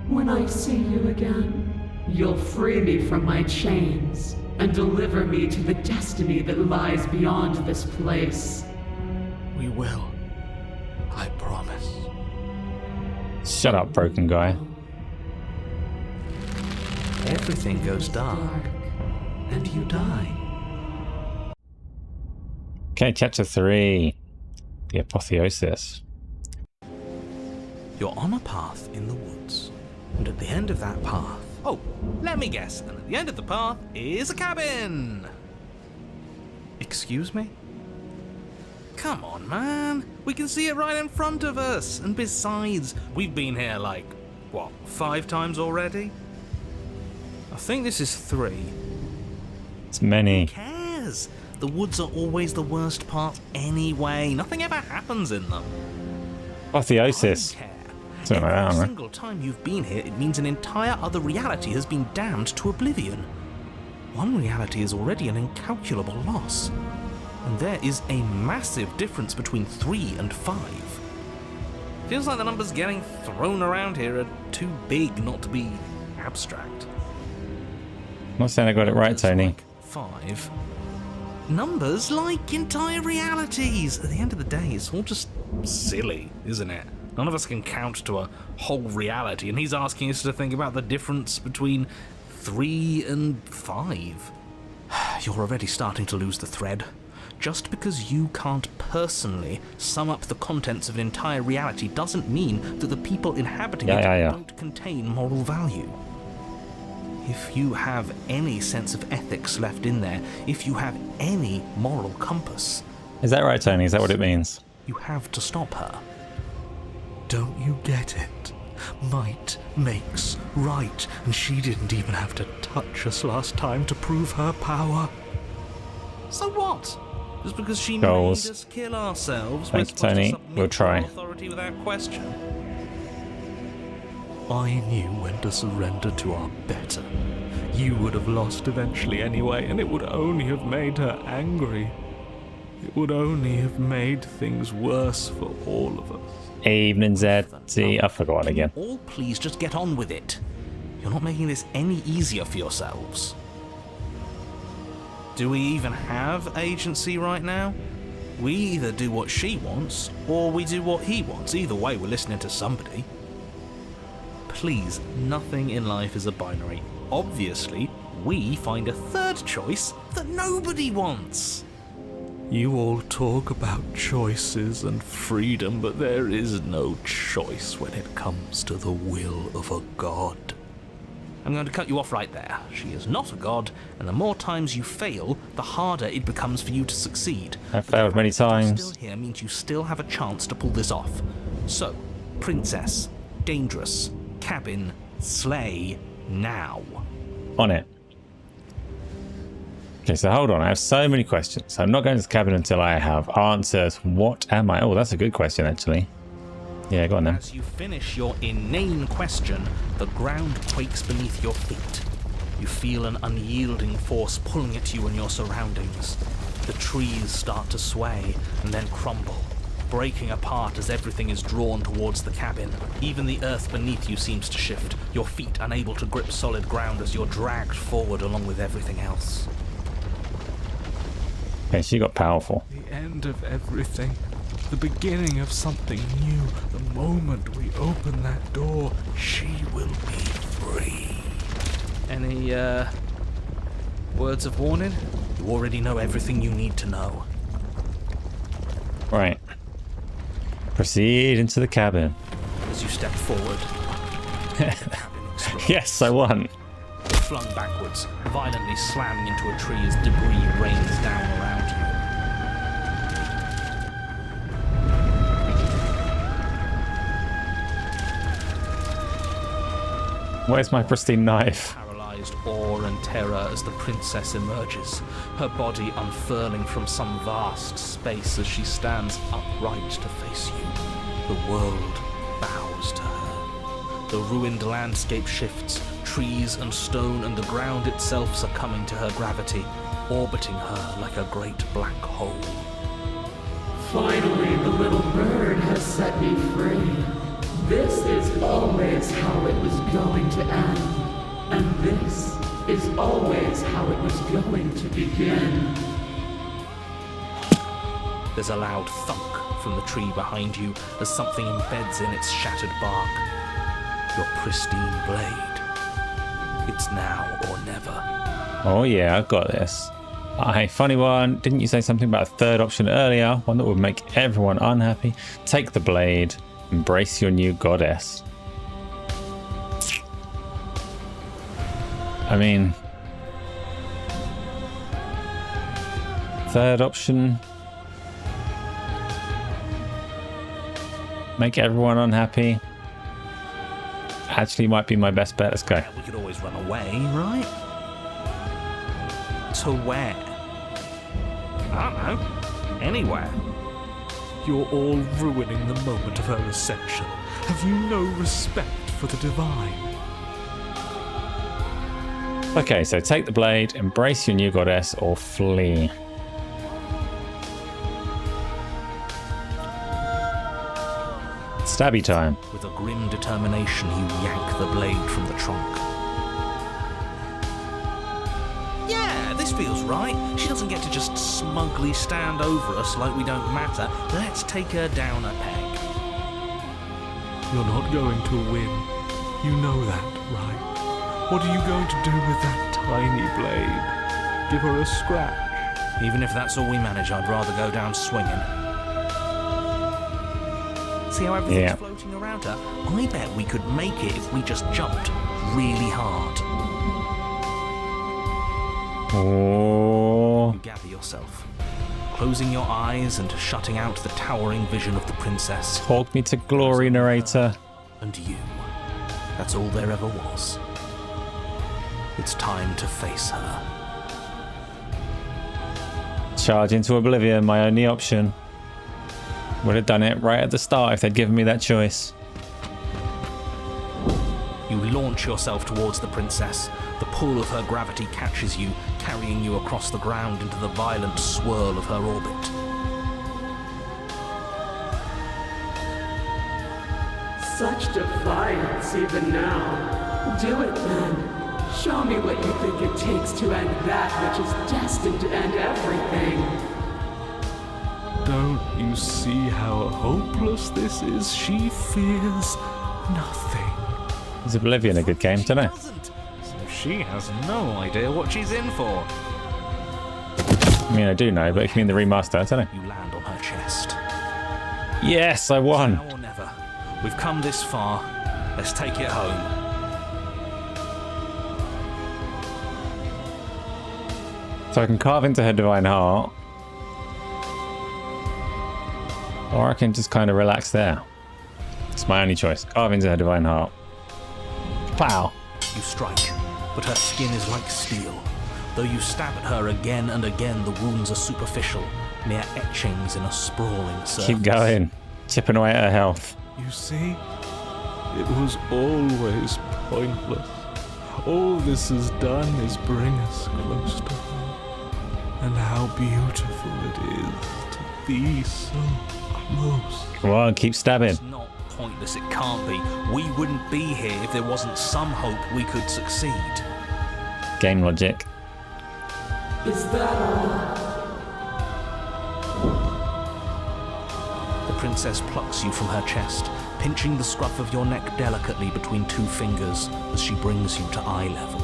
When I see you again, you'll free me from my chains and deliver me to the destiny that lies beyond this place. We will. I promise. Shut up, broken guy. Everything goes dark, and you die. Okay, chapter 3. The Apotheosis. You're on a path in the woods, and at the end of that path... Oh, let me guess. And at the end of the path is a cabin! Excuse me? Come on, man. We can see it right in front of us. And besides, we've been here like, 5 times already? I think this is 3. It's many. Who cares? The woods are always the worst part anyway. Nothing ever happens in them. Apotheosis. I don't care. Something like that, Every right? single time you've been here, it means an entire other reality has been damned to oblivion. One reality is already an incalculable loss. And there is a massive difference between 3 and 5. Feels like the numbers getting thrown around here are too big not to be abstract. I'm not saying I got it right, Tony. Like 5. Numbers like entire realities. At the end of the day, it's all just silly, isn't it? None of us can count to a whole reality, and he's asking us to think about the difference between 3 and 5. You're already starting to lose the thread. Just because you can't personally sum up the contents of an entire reality doesn't mean that the people inhabiting it don't contain moral value. If you have any sense of ethics left in there, if you have any moral compass... Is that right, Tony? Is that what it means? You have to stop her. Don't you get it? Might makes right, and she didn't even have to touch us last time to prove her power. So what? Just because she made us kill ourselves, Thanks, Tony. We'll try. Authority without question. I knew when to surrender to our better. You would have lost eventually anyway, and it would only have made her angry. It would only have made things worse for all of us. Evening, ZT. I forgot again. All please just get on with it. You're not making this any easier for yourselves. Do we even have agency right now? We either do what she wants, or we do what he wants. Either way, we're listening to somebody. Please, nothing in life is a binary. Obviously, we find a third choice that nobody wants. You all talk about choices and freedom, but there is no choice when it comes to the will of a god. I'm going to cut you off right there. She is not a god, and the more times you fail, the harder it becomes for you to succeed. I've failed many times. Still here means you still have a chance to pull this off. So, princess, dangerous, cabin, slay, now. On it. Okay, so hold on. I have so many questions. I'm not going to the cabin until I have answers. What am I? Oh, that's a good question, actually. Yeah, go on then. As you finish your inane question, the ground quakes beneath your feet. You feel an unyielding force pulling at you and your surroundings. The trees start to sway and then crumble, breaking apart as everything is drawn towards the cabin. Even the earth beneath you seems to shift, your feet unable to grip solid ground as you're dragged forward along with everything else. Okay, she got powerful. The end of everything. The beginning of something new. The moment we open that door, she will be free. Any, words of warning? You already know everything you need to know. Right. Proceed into the cabin. As you step forward, Yes, I won. you're flung backwards, violently slamming into a tree as debris rains down around you. Where's my pristine knife? Paralyzed awe and terror as the princess emerges, her body unfurling from some vast space as she stands upright to face you. The world bows to her. The ruined landscape shifts, trees and stone and the ground itself succumbing to her gravity, orbiting her like a great black hole. Finally, the little bird has set me free. This is always how it was going to end. And this is always how it was going to begin. There's a loud thunk from the tree behind you as something embeds in its shattered bark. Your pristine blade. It's now or never. Oh yeah, I've got this. Hey, funny one. Didn't you say something about a third option earlier? One that would make everyone unhappy? Take the blade. Embrace your new goddess. I mean, third option. Make everyone unhappy. Actually might be my best bet. Let's go. We could always run away, right? To where? I don't know. Anywhere. You're all ruining the moment of her ascension. Have you no respect for the divine? Okay, so take the blade, embrace your new goddess, or flee. Stabby time. With a grim determination, you yank the blade from the trunk. Yeah, this feels right. She doesn't get to just smugly stand over us like we don't matter. Let's take her down a peg. You're not going to win. You know that, right? What are you going to do with that tiny blade? Give her a scratch? Even if that's all we manage, I'd rather go down swinging. See how everything's floating around her? I bet we could make it if we just jumped really hard. Oh. You gather yourself, closing your eyes and shutting out the towering vision of the princess. Talk me to glory, narrator. And you. That's all there ever was. It's time to face her. Charge into oblivion, my only option. Would have done it right at the start if they'd given me that choice. You launch yourself towards the princess. The pull of her gravity catches you, carrying you across the ground into the violent swirl of her orbit. Such defiance even now. Do it then. Show me what you think it takes to end that which is destined to end everything. Don't you see how hopeless this is? She fears nothing. Is Oblivion a good game? Don't know. So she has no idea what she's in for. I mean, I do know, but if you mean the remaster, I don't know. You land on her chest. Yes, I won. Now or never. We've come this far. Let's take it home. So I can carve into her divine heart. Or I can just kind of relax there. It's my only choice. Carve into her divine heart. Wow. You strike, but her skin is like steel. Though you stab at her again and again, the wounds are superficial, mere etchings in a sprawling surface. Keep going. Chipping away at her health. You see? It was always pointless. All this has done is bring us close to her. And how beautiful it is to be so close. Come on, keep stabbing. It's not pointless, it can't be. We wouldn't be here if there wasn't some hope we could succeed. Game logic. Is that all? The princess plucks you from her chest, pinching the scruff of your neck delicately between two fingers as she brings you to eye level.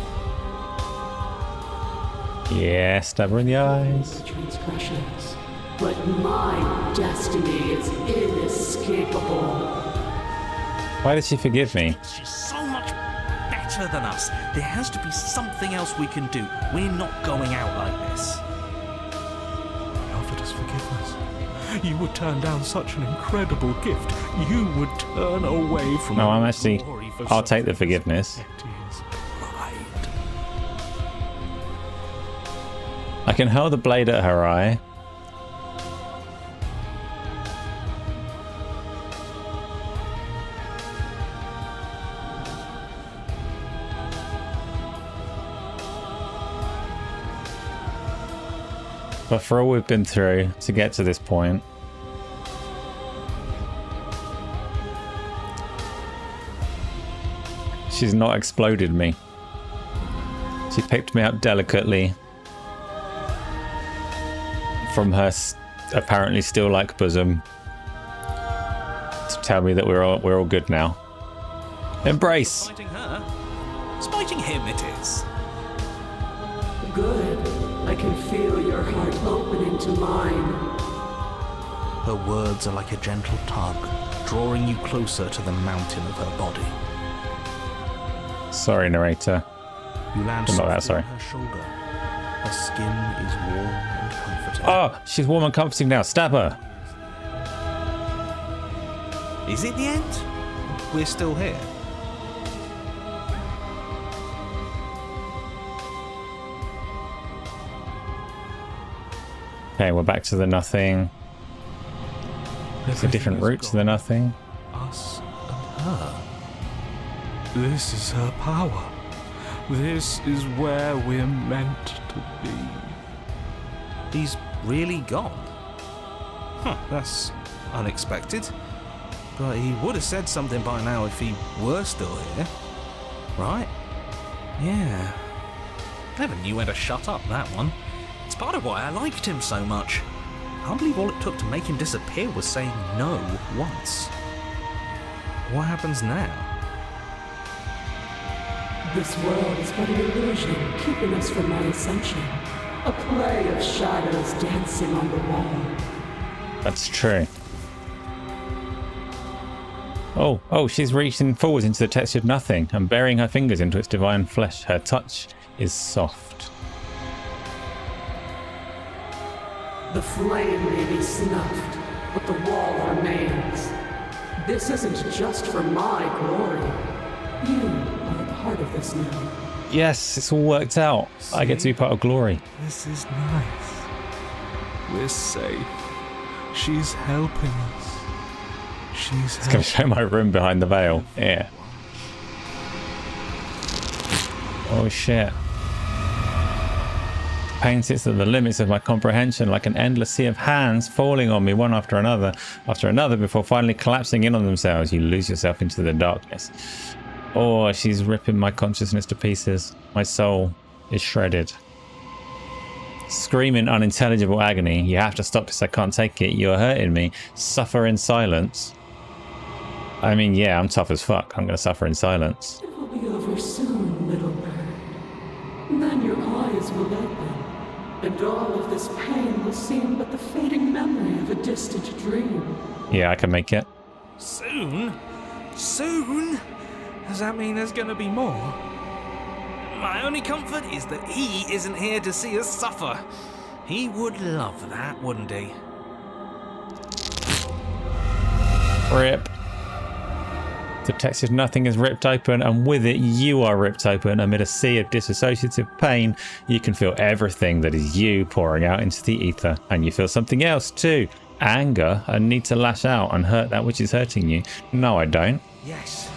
Yeah, stab her in the eyes. Transgressions. But my destiny is inescapable. Why did she forgive me? She's so much better than us. There has to be something else we can do. We're not going out like this. He offered us forgiveness. You would turn down such an incredible gift. You would turn away from. No, I'm actually. glory for I'll take the such forgiveness. petty pride. I can hurl the blade at her eye. But for all we've been through to get to this point, she's not exploded me. She picked me up delicately from her apparently still like bosom to tell me that we're all good now. Embrace. Spiting her? Spiting him it is. Good. I can feel your heart opening to mine. Her words are like a gentle tug, drawing you closer to the mountain of her body. Sorry, narrator. You land I'm not softly that sorry. on her shoulder. Her skin is warm and comforting. Oh, she's warm and comforting now. Stab her. Is it the end? We're still here. Okay, we're back to the nothing. It's a different Everything route is to the nothing. Us and her. This is her power. This is where we're meant to be. He's really gone. Huh, that's unexpected. But he would have said something by now if he were still here. Right? Yeah. Never knew when to shut up, that one. It's part of why I liked him so much. I can't believe all it took to make him disappear was saying no once. What happens now? This world is but an illusion, keeping us from my ascension. A play of shadows dancing on the wall. That's true. Oh, she's reaching forwards into the textured nothing and burying her fingers into its divine flesh. Her touch is soft. The flame may be snuffed, but the wall remains. This isn't just for my glory. You are a part of this now. Yes, it's all worked out. I get to be part of glory. This is nice. We're safe. She's helping us. She's It's going to show my room behind the veil. Yeah. Oh shit. Pain sits at the limits of my comprehension, like an endless sea of hands falling on me one after another, before finally collapsing in on themselves. You lose yourself into the darkness. Oh, she's ripping my consciousness to pieces. My soul is shredded. Screaming unintelligible agony. You have to stop this, I can't take it. You are hurting me. Suffer in silence. I mean, yeah, I'm tough as fuck. I'm going to suffer in silence. It will be over soon, little bird. Then your eyes will open, and all of this pain will seem but the fading memory of a distant dream. Yeah, I can make it. Soon? Soon? Does that mean there's gonna be more? My only comfort is that he isn't here to see us suffer. He would love that, wouldn't he? Rip. The textured nothing is ripped open, and with it you are ripped open. Amid a sea of dissociative pain, you can feel everything that is you pouring out into the ether. And you feel something else too. Anger, a need to lash out and hurt that which is hurting you. No, I don't. Yes.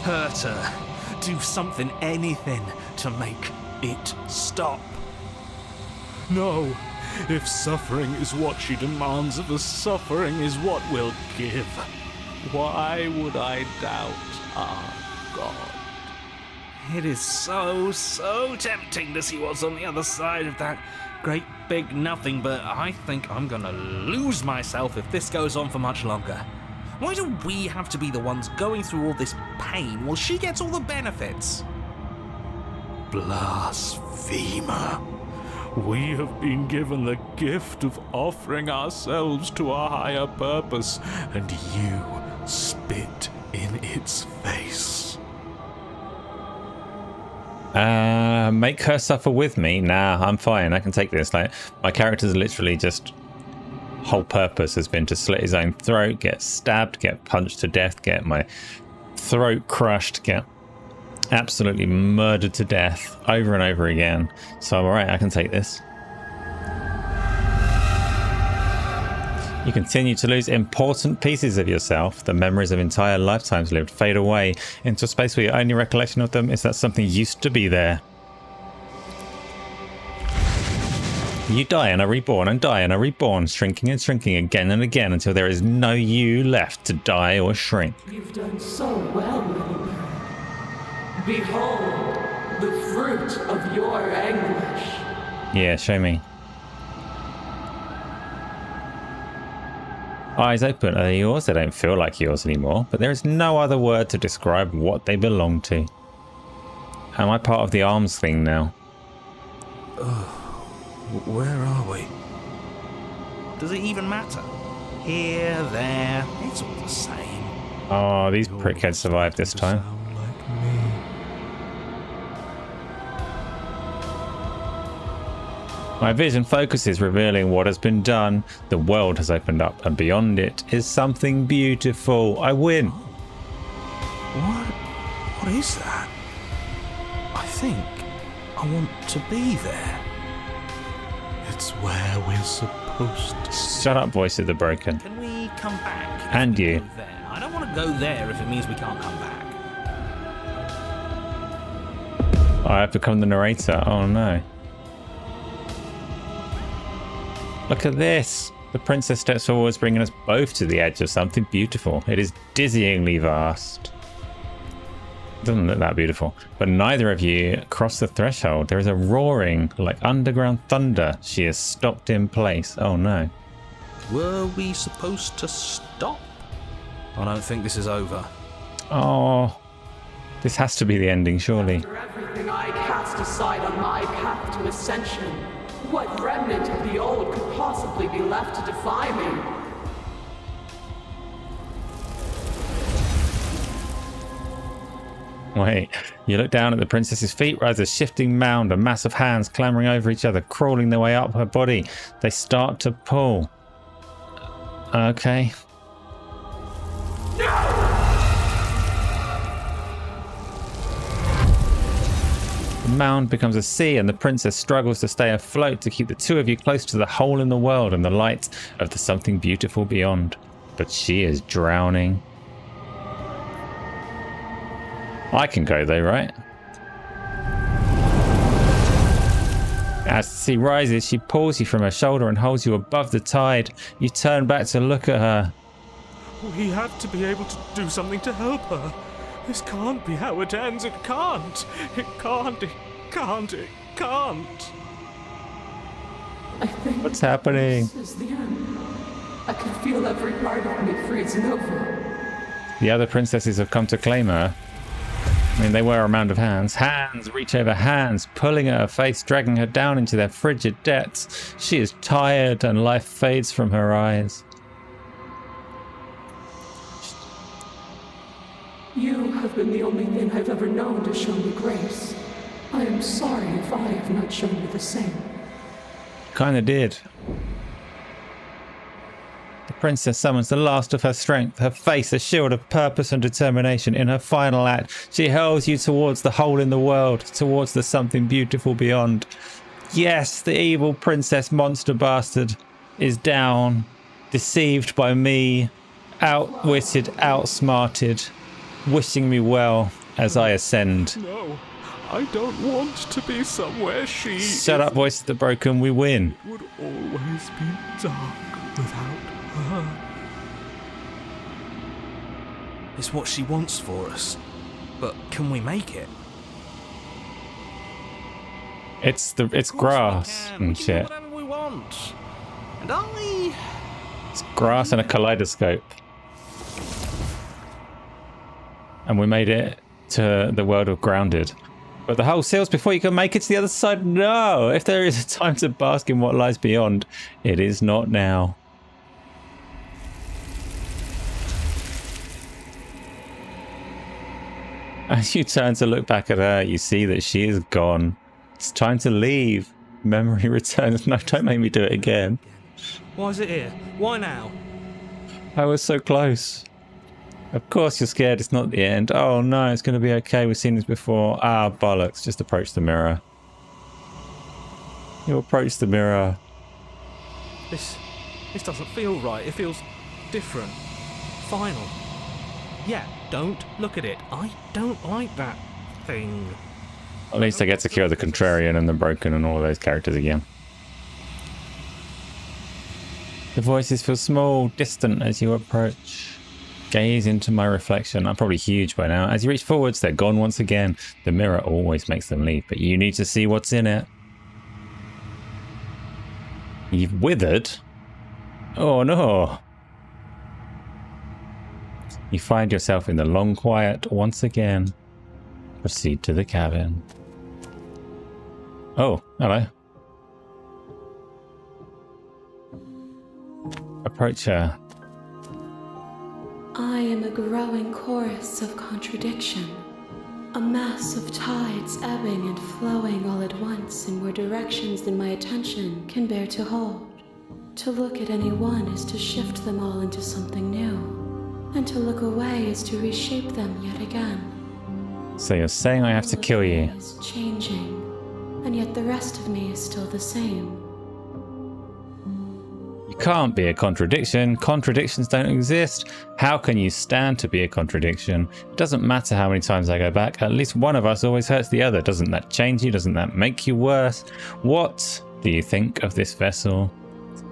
Hurt her. Do something, anything, to make it stop. No. If suffering is what she demands of us, suffering is what we'll give. Why would I doubt our God? It is so tempting to see what's on the other side of that great big nothing, but I think I'm gonna lose myself if this goes on for much longer. Why do we have to be the ones going through all this pain while she gets all the benefits? Blasphemer. We have been given the gift of offering ourselves to a higher purpose, and you spit in its face. Make her suffer with me? Nah, I'm fine. I can take this. Like, my character's literally just whole purpose has been to slit his own throat, get stabbed, get punched to death, get my throat crushed, get absolutely murdered to death over and over again. So I'm alright, I can take this. You continue to lose important pieces of yourself. The memories of entire lifetimes lived fade away into a space where your only recollection of them is that something used to be there. You die and are reborn and die and are reborn, shrinking and shrinking again and again until there is no you left to die or shrink. You've done so well, little bird. Behold, the fruit of your anguish. Yeah, show me. Eyes open. Are they yours? They don't feel like yours anymore, but there is no other word to describe what they belong to. Am I part of the arms thing now? Where are we? Does it even matter? Here, there, it's all the same. Oh, these prickheads survived this time. Sound like me. My vision focuses, revealing what has been done. The world has opened up, and beyond it is something beautiful. I win. What is that? I think I want to be there. It's where we're supposed to. Shut up, voice of the broken. Can we come back? if And we you. go there? I don't want to go there if it means we can't come back. I have become the narrator. Oh no. Look at this. The princess steps forwards, bringing us both to the edge of something beautiful. It is dizzyingly vast. Doesn't look that beautiful, but neither of you cross the threshold. There is a roaring like underground thunder. She is stopped in place. Oh no. Were we supposed to stop? I don't think this is over. Oh, this has to be the ending, surely. After everything I cast aside on my path to ascension, what remnant of the old could possibly be left to defy me? Wait, you look down at the princess's feet, rise a shifting mound, a mass of hands clambering over each other, crawling their way up her body. They start to pull. Okay. The mound becomes a sea, and the princess struggles to stay afloat to keep the two of you close to the hole in the world and the light of the something beautiful beyond. But she is drowning. I can go though, right? As the sea rises, she pulls you from her shoulder and holds you above the tide. You turn back to look at her. We have to be able to do something to help her. This can't be how it ends. It can't. It can't. It can't. It can't. I think What's happening? this is the end. I can feel every part of me freezing over. The other princesses have come to claim her. I mean, they were a mound of hands. Hands reach over hands, pulling at her face, dragging her down into their frigid depths. She is tired and life fades from her eyes. You have been the only thing I've ever known to show me grace. I am sorry if I have not shown you the same. Kinda did. The princess summons the last of her strength, her face a shield of purpose and determination. In her final act, she hurls you towards the hole in the world, towards the something beautiful beyond. Yes, the evil princess monster bastard is down, deceived by me, outwitted, outsmarted, wishing me well as I ascend. No, I don't want to be somewhere she Shut up, voice of the broken, we win. It would always be dark without her. It's what she wants for us. But can we make it? It's Of course grass we can. We and can do shit. whatever we want. And It's grass and a kaleidoscope. And we made it to the world of Grounded. But the hole seals before you can make it to the other side. No! If there is a time to bask in what lies beyond, it is not now. As you turn to look back at her, you see that she is gone. It's time to leave. Memory returns. No, don't make me do it again. Why is it here? Why now? I was so close. Of course you're scared it's not the end. Oh no, it's going to be okay. We've seen this before. Ah, bollocks. Just approach the mirror. You approach the mirror. This doesn't feel right. It feels different. Final. Yeah, don't look at it. I don't like that thing. At least I get to kill the Contrarian and the Broken and all of those characters again. The voices feel small, distant as you approach. Gaze into my reflection. I'm probably huge by now. As you reach forwards, they're gone once again. The mirror always makes them leave, but you need to see what's in it. You've withered? Oh no. You find yourself in the long quiet once again. Proceed to the cabin. Oh, hello. Approach her. I am a growing chorus of contradiction, a mass of tides ebbing and flowing all at once in more directions than my attention can bear to hold. To look at any one is to shift them all into something new, and to look away is to reshape them yet again. So you're saying I have to kill you? All of me is changing, and yet the rest of me is still the same. You can't be a contradiction. Contradictions don't exist. How can you stand to be a contradiction? It doesn't matter how many times I go back. At least one of us always hurts the other. Doesn't that change you? Doesn't that make you worse? What do you think of this vessel?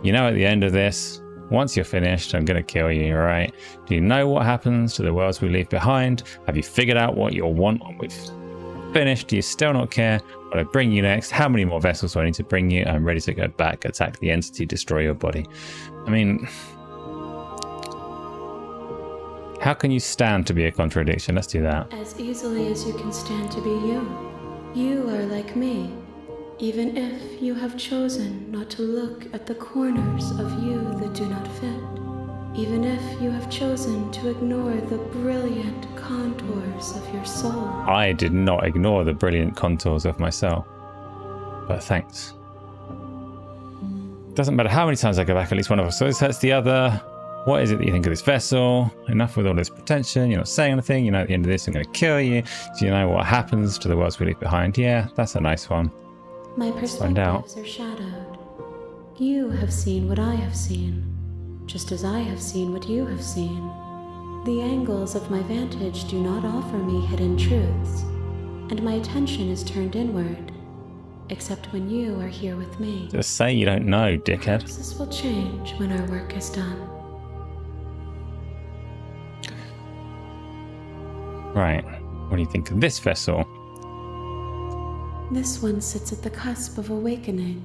You know, at the end of this, once you're finished, I'm going to kill you, alright? Do you know what happens to the worlds we leave behind? Have you figured out what you'll want when we've finished? Do you still not care what I bring you next? How many more vessels do I need to bring you? I'm ready to go back, attack the entity, destroy your body. I mean, how can you stand to be a contradiction? Let's do that. As easily as you can stand to be you. You are like me, even if you have chosen not to look at the corners of you that do not fit. Even if you have chosen to ignore the brilliant contours of your soul. I did not ignore the brilliant contours of myself. But thanks. Doesn't matter how many times I go back, at least one of us always hurts the other. What is it that you think of this vessel? Enough with all this pretension. You're not saying anything. You know, at the end of this, I'm going to kill you. Do you know what happens to the worlds we leave behind? Yeah, that's a nice one. My perspectives are shadowed. You have seen what I have seen, just as I have seen what you have seen. The angles of my vantage do not offer me hidden truths, and my attention is turned inward, except when you are here with me. Just say you don't know, dickhead. Perhaps this will change when our work is done. Right. What do you think of this vessel? This one sits at the cusp of awakening,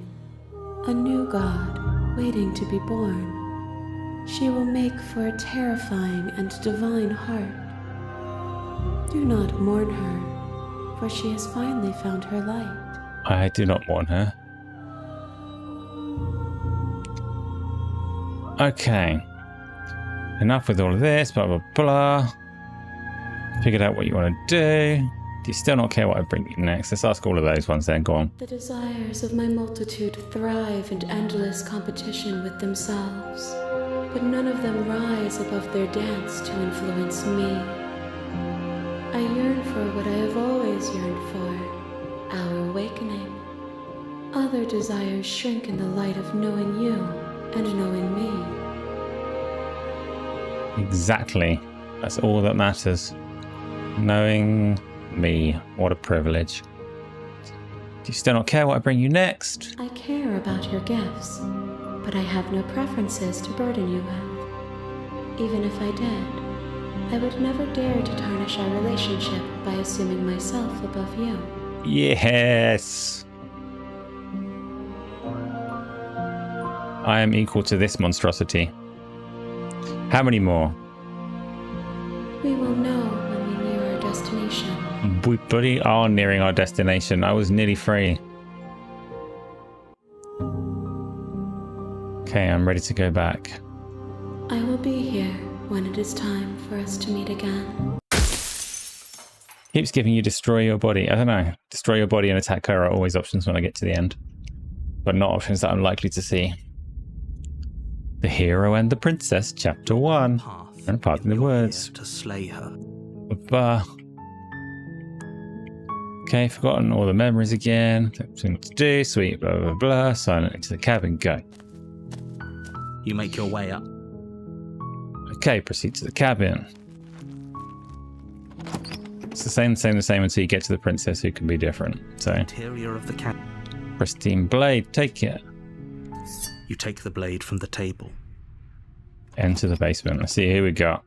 a new god waiting to be born. She will make for a terrifying and divine heart. Do not mourn her, for she has finally found her light. I do not mourn her. Okay. Enough with all of this, blah, blah, blah. Figured out what you want to do. Do you still not care what I bring you next? Let's ask all of those ones then, go on. The desires of my multitude thrive in endless competition with themselves, but none of them rise above their dance to influence me. I yearn for what I have always yearned for, our awakening. Other desires shrink in the light of knowing you and knowing me. Exactly. That's all that matters. Knowing me. What a privilege. Do you still not care what I bring you next? I care about your gifts, but I have no preferences to burden you with. Even if I did, I would never dare to tarnish our relationship by assuming myself above you. Yes! I am equal to this monstrosity. How many more? We will know when we near our destination. We bloody are nearing our destination. I was nearly free. Okay, I'm ready to go back. I will be here when it is time for us to meet again. Keeps giving you destroy your body. I don't know. Destroy your body and attack her are always options when I get to the end. But not options that I'm likely to see. The Hero and the Princess, Chapter 1. And pardon the words. To slay her. Okay, forgotten all the memories again. Don't know what to do. Sweet, blah, blah, blah. Silent into the cabin, go. You make your way up. Okay, proceed to the cabin. It's the same until you get to the princess, who can be different. So, Interior of the cabin. pristine blade, take it. You take the blade from the table. Enter the basement. Let's see who we got.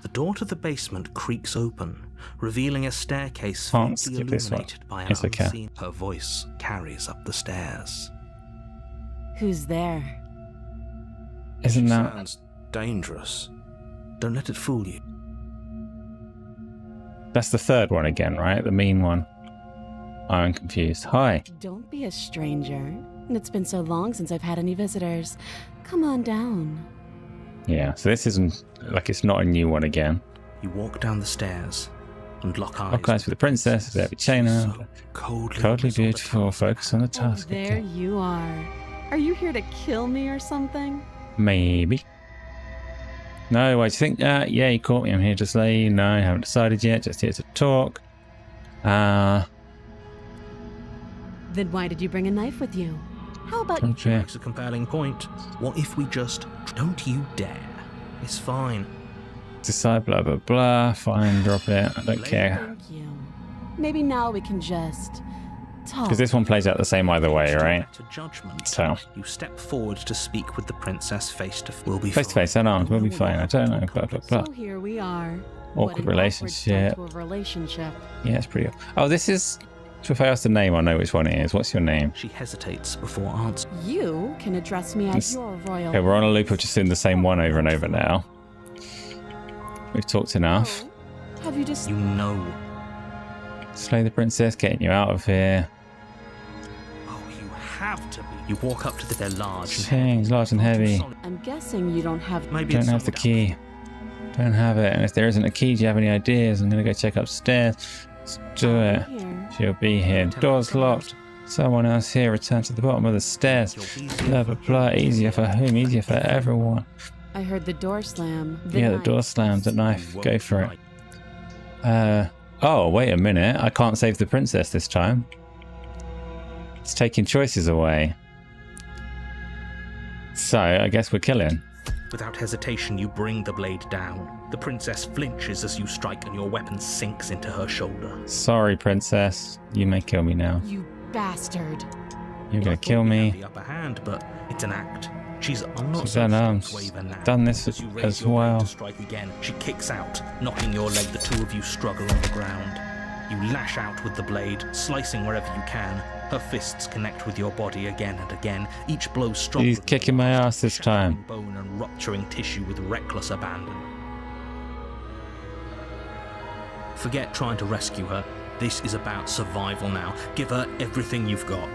The door to the basement creaks open, revealing a staircase Can't faintly skip this one. illuminated by an It's okay. unseen. Her voice carries up the stairs. Who's there? Isn't She that... sounds dangerous. Don't let it fool you. That's the third one again, right? The mean one. I'm confused. Hi. Don't be a stranger. It's been so long since I've had any visitors. Come on down. Yeah, so this isn't... like, it's not a new one again. You walk down the stairs and lock eyes. Lock eyes with the princess. There we Chaina. So coldly Coldly resolve the beautiful. task. Focus on the Oh, task. there Okay. you are. Are you here to kill me or something? Maybe. No, why do you think that? Yeah, you caught me. I'm here to slay you. No, I haven't decided yet. Just here to talk. Then why did you bring a knife with you? How about Okay. Makes a compelling point. What if we just... Don't you dare. It's fine. Decide blah blah blah. Fine, drop it. I don't care. Thank you. Maybe now we can just talk. Because this one plays out the same either way, right? To judgment, So you step forward to speak with the princess face to face. We'll be face to face, unarmed, we'll be fine. I don't know. Blah blah blah. So here we are. Awkward What an relationship. start to a relationship. Yeah, it's pretty. Oh, this is. So if I ask the name, I'll know which one it is. What's your name? She hesitates before answering. You can address me as your royal. Okay, we're on a loop of just doing the same one over and over now. We've talked enough. Oh, have you just? You know. Slay the princess, getting you out of here. Oh, you have to be. You walk up to the. They're large. Chains, large and heavy. I'm guessing you don't have. Maybe Don't it's have the sold key. Don't have it. And if there isn't a key, do you have any ideas? I'm gonna go check upstairs. Let's do it. Here. She'll be here. Door's locked. Someone else here. Return to the bottom of the stairs. Blah blah blah. Easier for whom? Easier for everyone. I heard the door slam. Yeah, the door slams. The knife. Go for it. Oh, wait a minute. I can't save the princess this time. It's taking choices away. So, I guess we're killing. Without hesitation, you bring the blade down. The princess flinches as you strike, and your weapon sinks into her shoulder. Sorry, princess. You may kill me now. You bastard. You're I gonna thought kill we me. had the upper hand, but it's an act. She's not She's so unarmed. sure to waver now. Done this As you raise as your blade well. to strike again, she kicks out, knocking your leg. The two of you struggle on the ground. You lash out with the blade, slicing wherever you can. Her fists connect with your body again and again. Each blow stronger. He's than the kicking my last, ass this time. shattering bone and rupturing tissue with reckless abandon. Forget trying to rescue her. This is about survival now. Give her everything you've got.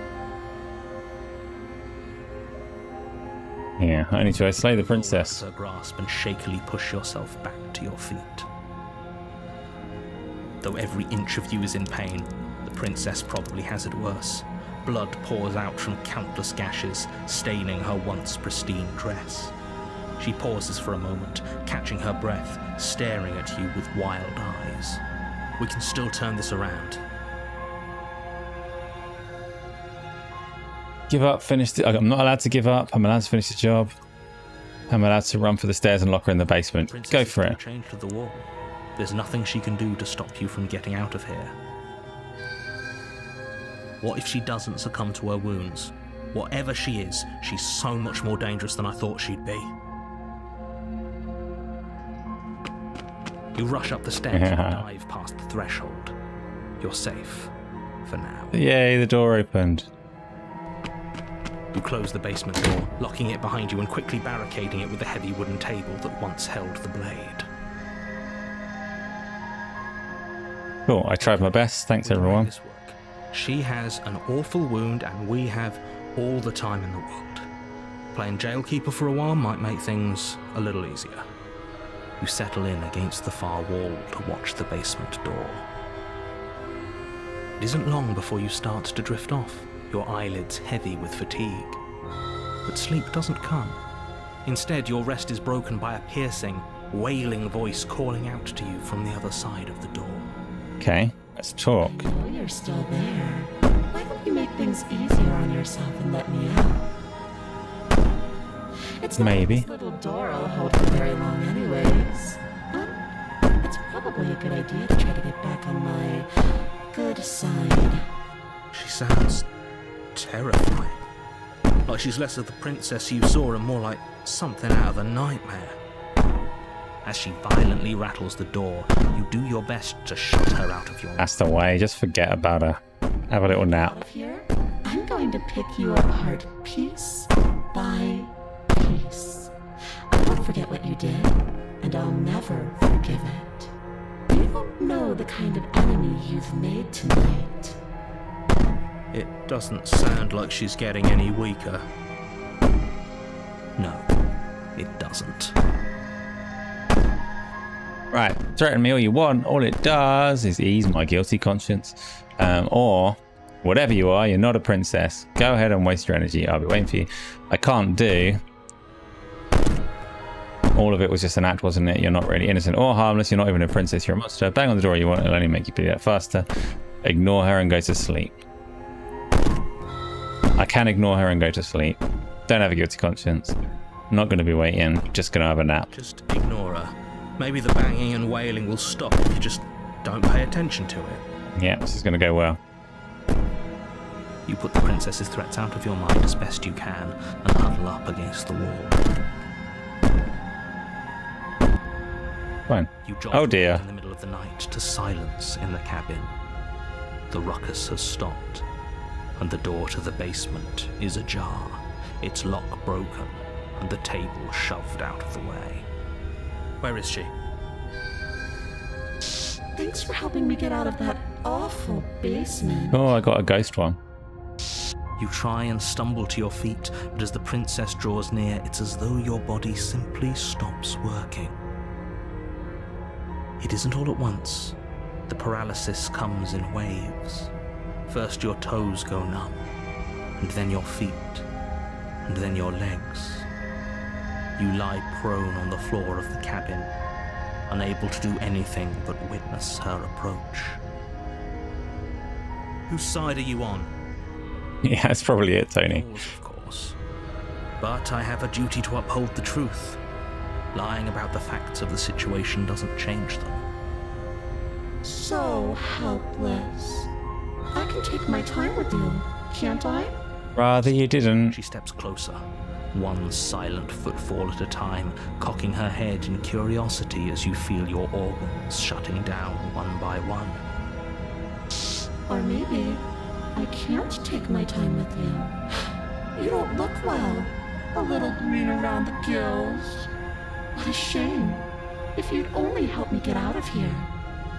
Yeah, only choice. Slay the Relax princess. her grasp and shakily push yourself back to your feet. Though every inch of you is in pain, the princess probably has it worse. Blood pours out from countless gashes, staining her once pristine dress. She pauses for a moment, catching her breath, staring at you with wild eyes. We can still turn this around. Give up, finish the... I'm not allowed to give up. I'm allowed to finish the job. I'm allowed to run for the stairs and lock her in the basement. Princess Go is for too it. chained to the wall. There's nothing she can do to stop you from getting out of here. What if she doesn't succumb to her wounds? Whatever she is, she's so much more dangerous than I thought she'd be. You rush up the stairs and dive past the threshold. You're safe. For now. Yay, the door opened. You close the basement door, locking it behind you and quickly barricading it with the heavy wooden table that once held the blade. Cool, I tried my best. Thanks, We'll make everyone. this work. She has an awful wound and we have all the time in the world. Playing jailkeeper for a while might make things a little easier. You settle in against the far wall to watch the basement door. It isn't long before you start to drift off, your eyelids heavy with fatigue. But sleep doesn't come. Instead, your rest is broken by a piercing, wailing voice calling out to you from the other side of the door. Okay, let's talk. I know you're still there. Why don't you make things easier on yourself and let me out? It's not Maybe. Like this little door will hold for very long anyways. It's probably a good idea to try to get back on my good side. She sounds terrifying. Like she's less of the princess you saw and more like something out of a nightmare. As she violently rattles the door, you do your best to shut her out of your... That's the way. Just forget about her. Have a little Out nap. of here, I'm going to pick you apart piece by piece. I won't forget what you did, and I'll never forgive it. You don't know the kind of enemy you've made tonight. It doesn't sound like she's getting any weaker. No, it doesn't. Right, threaten me all you want. All it does is ease my guilty conscience. Or whatever you are, you're not a princess. Go ahead and waste your energy. I'll be waiting for you. I can't do. All of it was just an act, wasn't it? You're not really innocent or harmless. You're not even a princess. You're a monster. Bang on the door you want. It'll only make you do that faster. Ignore her and go to sleep. I can ignore her and go to sleep. Don't have a guilty conscience. I'm not going to be waiting. Just going to have a nap. Just ignore her. Maybe the banging and wailing will stop if you just don't pay attention to it. Yeah, this is going to go well. You put the princess's threats out of your mind as best you can and huddle up against the wall. Fine. You jog Oh dear. in the middle of the night to silence in the cabin. The ruckus has stopped, and the door to the basement is ajar, its lock broken, and the table shoved out of the way. Where is she? Thanks for helping me get out of that awful basement. Oh, I got a ghost one. You try and stumble to your feet, but as the princess draws near, it's as though your body simply stops working. It isn't all at once. The paralysis comes in waves. First your toes go numb, and then your feet, and then your legs. You lie prone on the floor of the cabin, unable to do anything but witness her approach. Whose side are you on? Yeah, that's probably it, Tony. Yours, of course. But I have a duty to uphold the truth. Lying about the facts of the situation doesn't change them. So helpless. I can take my time with you, can't I? Rather you didn't. She steps closer, one silent footfall at a time, cocking her head in curiosity as you feel your organs shutting down one by one. Or maybe I can't take my time with you. You don't look well. A little green around the gills. What a shame. If you'd only helped me get out of here,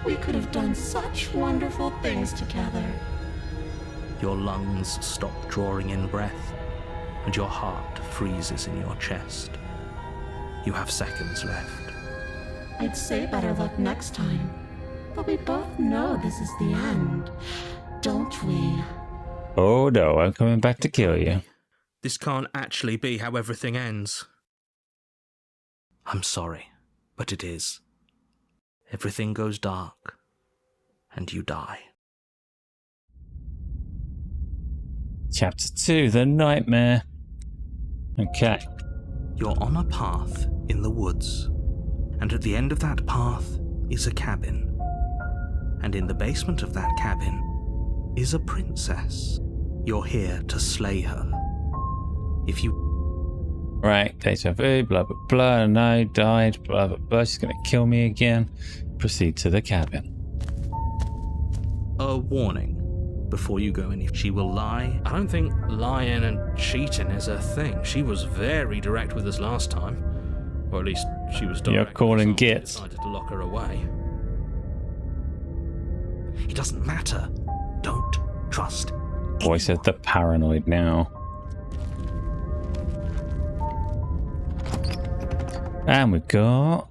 we could have done such wonderful things together. Your lungs stop drawing in breath, and your heart freezes in your chest. You have seconds left. I'd say better luck next time, but we both know this is the end, don't we? Oh no, I'm coming back to kill you. This can't actually be how everything ends. I'm sorry, but it is. Everything goes dark, and you die. Chapter 2, The Nightmare. Okay. You're on a path in the woods, and at the end of that path is a cabin. And in the basement of that cabin is a princess. You're here to slay her. If you... Right, deja vu, blah blah blah, no, died, blah blah blah, she's gonna kill me again. Proceed to the cabin. A warning. Before you go in, if she will lie... I don't think lying and cheating is her thing. She was very direct with us last time. Or at least she was direct. You're calling with us after we gits. decided to lock her away. It doesn't matter. Don't trust Voice of the paranoid now. And we've got...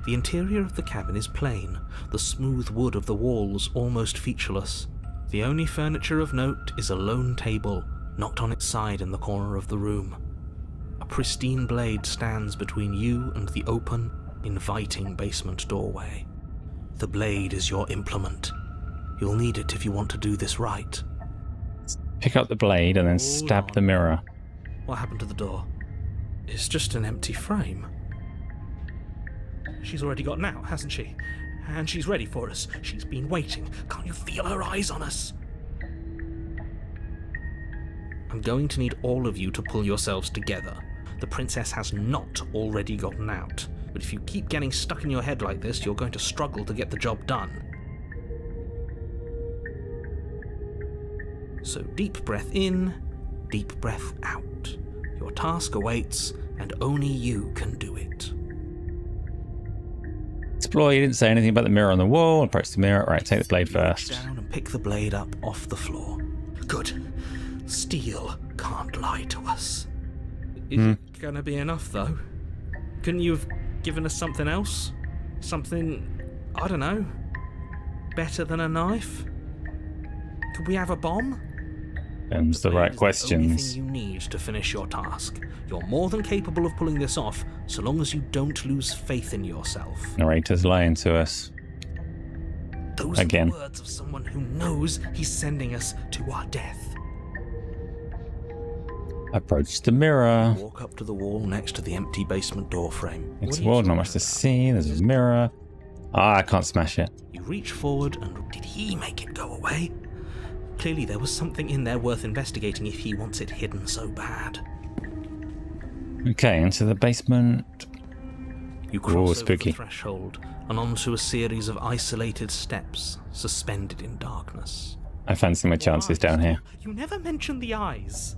The interior of the cabin is plain, the smooth wood of the walls almost featureless. The only furniture of note is a lone table, knocked on its side in the corner of the room. A pristine blade stands between you and the open, inviting basement doorway. The blade is your implement. You'll need it if you want to do this right. Pick up the blade and then stab the mirror. What happened to the door? It's just an empty frame. She's already gotten out, hasn't she? And she's ready for us. She's been waiting. Can't you feel her eyes on us? I'm going to need all of you to pull yourselves together. The princess has not already gotten out. But if you keep getting stuck in your head like this, you're going to struggle to get the job done. So deep breath in, deep breath out. Your task awaits, and only you can do it. Explore, you didn't say anything about the mirror on the wall. Approach the mirror. Right, take the blade You reach first. down and pick the blade up off the floor. Good. Steel can't lie to us. Is it going to be enough, though? Couldn't you have given us something else? Something, I don't know, better than a knife? Could we have a bomb? Them's the Blade right is questions. The only thing you need to finish your task. You're more than capable of pulling this off, so long as you don't lose faith in yourself. Narrator's lying to us. Those Again. are the words of someone who knows he's sending us to our death. Approach the mirror. Walk up to the wall next to the empty basement door frame. It's What are the you wall, not talking much to about? see. There's a mirror. Ah, I can't smash it. You reach forward and... Did he make it go away? Clearly there was something in there worth investigating if he wants it hidden so bad. Okay, into the basement. You cross over spooky. the threshold and onto a series of isolated steps suspended in darkness. I fancy my chances down here. You never mentioned the eyes.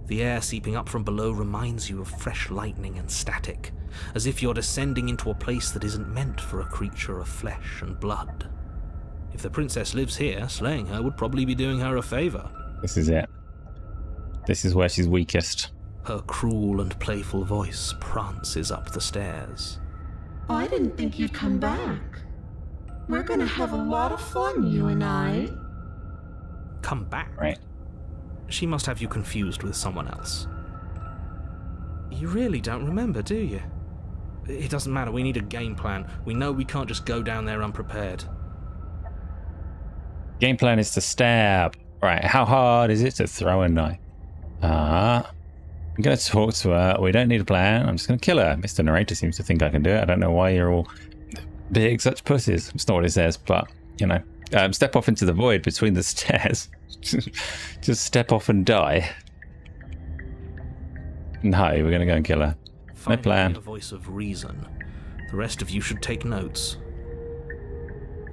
The air seeping up from below reminds you of fresh lightning and static, as if you're descending into a place that isn't meant for a creature of flesh and blood. If the princess lives here, slaying her would probably be doing her a favour. This is it. This is where she's weakest. Her cruel and playful voice prances up the stairs. I didn't think you'd come back. We're gonna have a lot of fun, you and I. Come back? Right. She must have you confused with someone else. You really don't remember, do you? It doesn't matter, we need a game plan. We know we can't just go down there unprepared. Game plan is to stab. Right, how hard is it to throw a knife? I'm going to talk to her. We don't need a plan. I'm just going to kill her. Mr. Narrator seems to think I can do it. I don't know why you're all big such pussies. It's not what it says, but, you know. Step off into the void between the stairs. Just step off and die. No, we're going to go and kill her. Finally, plan. A voice of reason. The rest of you should take notes.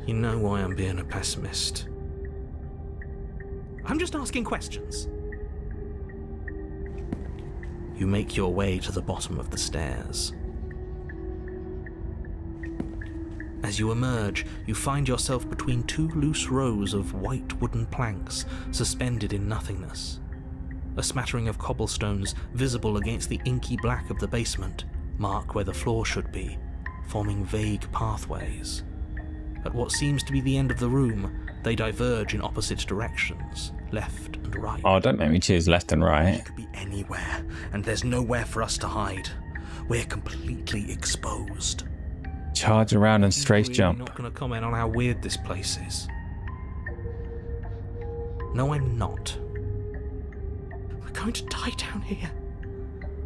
You know why I'm being a pessimist. I'm just asking questions. You make your way to the bottom of the stairs. As you emerge, you find yourself between two loose rows of white wooden planks suspended in nothingness. A smattering of cobblestones visible against the inky black of the basement mark where the floor should be, forming vague pathways. At what seems to be the end of the room, they diverge in opposite directions, left and right. Oh, don't make me choose left and right. It could be anywhere, and there's nowhere for us to hide. We're completely exposed. Charge around and strafe Really jump. not going to comment on how weird this place is. No, I'm not. We're going to die down here.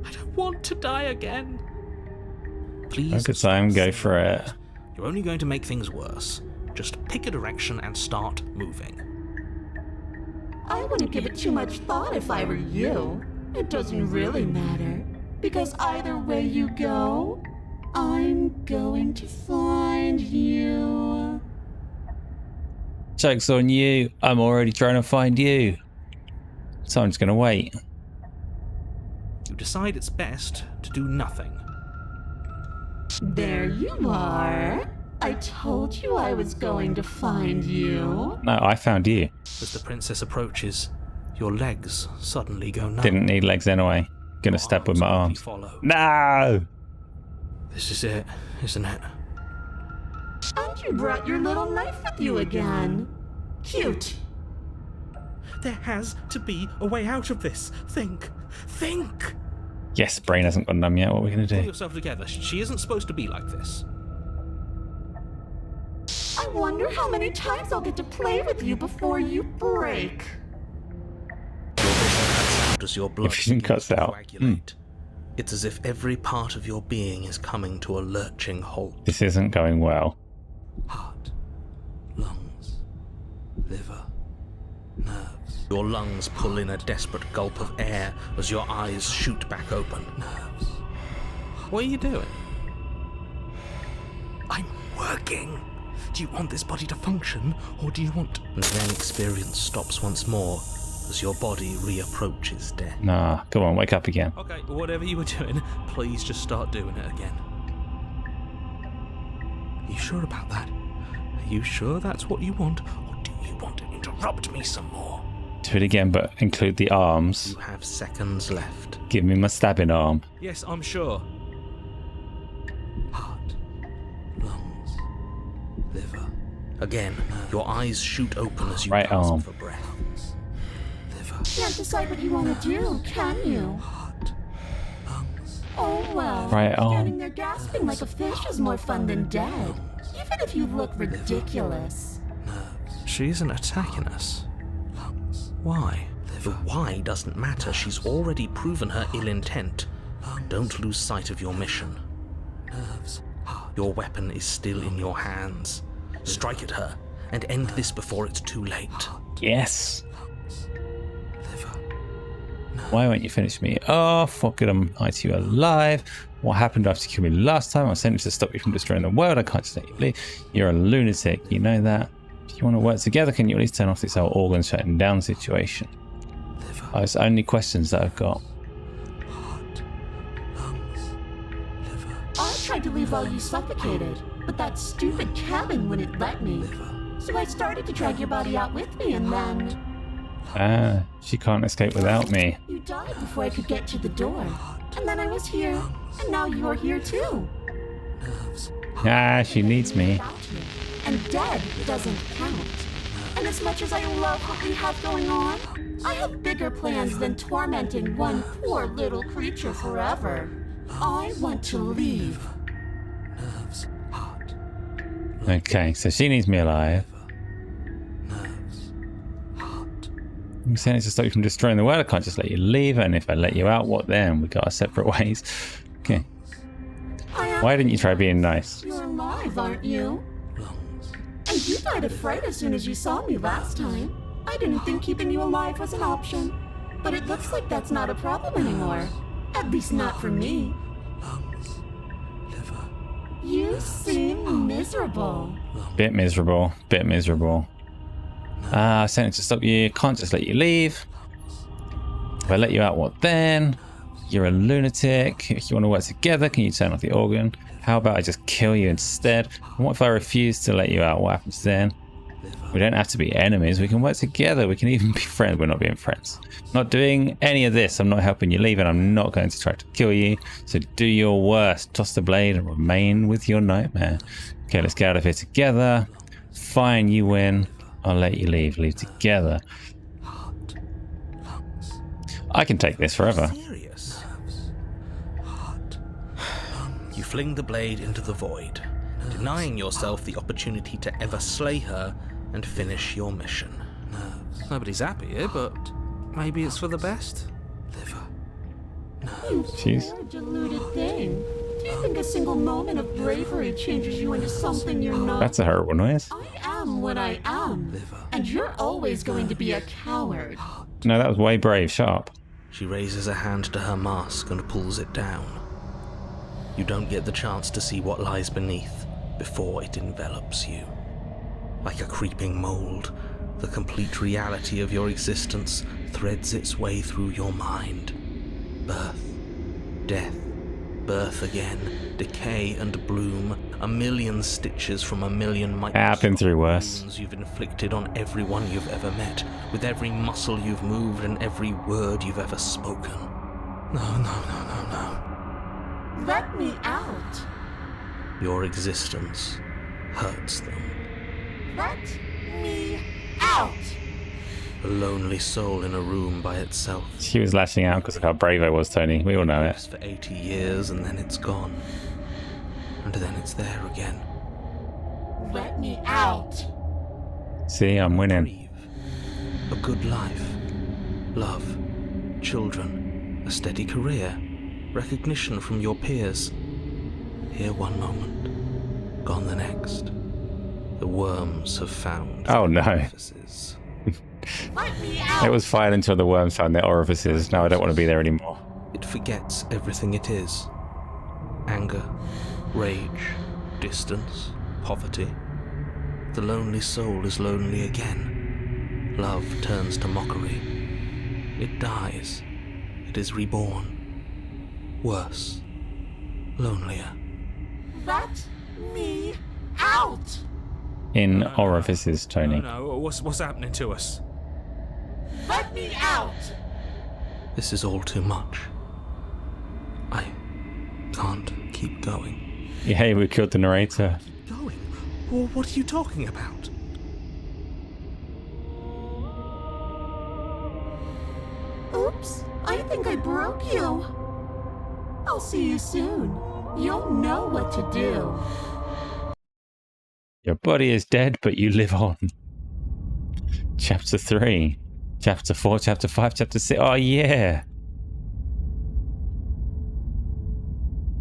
I don't want to die again. Please. Good time, go for it. You're only going to make things worse. Just pick a direction and start moving. I wouldn't give it too much thought if I were you. It doesn't really matter, because either way you go, I'm going to find you. Joke's on you. I'm already trying to find you. So I'm just going to wait. You decide it's best to do nothing. There you are. I told you I was going to find you. No, I found you. As the princess approaches, your legs suddenly go numb. Didn't need legs anyway. Gonna stab with my arms. Follow. No! This is it, isn't it? And you brought your little knife with you again. Cute. There has to be a way out of this. Think. Think! Yes, brain hasn't gone numb yet. What are we gonna Pull do? yourself together. She isn't supposed to be like this. I wonder how many times I'll get to play with you before you break. As your blood If you begins cuts to out. coagulate. It's as if every part of your being is coming to a lurching halt. This isn't going well. Heart, lungs, liver, nerves. Your lungs pull in a desperate gulp of air as your eyes shoot back open. Nerves. What are you doing? I'm working. Do you want this body to function, or do you want... And then experience stops once more as your body reapproaches death. Nah, come on, wake up again. Okay, whatever you were doing, please just start doing it again. Are you sure about that? Are you sure that's what you want, or do you want to interrupt me some more? Do it again, but include the arms. You have seconds left. Give me my stabbing arm. Yes, I'm sure. Heart, lungs, liver. Again, your eyes shoot open as you Right gasp arm. for breath. Liver, Can't decide what you want to do, can you? heart, lungs. Oh well. Right arm. Standing there gasping like a fish is more fun than dead. Even if you look ridiculous. She isn't attacking us. Why? The why doesn't matter. She's already proven her ill intent. Don't lose sight of your mission. Your weapon is still in your hands. Strike at her and end this before it's too late. Yes. Liver. Why won't you finish me off? What good am I to you alive? What happened after you killed me last time? I was sent to stop you from destroying the world. I can't just let you leave. You're a lunatic. You know that. If you want to work together, can you at least turn off this whole organ shutting down situation? Liver. Oh, it's only questions that I've got. Heart. Lungs. Liver. I tried to leave while you suffocated, but that stupid cabin wouldn't let me. Liver. So I started to drag your body out with me, and then Ah, she can't escape without me. you died before I could get to the door. And then I was here, and now you're here too. Nerves. Ah, she needs me. Without you. And dead doesn't count. And as much as I love what we have going on, I have bigger plans than tormenting one poor little creature forever. I want to leave. Nerves. Heart. Okay, so she needs me alive. Nerves. Heart. I'm saying it's to stop you from destroying the world. I can't just let you leave. And if I let you out, what then? We got our separate ways. Okay. Why didn't you try being nice? You're alive, aren't you? Lungs. And you died of fright as soon as you saw me last time. I didn't think keeping you alive was an option. But it looks like that's not a problem anymore. At least not for me. Lungs. Liver. You seem miserable. Bit miserable. Bit miserable. Ah, I sent it to stop you. Can't just let you leave. If I let you out, what then? You're a lunatic. If you want to work together, can you turn off the organ? How about I just kill you instead? And what if I refuse to let you out? What happens then? We don't have to be enemies. We can work together. We can even be friends. We're not being friends. Not doing any of this. I'm not helping you leave, and I'm not going to try to kill you. So do your worst. Toss the blade and remain with your nightmare. Okay, let's get out of here together. Fine, you win. I'll let you leave. Leave together. Heart. Lungs. I can take this forever. Serious. Heart. You fling the blade into the void, denying yourself the opportunity to ever slay her and finish your mission. Nerves. Nobody's happy here, but maybe it's for the best. Liver. You Jeez. poor deluded thing. Do you think a single moment of bravery changes you into something you're not? That's a horrible noise. I am what I am. And you're always going to be a coward. No, that was way brave. Shut up. She raises a hand to her mask and pulls it down. You don't get the chance to see what lies beneath before it envelops you. Like a creeping mold, the complete reality of your existence threads its way through your mind. Birth, death, birth again, decay and bloom, a million stitches from a million I've been through worse. wounds you've inflicted on everyone you've ever met, with every muscle you've moved and every word you've ever spoken. No. Let me out. Your existence hurts them. Let me out. A lonely soul in a room by itself. She was lashing out because of how brave I was, Tony. We all know it. Lives for 80 years and then it's gone. And then it's there again. Let me out. See, I'm winning. Breathe. A good life. Love. Children. A steady career. Recognition from your peers. Here one moment. Gone the next. The worms have found Oh, no. orifices. Let me out. It was fine until the worms found their orifices. Now I don't want to be there anymore. It forgets everything it is. Anger, rage, distance, poverty. The lonely soul is lonely again. Love turns to mockery. It dies. It is reborn. Worse. Lonelier. Let me out. In orifices, Tony. No, what's happening to us? Let me out. This is all too much. I can't keep going. Yeah, we killed the narrator. Going? Well, what are you talking about? Oops, I think I broke you. I'll see you soon. You'll know what to do. Your body is dead, but you live on. Chapter 3. Chapter 4, Chapter 5, Chapter 6. Oh, yeah.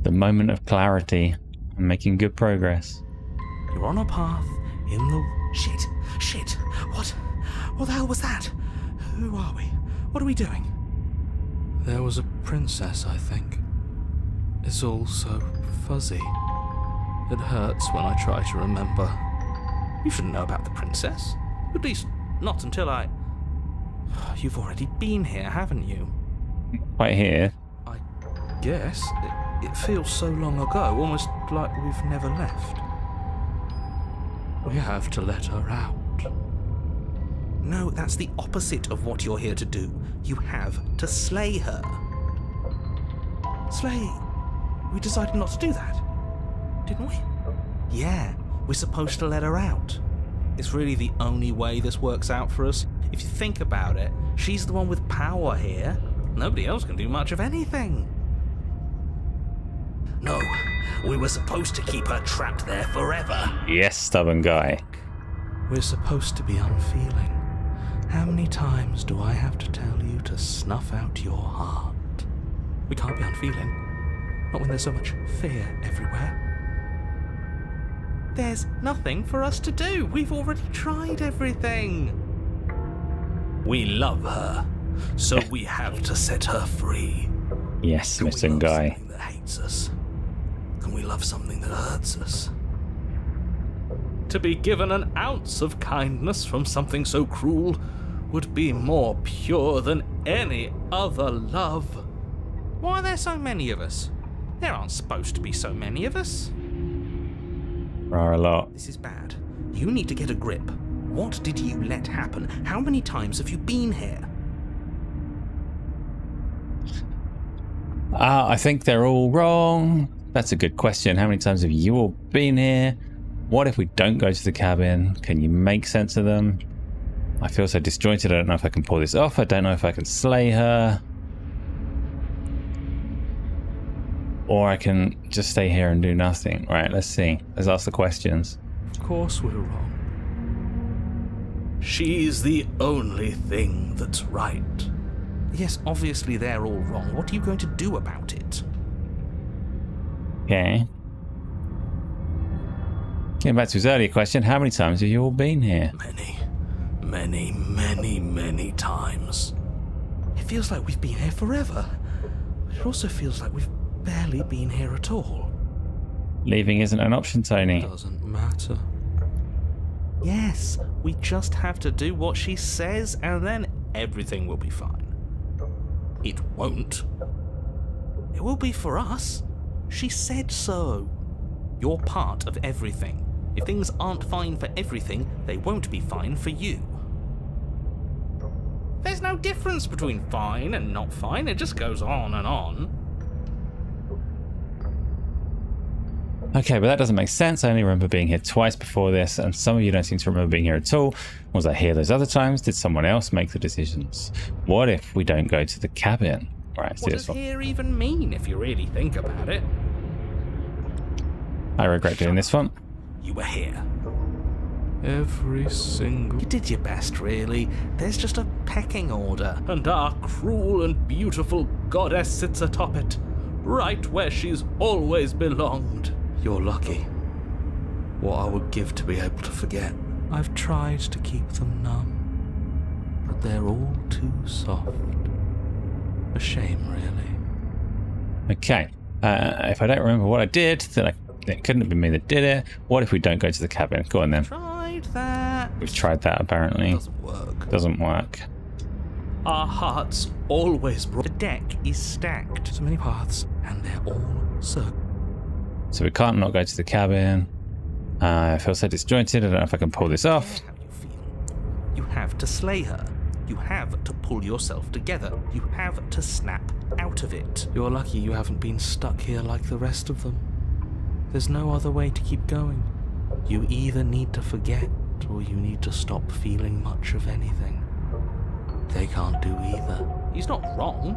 The moment of clarity. I'm making good progress. You're on a path in the... Shit! What the hell was that? Who are we? What are we doing? There was a princess, I think. It's all so fuzzy. It hurts when I try to remember. You shouldn't know about the princess. At least, not until I... You've already been here, haven't you? Right here. I guess. It feels so long ago, almost like we've never left. We have to let her out. No, that's the opposite of what you're here to do. You have to slay her. Slay? We decided not to do that, didn't we? Yeah, we're supposed to let her out. It's really the only way this works out for us. If you think about it, she's the one with power here. Nobody else can do much of anything. No, we were supposed to keep her trapped there forever. Yes, stubborn guy. We're supposed to be unfeeling. How many times do I have to tell you to snuff out your heart? We can't be unfeeling. Not when there's so much fear everywhere. There's nothing for us to do. We've already tried everything. We love her, so we have to set her free. Yes, Can we missing love guy. something that hates us? Can we love something that hurts us? To be given an ounce of kindness from something so cruel would be more pure than any other love. Why are there so many of us? There aren't supposed to be so many of us. There are a lot. This is bad. You need to get a grip. What did you let happen? How many times have you been here? I think they're all wrong. That's a good question. How many times have you all been here? What if we don't go to the cabin? Can you make sense of them? I feel so disjointed. I don't know if I can pull this off. I don't know if I can slay her. Or I can just stay here and do nothing. Right, let's see. Let's ask the questions. Of course we're wrong. She's the only thing that's right. Yes, obviously they're all wrong. What are you going to do about it? Okay. Getting back to his earlier question, how many times have you all been here? Many times. It feels like we've been here forever. It also feels like we've barely been here at all. Leaving isn't an option, Tony. Doesn't matter. Yes, we just have to do what she says and then everything will be fine. It won't. It will be for us. She said so. You're part of everything. If things aren't fine for everything, they won't be fine for you. There's no difference between fine and not fine. It just goes on and on. Okay, but that doesn't make sense. I only remember being here twice before this, and some of you don't seem to remember being here at all. Was I here those other times? Did someone else make the decisions? What if we don't go to the cabin? Right, see What this does one. here even mean if you really think about it? I regret doing this one. You were here. Every single... You did your best, really. There's just a pecking order. And our cruel and beautiful goddess sits atop it, right where she's always belonged. You're lucky. What I would give to be able to forget. I've tried to keep them numb, but they're all too soft. A shame, really. Okay. If I don't remember what I did, then it couldn't have been me that did it. What if we don't go to the cabin? Go on then. Tried that. We've tried that apparently. Doesn't work. Doesn't work. Our hearts always brought. The deck is stacked. So many paths, and they're all circles. So we can't not go to the cabin. I feel so disjointed. I don't know if I can pull this off. How you feel. You have to slay her. You have to pull yourself together. You have to snap out of it. You're lucky you haven't been stuck here like the rest of them. There's no other way to keep going. You either need to forget, or you need to stop feeling much of anything. They can't do either. He's not wrong.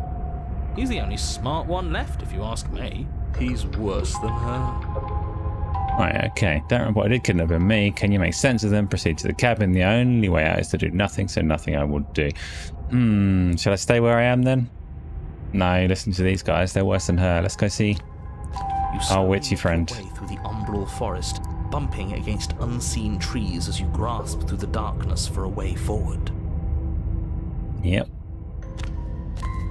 He's the only smart one left, if you ask me. He's worse than her. Right, okay. Don't remember what I did. Couldn't have been me. Can you make sense of them? Proceed to the cabin. The only way out is to do nothing, so nothing I would do. Shall I stay where I am then? No, listen to these guys. They're worse than her. Let's go see our witchy friend. You way through the umbral forest, bumping against unseen trees as you grasp through the darkness for a way forward. Yep.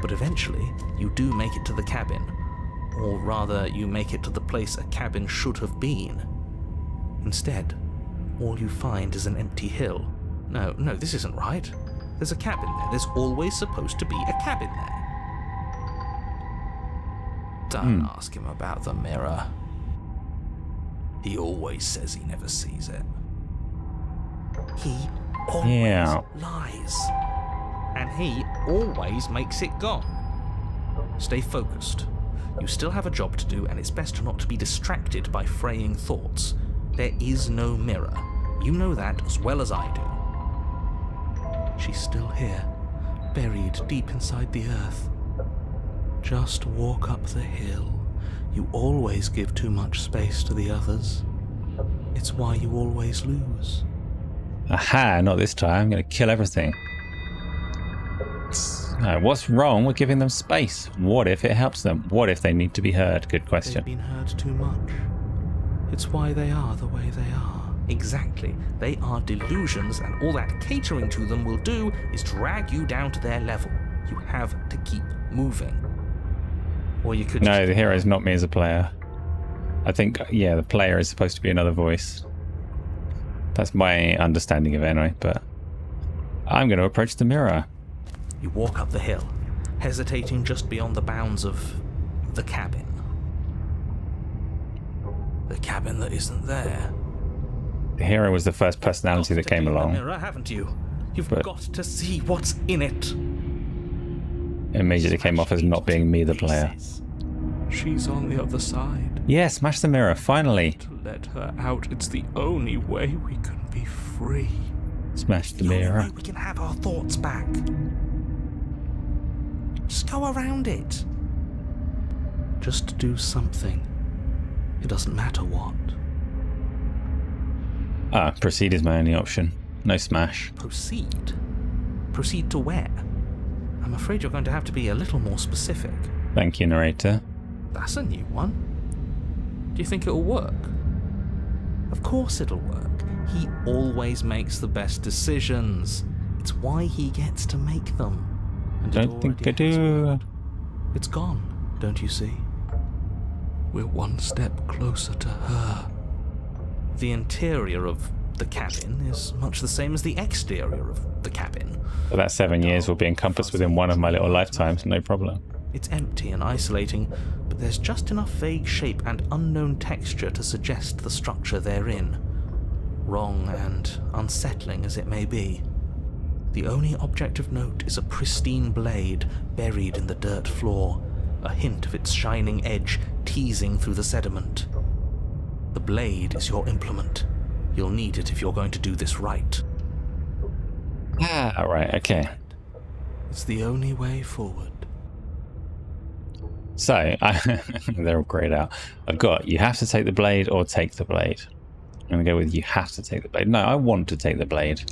But eventually, you do make it to the cabin. Or rather, you make it to the place a cabin should have been. Instead, all you find is an empty hill. No, this isn't right. There's a cabin there. There's always supposed to be a cabin there. Don't ask him about the mirror. He always says he never sees it. He always lies. And he always makes it gone. Stay focused. You still have a job to do, and it's best not to be distracted by fraying thoughts. There is no mirror. You know that as well as I do. She's still here, buried deep inside the earth. Just walk up the hill. You always give too much space to the others. It's why you always lose. Aha, not this time. I'm going to kill everything. What's wrong with giving them space? What if it helps them? What if they need to be heard? Good question. They've been heard too much. It's why they are the way they are. Exactly. They are delusions, and all that catering to them will do is drag you down to their level. You have to keep moving. Or you could... No, the hero is not me as a player. I think, yeah, the player is supposed to be another voice. That's my understanding of it anyway, but... I'm going to approach the mirror. You walk up the hill, hesitating just beyond the bounds of the cabin. The cabin that isn't there. The hero was the first personality that came along. Mirror, haven't you? You've got to see what's in it. It immediately came off as not being me, the player. She's on the other side. Yeah, smash the mirror, finally. To let her out, it's the only way we can be free. Smash the only mirror. way we can have our thoughts back. Just go around it. Just do something. It doesn't matter what. Proceed is my only option. No smash. Proceed? Proceed to where? I'm afraid you're going to have to be a little more specific. Thank you, narrator. That's a new one. Do you think it'll work? Of course it'll work. He always makes the best decisions. It's why he gets to make them. And Don't think I do. It's gone, don't you see? We're one step closer to her. The interior of the cabin is much the same as the exterior of the cabin. So that 7 years will be encompassed within one of my little lifetimes, no problem. It's empty and isolating, but there's just enough vague shape and unknown texture to suggest the structure therein. Wrong and unsettling as it may be. The only object of note is a pristine blade buried in the dirt floor, a hint of its shining edge teasing through the sediment. The blade is your implement. You'll need it if you're going to do this right. Right, okay. It's the only way forward. So, they're all grayed out. I've got, you have to take the blade or take the blade. I'm going to go with you have to take the blade. No, I want to take the blade.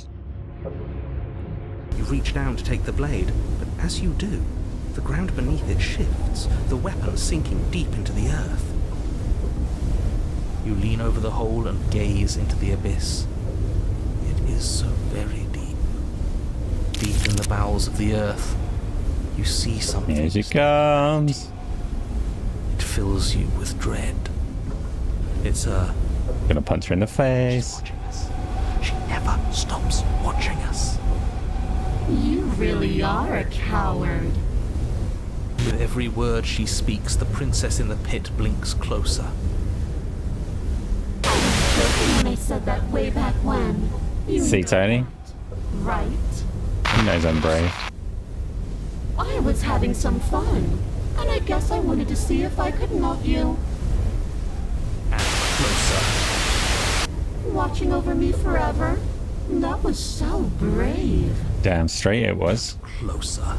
You reach down to take the blade, but as you do, the ground beneath it shifts, the weapon sinking deep into the earth. You lean over the hole and gaze into the abyss. It is so very deep. Deep in the bowels of the earth, you see something. Here she comes. It fills you with dread. It's a... Gonna punch her in the face. Watching us. She never stops watching us. You really are a coward. With every word she speaks, the princess in the pit blinks closer. When I said that way back when. You See, know Tony? that, right? He knows I'm brave. I was having some fun, and I guess I wanted to see if I could knock you. And closer. Watching over me forever? That was so brave. Damn straight it was. Closer.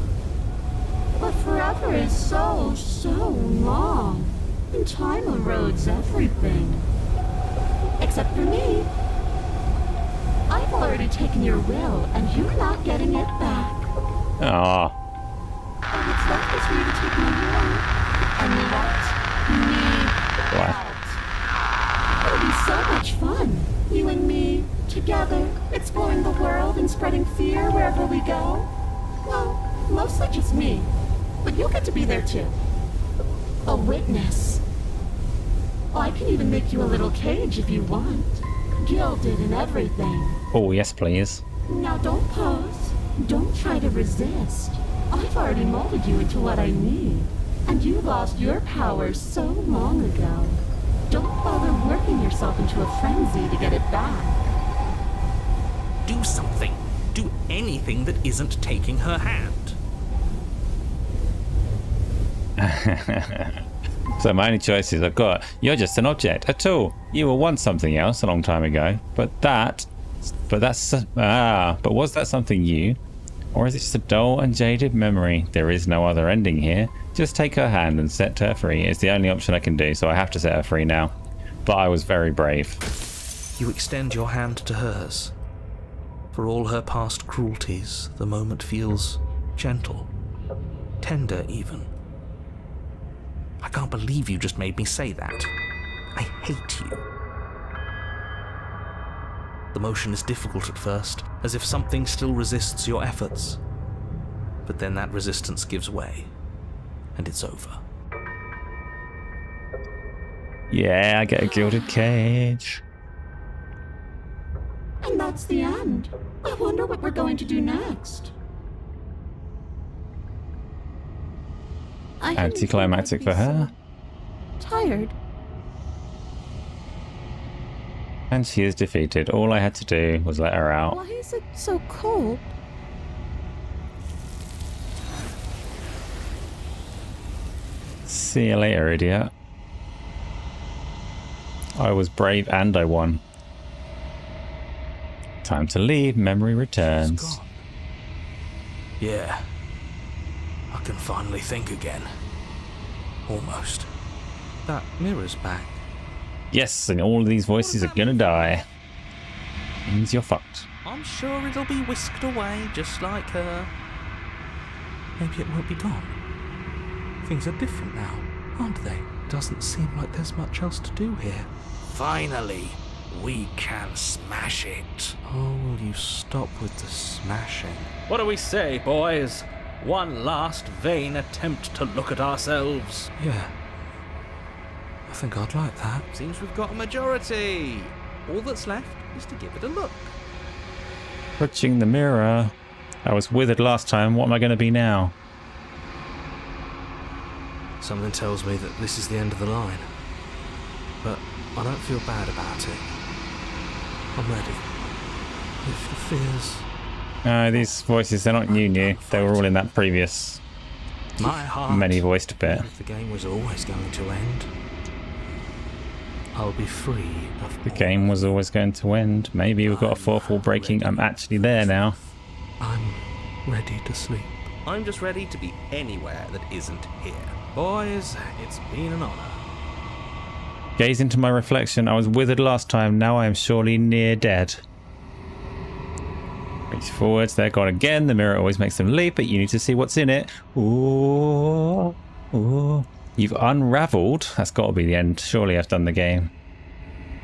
But forever is so, so long. And time erodes everything. Except for me. I've already taken your will, and you're not getting it back. Aww. All that's left is for you to take my will and let me Wow. out. It'll be so much fun. You and me, together, exploring the world and spreading fear wherever we go. Well, mostly just me. But you'll get to be there too. A witness. Oh, I can even make you a little cage if you want. Gilded and everything. Oh, yes, please. Now don't pose. Don't try to resist. I've already molded you into what I need. And you lost your powers so long ago. Don't bother working yourself into a frenzy to get it back. Do something. Do anything that isn't taking her hand. So my only choices I've got, you're just an object, a tool. You were once something else a long time ago, but was that something you? Or is it just a dull and jaded memory? There is no other ending here. Just take her hand and set her free. It's the only option I can do, so I have to set her free now. But I was very brave. You extend your hand to hers. For all her past cruelties, the moment feels gentle, tender even. I can't believe you just made me say that. I hate you. The motion is difficult at first, as if something still resists your efforts. But then that resistance gives way, and it's over. Yeah, I get a gilded cage. And that's the end. I wonder what we're going to do next. Anticlimactic for her. Tired. And she is defeated. All I had to do was let her out. Why is it so cold? See you later, idiot. I was brave and I won. Time to leave. Memory returns. It's gone. Yeah. I can finally think again. Almost. That mirror's back. Yes, and all of these voices are gonna die. Means you're fucked. I'm sure it'll be whisked away just like her. Maybe it won't be gone. Things are different now, aren't they? Doesn't seem like there's much else to do here. Finally, we can smash it. Oh, will you stop with the smashing? What do we say, boys? One last vain attempt to look at ourselves. Yeah. I think I'd like that. Seems we've got a majority. All that's left is to give it a look. Approaching the mirror. I was withered last time. What am I going to be now? Something tells me that this is the end of the line. But I don't feel bad about it. I'm ready. If the fears... These voices, they're not new. They were all in that previous My heart... many voiced bit. If the game was always going to end, I'll be free of... The game was always going to end. Maybe we've got a fourth wall breaking. I'm actually there now. I'm ready to sleep. I'm just ready to be anywhere that isn't here. Boys, it's been an honor. Gaze into my reflection. I was withered last time. Now I am surely near dead. Reach forwards. They're gone again. The mirror always makes them leap, but you need to see what's in it. Ooh. Ooh. You've unraveled. That's got to be the end. Surely I've done the game.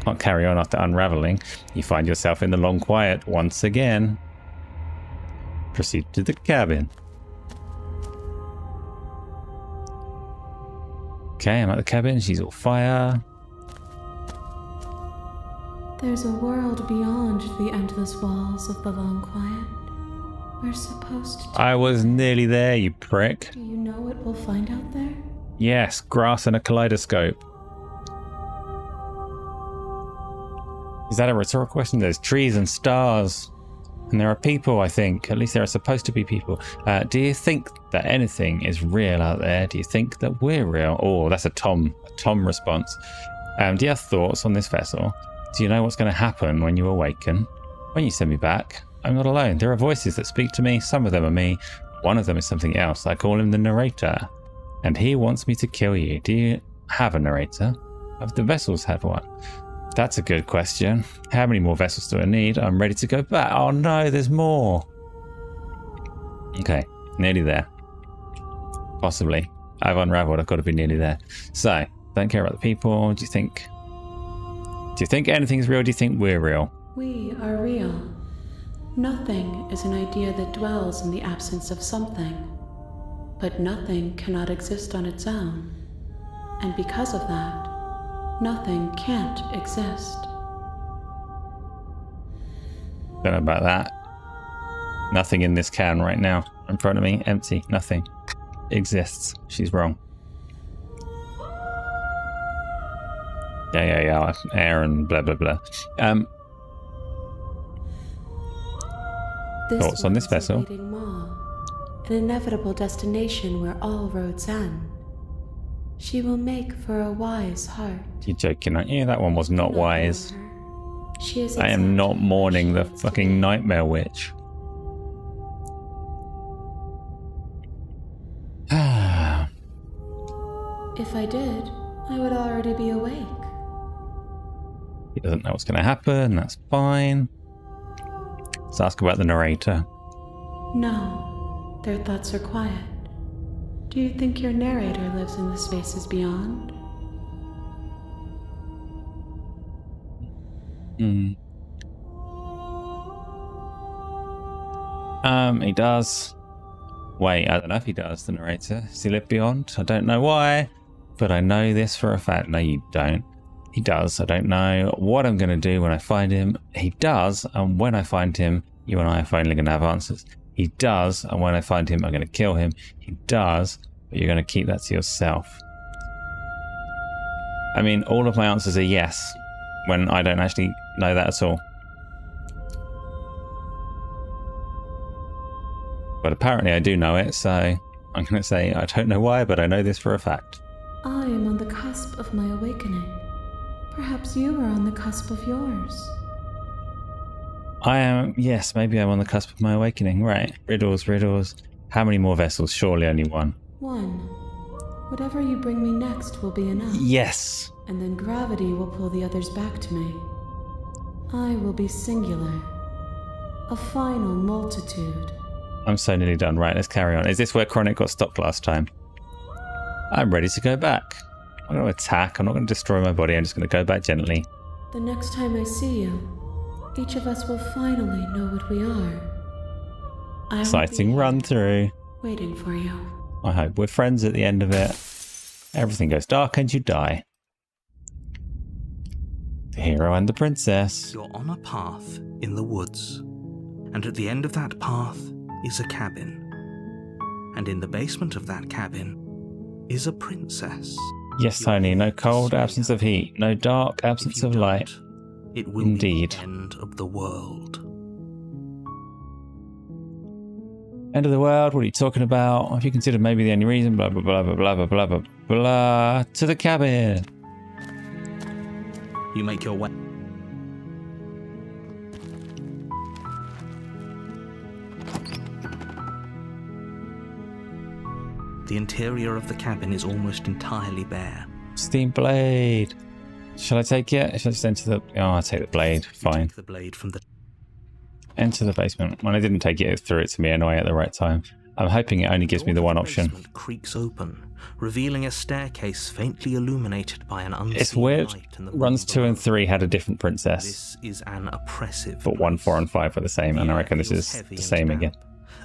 Can't carry on after unraveling. You find yourself in the long quiet once again. Proceed to the cabin. Okay, I'm at the cabin. She's all fire. There's a world beyond the endless walls of the long quiet. We're supposed to... I was nearly there, you prick. Do you know what we'll find out there? Yes, grass and a kaleidoscope. Is that a rhetorical question? There's trees and stars. And there are people, I think. At least there are supposed to be people. Do you think that anything is real out there? Do you think that we're real? Oh, that's a Tom response. Do you have thoughts on this vessel? Do you know what's going to happen when you awaken? When you send me back, I'm not alone. There are voices that speak to me. Some of them are me. One of them is something else. I call him the narrator. And he wants me to kill you. Do you have a narrator? Have the vessels had one? That's a good question. How many more vessels do I need? I'm ready to go back. Oh no, there's more. Okay, nearly there. Possibly. I've unraveled. I've got to be nearly there. So, don't care about the people. Do you think anything's real? Do you think we're real? We are real. Nothing is an idea that dwells in the absence of something, but nothing cannot exist on its own, and because of that, nothing can't exist. Don't know about that. Nothing in this can right now in front of me. Empty. Nothing exists. She's wrong. Yeah. Air and blah, blah, blah. Thoughts on this vessel? This waiting maw, an inevitable destination where all roads end. She will make for a wise heart. You're joking, aren't you? That one was not wise. She is I am not exactly mourning the what she is fucking today. nightmare witch. If I did, I would already be awake. He doesn't know what's going to happen. That's fine. Let's ask about the narrator. No, their thoughts are quiet. Do you think your narrator lives in the spaces beyond? He does. Wait, I don't know if he does, the narrator. Does he live beyond? I don't know why, but I know this for a fact. No, you don't. He does. I don't know what I'm going to do when I find him. He does, and when I find him, you and I are finally going to have answers. He does, and when I find him, I'm going to kill him. He does, but you're going to keep that to yourself. I mean, all of my answers are yes, when I don't actually know that at all. But apparently I do know it, so I'm going to say I don't know why, but I know this for a fact. I am on the cusp of my awakening. Perhaps you are on the cusp of yours. I am, yes, maybe I'm on the cusp of my awakening. Right, riddles. How many more vessels? Surely only one. One. Whatever you bring me next will be enough. Yes! And then gravity will pull the others back to me. I will be singular. A final multitude. I'm so nearly done. Right, let's carry on. Is this where Chronic got stopped last time? I'm ready to go back. I'm not going to attack. I'm not going to destroy my body. I'm just going to go back gently. The next time I see you, each of us will finally know what we are. I will Exciting be run through. waiting for you. I hope we're friends at the end of it. Everything goes dark and you die. The hero and the princess. You're on a path in the woods, and at the end of that path is a cabin. And in the basement of that cabin is a princess. Yes, Tony, no cold, absence of heat. No dark, absence If you of light. don't, it will Indeed. be the end of the world. End of the world, what are you talking about? Have you considered maybe the only reason? Blah, blah, blah, blah, blah, blah, blah, blah, blah. To the cabin. You make your way. The interior of the cabin is almost entirely bare. Steam blade. Shall I take it? Shall I just enter the... Oh, I'll take the blade. You Fine. take the blade from the... Enter the basement. When I didn't take it, it threw it to me anyway at the right time. I'm hoping it only gives me the one option. basement creaks open, revealing a staircase faintly illuminated by an unseen It's weird. light in the Runs room 2 and below. 3 had a different princess. This is an oppressive But 1, 4 and 5 were the same. And I The air reckon this feels is heavy the and same damp, again.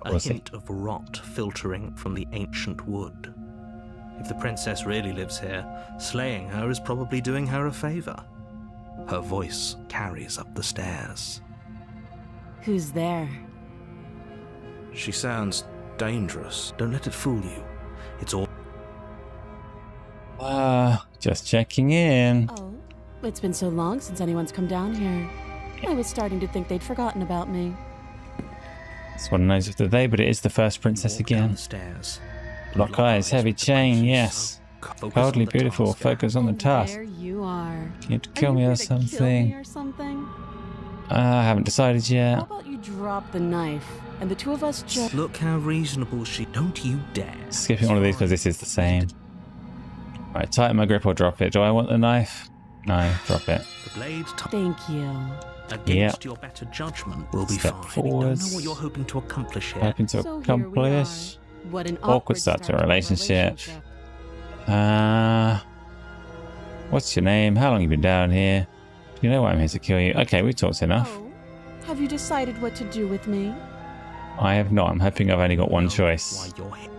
A We'll see. hint of rot filtering from the ancient wood. If the princess really lives here, slaying her is probably doing her a favor. Her voice carries up the stairs. Who's there? She sounds dangerous. Don't let it fool you. It's all... Just checking in. Oh, it's been so long since anyone's come down here. I was starting to think they'd forgotten about me. This one knows of the day, but it is the first princess Walk down again. the stairs. Black eyes, heavy with the chain, punches. yes. Focus on Coldly the beautiful, task at focus on the task. There you are. Can you Are kill you me here or to kill me something? or something? I haven't decided How yet. about you drop the knife and the two of us just... Look how reasonable she... Don't you dare. Skipping one of these because this is the same. Right, tighten my grip or drop it. Do I want the knife? No, drop it. The blade Thank you. against your better judgment will be Step fine. forwards. I don't know what you're hoping to accomplish here. Hoping to So here we accomplish. are. What an Awkward start to a relationship. What's your name? How long you been down here? You know why I'm here to kill you. Okay, we've talked enough. Oh, Have you decided what to do with me? I have not. I'm hoping I've only got one Why choice. you're here.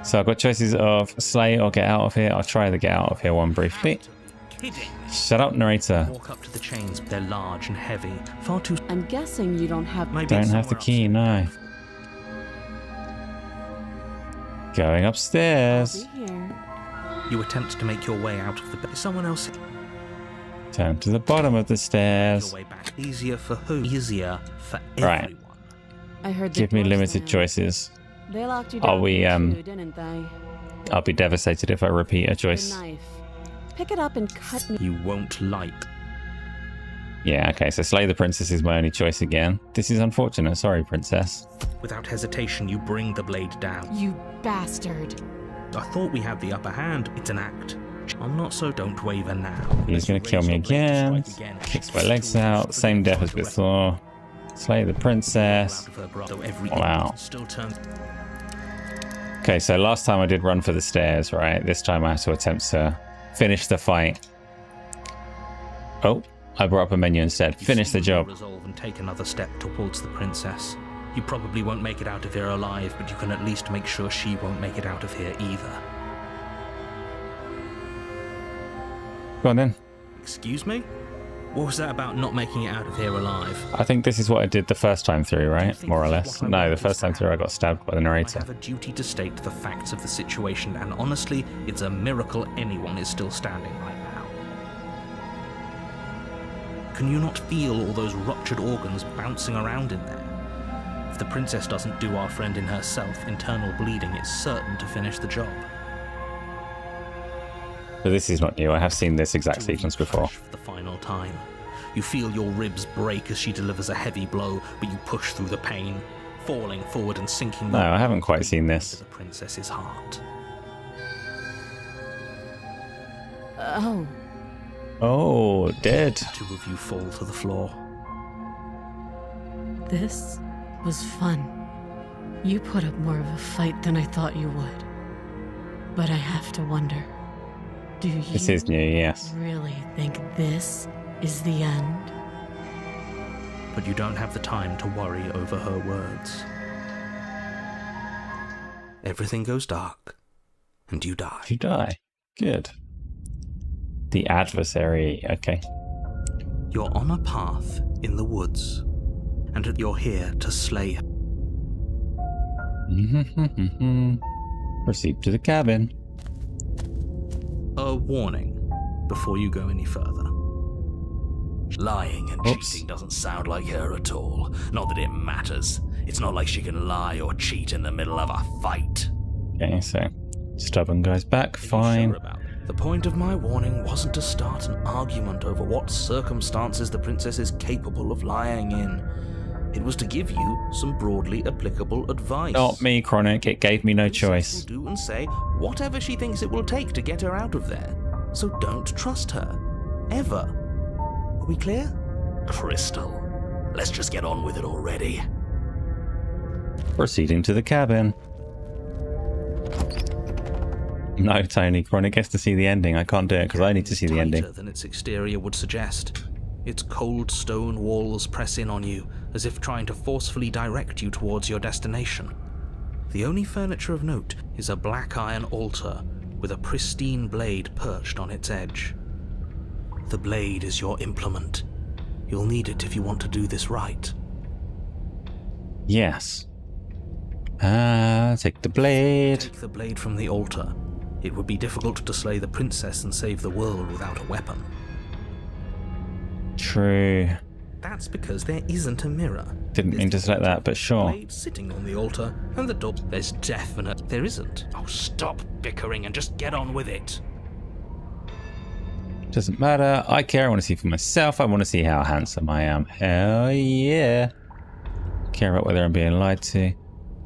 So I've got choices of slay or get out of here. I'll try the get out of here one briefly. Kidding me. Shut up, narrator. Walk up to the chains. They're large and heavy. Far too. I'm guessing you don't have... Maybe Don't it's have the somewhere key, no. Going I'll upstairs. be here. else. You attempt to make your way out of the bed. Someone else. Turn to the bottom of the stairs. Your way back. Easier for who? Easier for Right. everyone. I heard the Give me door's limited there. choices. They locked you Are down we, here too, didn't they? I'll be devastated if I repeat a The choice. knife. Pick it up and cut me. You won't like. Yeah, okay, so slay the princess is my only choice again. This is unfortunate. Sorry, princess. Without hesitation, you bring the blade down. You bastard. I thought we had the upper hand. It's an act. I'm not so. Don't waver now. He's going to kill me again. Kicks my legs out. Same death as before. Slay the princess. Wow. Still turn. Okay, so last time I did run for the stairs, right? This time I have to attempt to finish the fight. Oh, I brought up a menu instead. Finish the job. Resolve and take another step towards the princess. You probably won't make it out of here alive, but you can at least make sure she won't make it out of here either. Go on then. Excuse me? What was that about not making it out of here alive? I think this is what I did the first time through, right? More or less. No, the first time through I got stabbed by the I narrator. have a duty to state the facts of the situation, and honestly, it's a miracle anyone is still standing right now. Can you not feel all those ruptured organs bouncing around in there? If the princess doesn't do our friend in herself, internal bleeding is certain to finish the job. But this is not new. I have seen this exact sequence before. For the final time. You feel your ribs break as she delivers a heavy blow, but you push through the pain, falling forward and sinking. No, I haven't quite seen into this. the princess's heart. Oh, Oh, dead. Two of you fall to the floor. this was fun. You put up more of a fight than I thought you would. But I have to wonder, do you This is new, yes. really think this is the end? But you don't have the time to worry over her words. Everything goes dark, and you die. You die. Good. The adversary. Okay. You're on a path in the woods, and you're here to slay her. Proceed to the cabin. A warning before you go any further. Lying and Oops. cheating doesn't sound like her at all. Not that it matters. It's not like she can lie or cheat in the middle of a fight. Okay, so stubborn goes back. Are you Fine. sure about it? The point of my warning wasn't to start an argument over what circumstances the princess is capable of lying in. It was to give you some broadly applicable advice. Not me, Chronic. It gave me no Princess choice. will do and say whatever she thinks it will take to get her out of there. So don't trust her. Ever. Are we clear? Crystal, let's just get on with it already. Proceeding to the cabin. No, Tony. Chronic gets to see the ending. I can't do it because I need to see the ending. Tighter than its exterior would suggest. Its cold stone walls press in on you, as if trying to forcefully direct you towards your destination. The only furniture of note is a black iron altar with a pristine blade perched on its edge. The blade is your implement. You'll need it if you want to do this right. Yes. Take the blade. Take the blade from the altar. It would be difficult to slay the princess and save the world without a weapon. True. That's because there isn't a mirror. Didn't mean to select that, but sure. Blade sitting on the altar, and the door. There's definite. There isn't. Oh, stop bickering and just get on with it. Doesn't matter. I care. I want to see for myself. I want to see how handsome I am. Hell yeah. Care about whether I'm being lied to.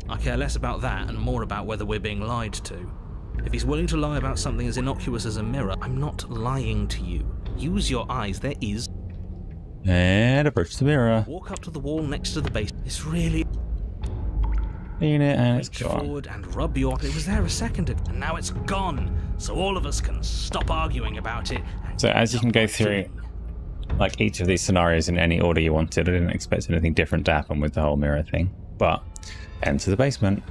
I care less about that and more about whether we're being lied to. If he's willing to lie about something as innocuous as a mirror, I'm not lying to you. Use your eyes. There is. And approach the mirror. Walk up to the wall next to the base. It's really. Clean it and it's Reach gone. forward and rub your. It was there a second ago, and now it's gone. So all of us can stop arguing about it. So as you can go through. like each of these scenarios in any order you wanted. I didn't expect anything different to happen with the whole mirror thing. But enter the basement.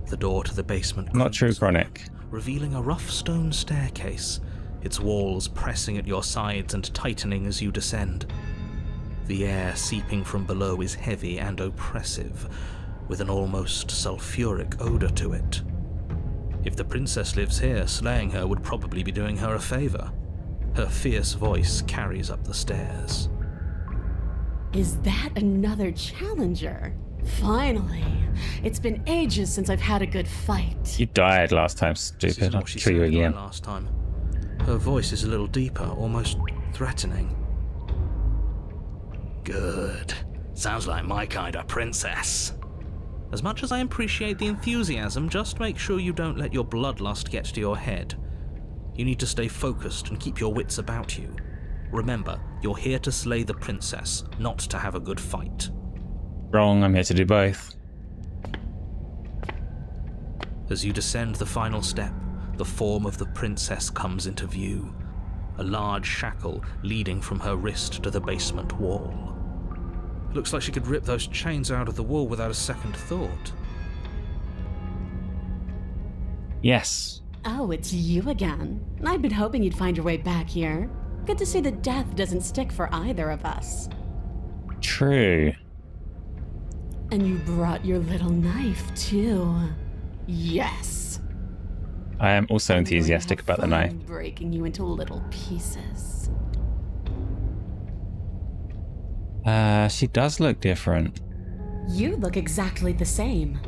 The door to the basement Not true, creaks, Chronic. revealing a rough stone staircase, its walls pressing at your sides and tightening as you descend. The air seeping from below is heavy and oppressive, with an almost sulphuric odor to it. If the princess lives here, slaying her would probably be doing her a favor. Her fierce voice carries up the stairs. Is that another challenger? Finally. It's been ages since I've had a good fight. You died last time, This is stupid. I'll what she kill you sounded like again. last time. Her voice is a little deeper, almost threatening. Good. Sounds like my kind of princess. As much as I appreciate the enthusiasm, just make sure you don't let your bloodlust get to your head. You need to stay focused and keep your wits about you. Remember, you're here to slay the princess, not to have a good fight. Wrong, I'm here to do both. As you descend the final step, the form of the princess comes into view. A large shackle leading from her wrist to the basement wall. It looks like she could rip those chains out of the wall without a second thought. Yes. Oh, it's you again. I'd been hoping you'd find your way back here. Good to see that death doesn't stick for either of us. True. And you brought your little knife, too. Yes. I am also I'm going to enthusiastic have about the fun knife. breaking you into little pieces. She does look different. You look exactly the same.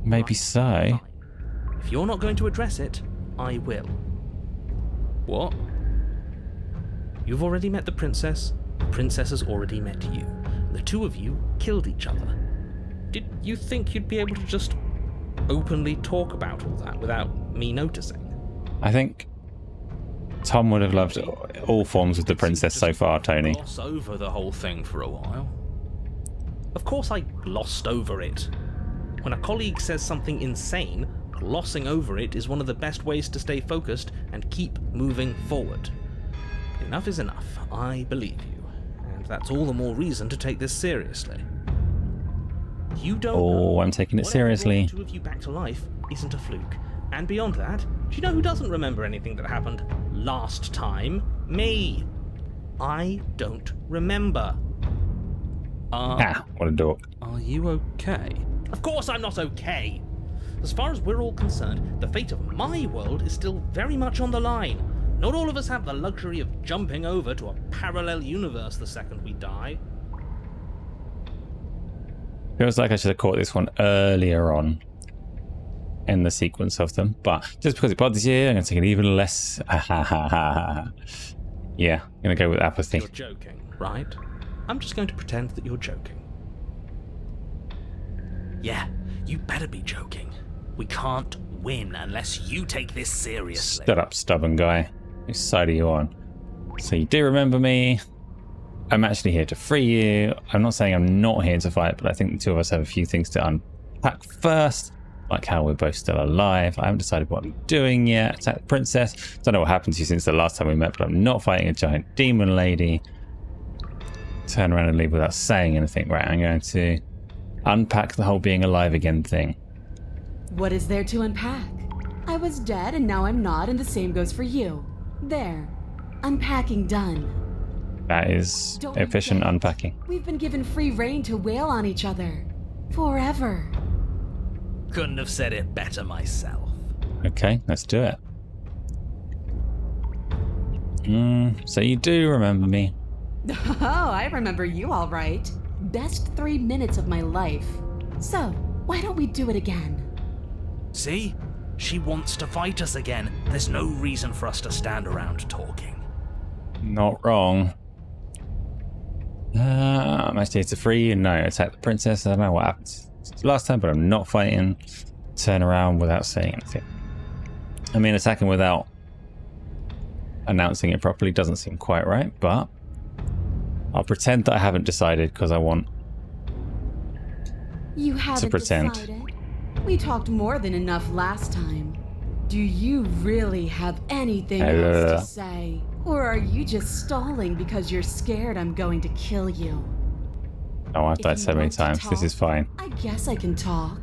Maybe so. If you're not going to address it, I will. What? You've already met the princess has already met you. The two of you killed each other. Did you think you'd be able to just openly talk about all that without me noticing? I think Tom would have loved all forms of the princess so far, Tony. Gloss over the whole thing for a while. Of course I glossed over it. When a colleague says something insane, glossing over it is one of the best ways to stay focused and keep moving forward. Enough is enough. I believe you. And that's all the more reason to take this seriously. You don't know Oh, I'm taking it whatever seriously. brought the two of you back to life isn't a fluke. And beyond that, do you know who doesn't remember anything that happened last time? Me. I don't remember. What a dork. Are you okay? Of course I'm not okay! As far as we're all concerned, the fate of my world is still very much on the line. Not all of us have the luxury of jumping over to a parallel universe the second we die. Feels like I should have caught this one earlier on in the sequence of them, but just because it bothers you, I'm going to take it even less. Yeah, I'm going to go with apathy. You're joking, right? I'm just going to pretend that you're joking. Yeah, you better be joking. We can't win unless you take this seriously. Shut up, stubborn guy. Whose side are you on? So you do remember me. I'm actually here to free you. I'm not saying I'm not here to fight, but I think the two of us have a few things to unpack first. Like how we're both still alive. I haven't decided what I'm doing yet. Attack the princess. Don't know what happened to you since the last time we met, but I'm not fighting a giant demon lady. Turn around and leave without saying anything. Right, I'm going to unpack the whole being alive again thing. What is there to unpack? I was dead and now I'm not, and the same goes for you. There. Unpacking done. That is Don't efficient forget, unpacking. We've been given free reign to wail on each other. Forever. Couldn't have said it better myself. Okay, let's do it. So you do remember me. Oh, I remember you all right. Best 3 minutes of my life. So, why don't we do it again? See? She wants to fight us again. There's no reason for us to stand around talking. Not wrong. I'm actually here to free you. No, attack the princess. I don't know what happened last time, but I'm not fighting. Turn around without saying anything. I mean, attacking without announcing it properly doesn't seem quite right, but I'll pretend that I haven't decided because I want You haven't pretend. decided. We talked more than enough last time. Do you really have anything else to say? Or are you just stalling because you're scared I'm going to kill you? Oh, I've died If so you many want to times. This is talk, fine. I guess I can talk.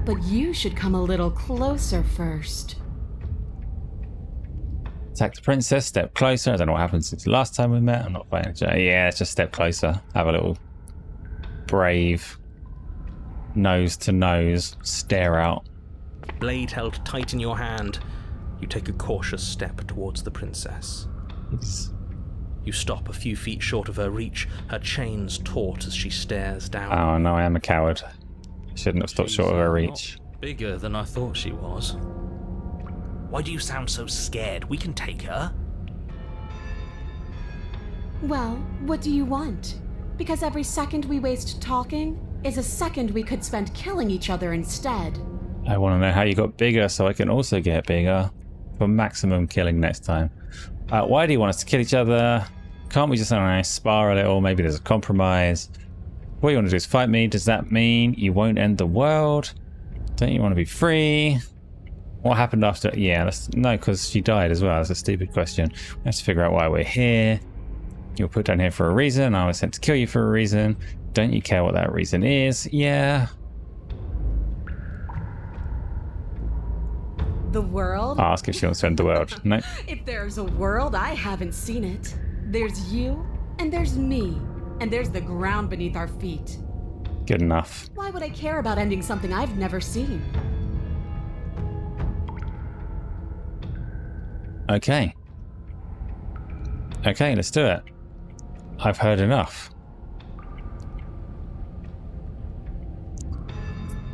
But you should come a little closer first. Attack the princess, step closer. I don't know what happened since the last time we met. I'm not fighting. Yeah, it's just step closer. Have a little brave nose to nose stare out. Blade held tight in your hand, you take a cautious step towards the princess. You stop a few feet short of her reach, her chains taut as she stares down. Oh no, I am a coward. Shouldn't have stopped short of her reach. Bigger than I thought she was. Why do you sound so scared? We can take her. Well, what do you want? Because every second we waste talking is a second we could spend killing each other instead. I want to know how you got bigger so I can also get bigger for maximum killing next time. Why do you want us to kill each other? Can't we just spar a little? Maybe there's a compromise. What you want to do is fight me. Does that mean you won't end the world? Don't you want to be free? What happened after? Yeah, no, because she died as well. That's a stupid question. We have to figure out why we're here. You were put down here for a reason. I was sent to kill you for a reason. Don't you care what that reason is? Yeah. The world? I'll ask if she wants to end the world. No. If there's a world, I haven't seen it. There's you, and there's me, and there's the ground beneath our feet. Good enough. Why would I care about ending something I've never seen? Okay. Okay, let's do it. I've heard enough.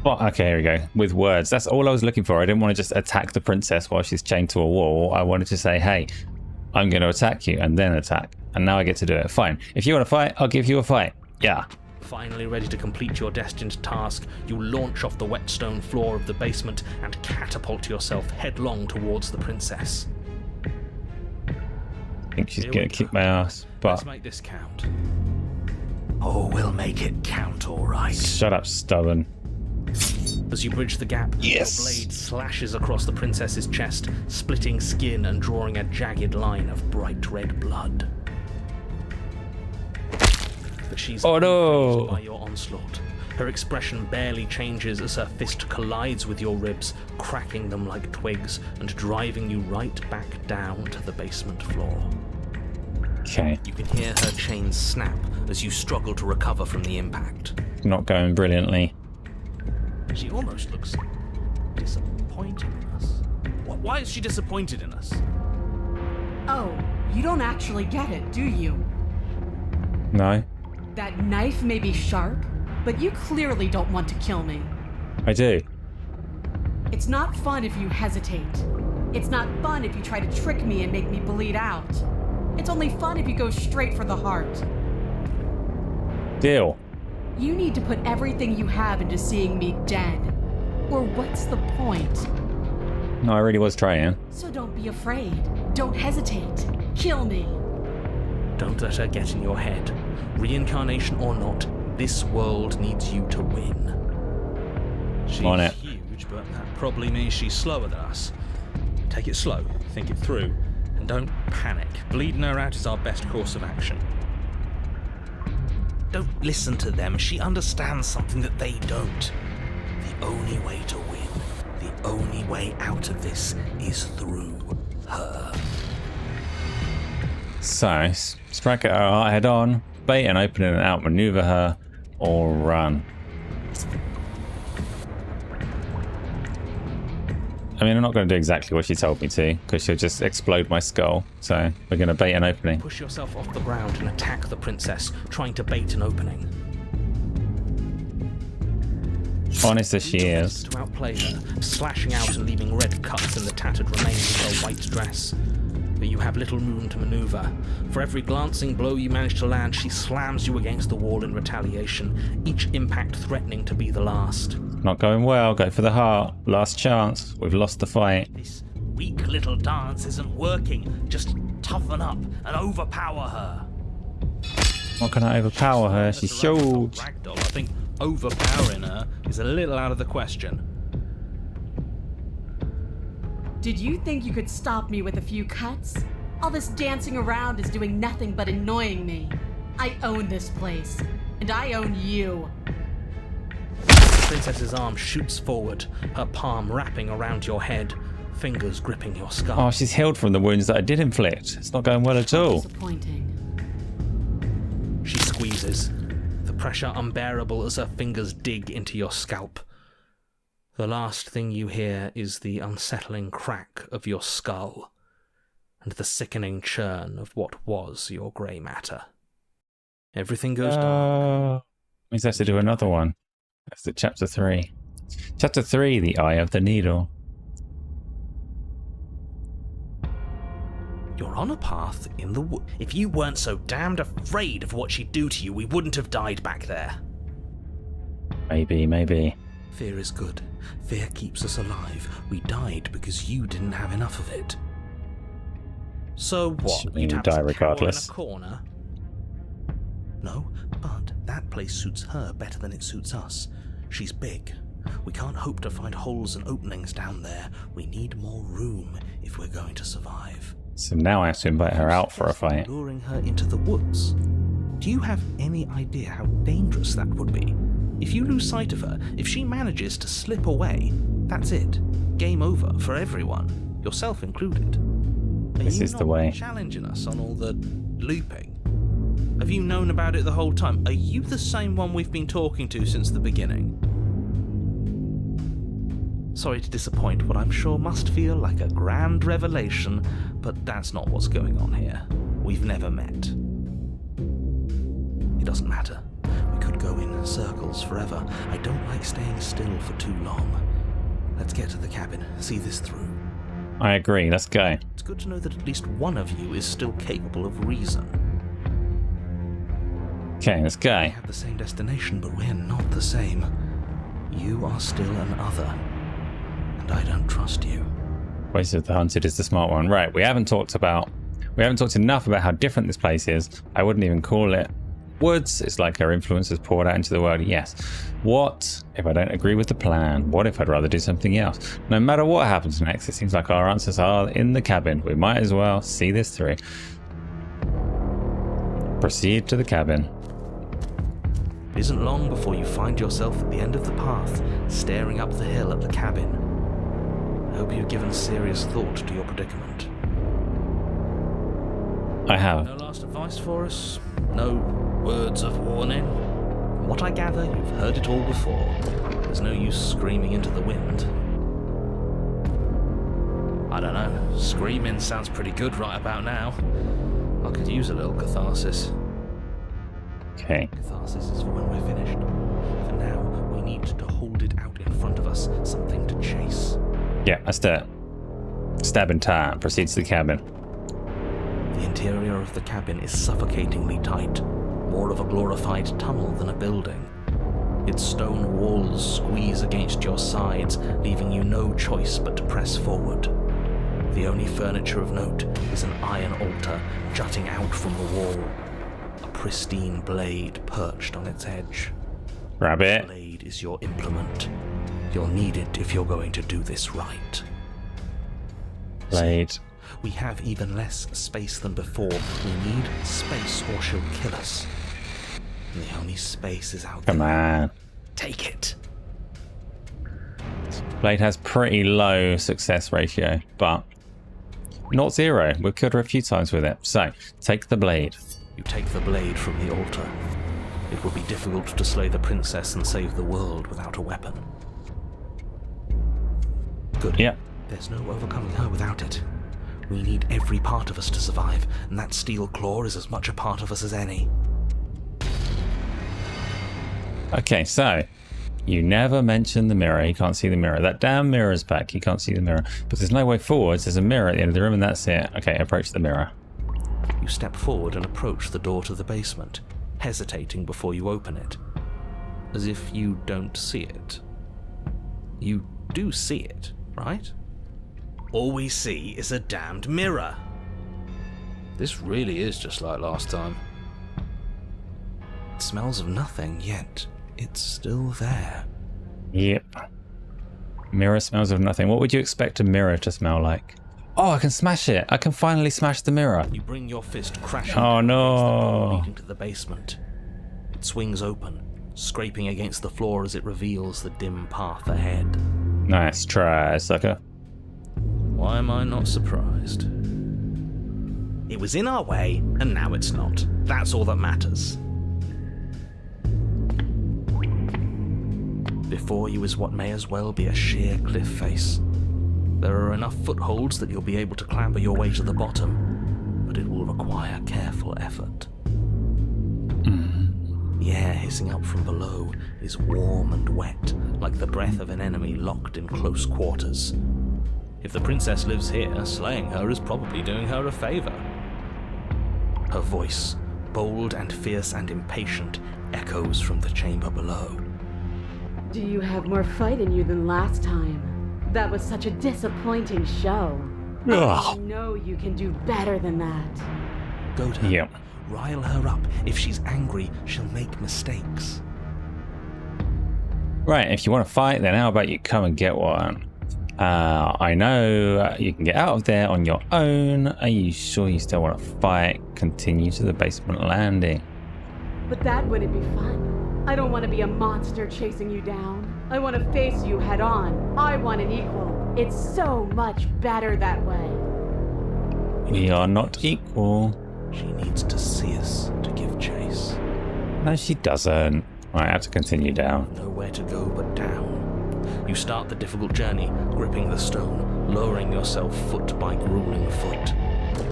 Well, okay, here we go. With words. That's all I was looking for. I didn't want to just attack the princess while she's chained to a wall. I wanted to say, hey, I'm going to attack you and then attack. And now I get to do it. Fine. If you want to fight, I'll give you a fight. Yeah. Finally ready to complete your destined task, you launch off the wet stone floor of the basement and catapult yourself headlong towards the princess. I think she's going to kick my ass. Let's But make this count. Oh, we'll make it count, all right. shut up, stubborn. As you bridge the gap, Yes. your blade slashes across the princess's chest, splitting skin and drawing a jagged line of bright red blood. But she's Oh, no. unfazed by your onslaught. Her expression barely changes as her fist collides with your ribs, cracking them like twigs and driving you right back down to the basement floor. Okay. You can hear her chains snap as you struggle to recover from the impact. Not going brilliantly. She almost looks disappointed in us. Why is she disappointed in us? Oh, you don't actually get it, do you? No, That knife may be sharp, but you clearly don't want to kill me. I do. It's not fun if you hesitate. It's not fun if you try to trick me and make me bleed out. It's only fun if you go straight for the heart. Deal. You need to put everything you have into seeing me dead. Or what's the point? No, I really was trying. So don't be afraid. Don't hesitate. Kill me. Don't let her get in your head. Reincarnation or not, this world needs you to win. She's On it. huge, but that probably means she's slower than us. Take it slow, think it through, and don't panic. Bleeding her out is our best course of action. Don't listen to them. She understands something that they don't. The only way to win, the only way out of this is through her. So, strike at her head on, bait and open and outmaneuver her, or run. I mean, I'm not going to do exactly what she told me to, because she'll just explode my skull. So, we're going to bait an opening. Push yourself off the ground and attack the princess, trying to bait an opening. Honest as she Do your is. best to outplay her, slashing out and leaving red cuts in the tattered remains of her white dress. But you have little room to maneuver. For every glancing blow you manage to land, she slams you against the wall in retaliation, each impact threatening to be the last. Not going well. Go for the heart. Last chance. We've lost the fight. This weak little dance isn't working. Just toughen up and overpower her. What can I overpower her? She's That's a huge. ragdoll. I think overpowering her is a little out of the question. Did you think you could stop me with a few cuts? All this dancing around is doing nothing but annoying me. I own this place, and I own you. The princess's arm shoots forward, her palm wrapping around your head, fingers gripping your skull. Oh, she's healed from the wounds that I did inflict. It's not going well at all. Disappointing. She squeezes, the pressure unbearable as her fingers dig into your scalp. The last thing you hear is the unsettling crack of your skull and the sickening churn of what was your grey matter. Everything goes dark. Means I have to do another one. That's the chapter 3. Chapter 3, The Eye of the Needle. You're on a path in the wood. If you weren't so damned afraid of what she'd do to you, we wouldn't have died back there. Maybe. Fear is good. Fear keeps us alive. We died because you didn't have enough of it. So what? You You'd have die to regardless. cower in a corner? No, but that place suits her better than it suits us. She's big. We can't hope to find holes and openings down there. We need more room if we're going to survive. So now I have to invite her out for a fight. Luring her into the woods. Do you have any idea how dangerous that would be? If you lose sight of her, if she manages to slip away, that's it. Game over for everyone, yourself included. This is the way. Challenging us on all the looping? Have you known about it the whole time? Are you the same one we've been talking to since the beginning? Sorry to disappoint what I'm sure must feel like a grand revelation, but that's not what's going on here. We've never met. It doesn't matter. We could go in circles forever. I don't like staying still for too long. Let's get to the cabin, see this through. I agree, let's go. It's good to know that at least one of you is still capable of reason. Okay, let's We go. have the same destination, but we're not the same. You are still an other, and I don't trust you. Voice of the Hunted is the smart one. Right, we haven't talked enough about how different this place is. I wouldn't even call it woods. It's like her influence has poured out into the world. Yes. What if I don't agree with the plan? What if I'd rather do something else? No matter what happens next, it seems like our answers are in the cabin. We might as well see this through. Proceed to the cabin. It isn't long before you find yourself at the end of the path, staring up the hill at the cabin. I hope you've given serious thought to your predicament. I have. No last advice for us? No words of warning? From what I gather, you've heard it all before. There's no use screaming into the wind. I don't know. Screaming sounds pretty good right about now. I could use a little catharsis. Okay. Catharsis is for when we're finished. For now, we need to hold it out in front of us, something to chase. Yeah, that's it. Stabbing time. Proceed to the cabin. The interior of the cabin is suffocatingly tight, more of a glorified tunnel than a building. Its stone walls squeeze against your sides, leaving you no choice but to press forward. The only furniture of note is an iron altar jutting out from the wall, a pristine blade perched on its edge. Grab The it. blade is your implement. You'll need it if you're going to do this right. Blade. We have even less space than before. We need space or she'll kill us. And the only space is out Come there. on. Take it. Blade has pretty low success ratio, but not zero. We've killed her a few times with it. So, take the blade. You take the blade from the altar. It will be difficult to slay the princess and save the world without a weapon. Good. Yeah. There's no overcoming her without it. We need every part of us to survive, and that steel claw is as much a part of us as any. Okay, so you never mention the mirror. You can't see the mirror. That damn mirror's back. You can't see the mirror. But there's no way forwards. There's a mirror at the end of the room, and that's it. Okay, approach the mirror. You step forward and approach the door to the basement, hesitating before you open it, as if you don't see it. You do see it, right? All we see is a damned mirror. This really is just like last time. It smells of nothing, yet it's still there. Yep. Mirror smells of nothing. What would you expect a mirror to smell like? Oh, I can smash it. I can finally smash the mirror. You bring your fist crashing Oh, down no. against the door leading to the basement. It swings open, scraping against the floor as it reveals the dim path ahead. Nice try, sucker. Why am I not surprised? It was in our way, and now it's not. That's all that matters. Before you is what may as well be a sheer cliff face. There are enough footholds that you'll be able to clamber your way to the bottom, but it will require careful effort. The air hissing up from below is warm and wet, like the breath of an enemy locked in close quarters. If the princess lives here, slaying her is probably doing her a favor. Her voice, bold and fierce and impatient, echoes from the chamber below. Do you have more fight in you than last time? That was such a disappointing show. I know you can do better than that. Go to her. Yep. Rile her up. If she's angry, she'll make mistakes. Right, if you want to fight, then how about you come and get one? I know you can get out of there on your own. Are you sure you still want to fight? Continue to the basement landing. But that wouldn't be fun. I don't want to be a monster chasing you down. I want to face you head on. I want an equal. It's so much better that way. We are not equal. She needs to see us to give chase. No, she doesn't. I have to continue down. Nowhere to go but down. You start the difficult journey, gripping the stone, lowering yourself foot by grueling foot.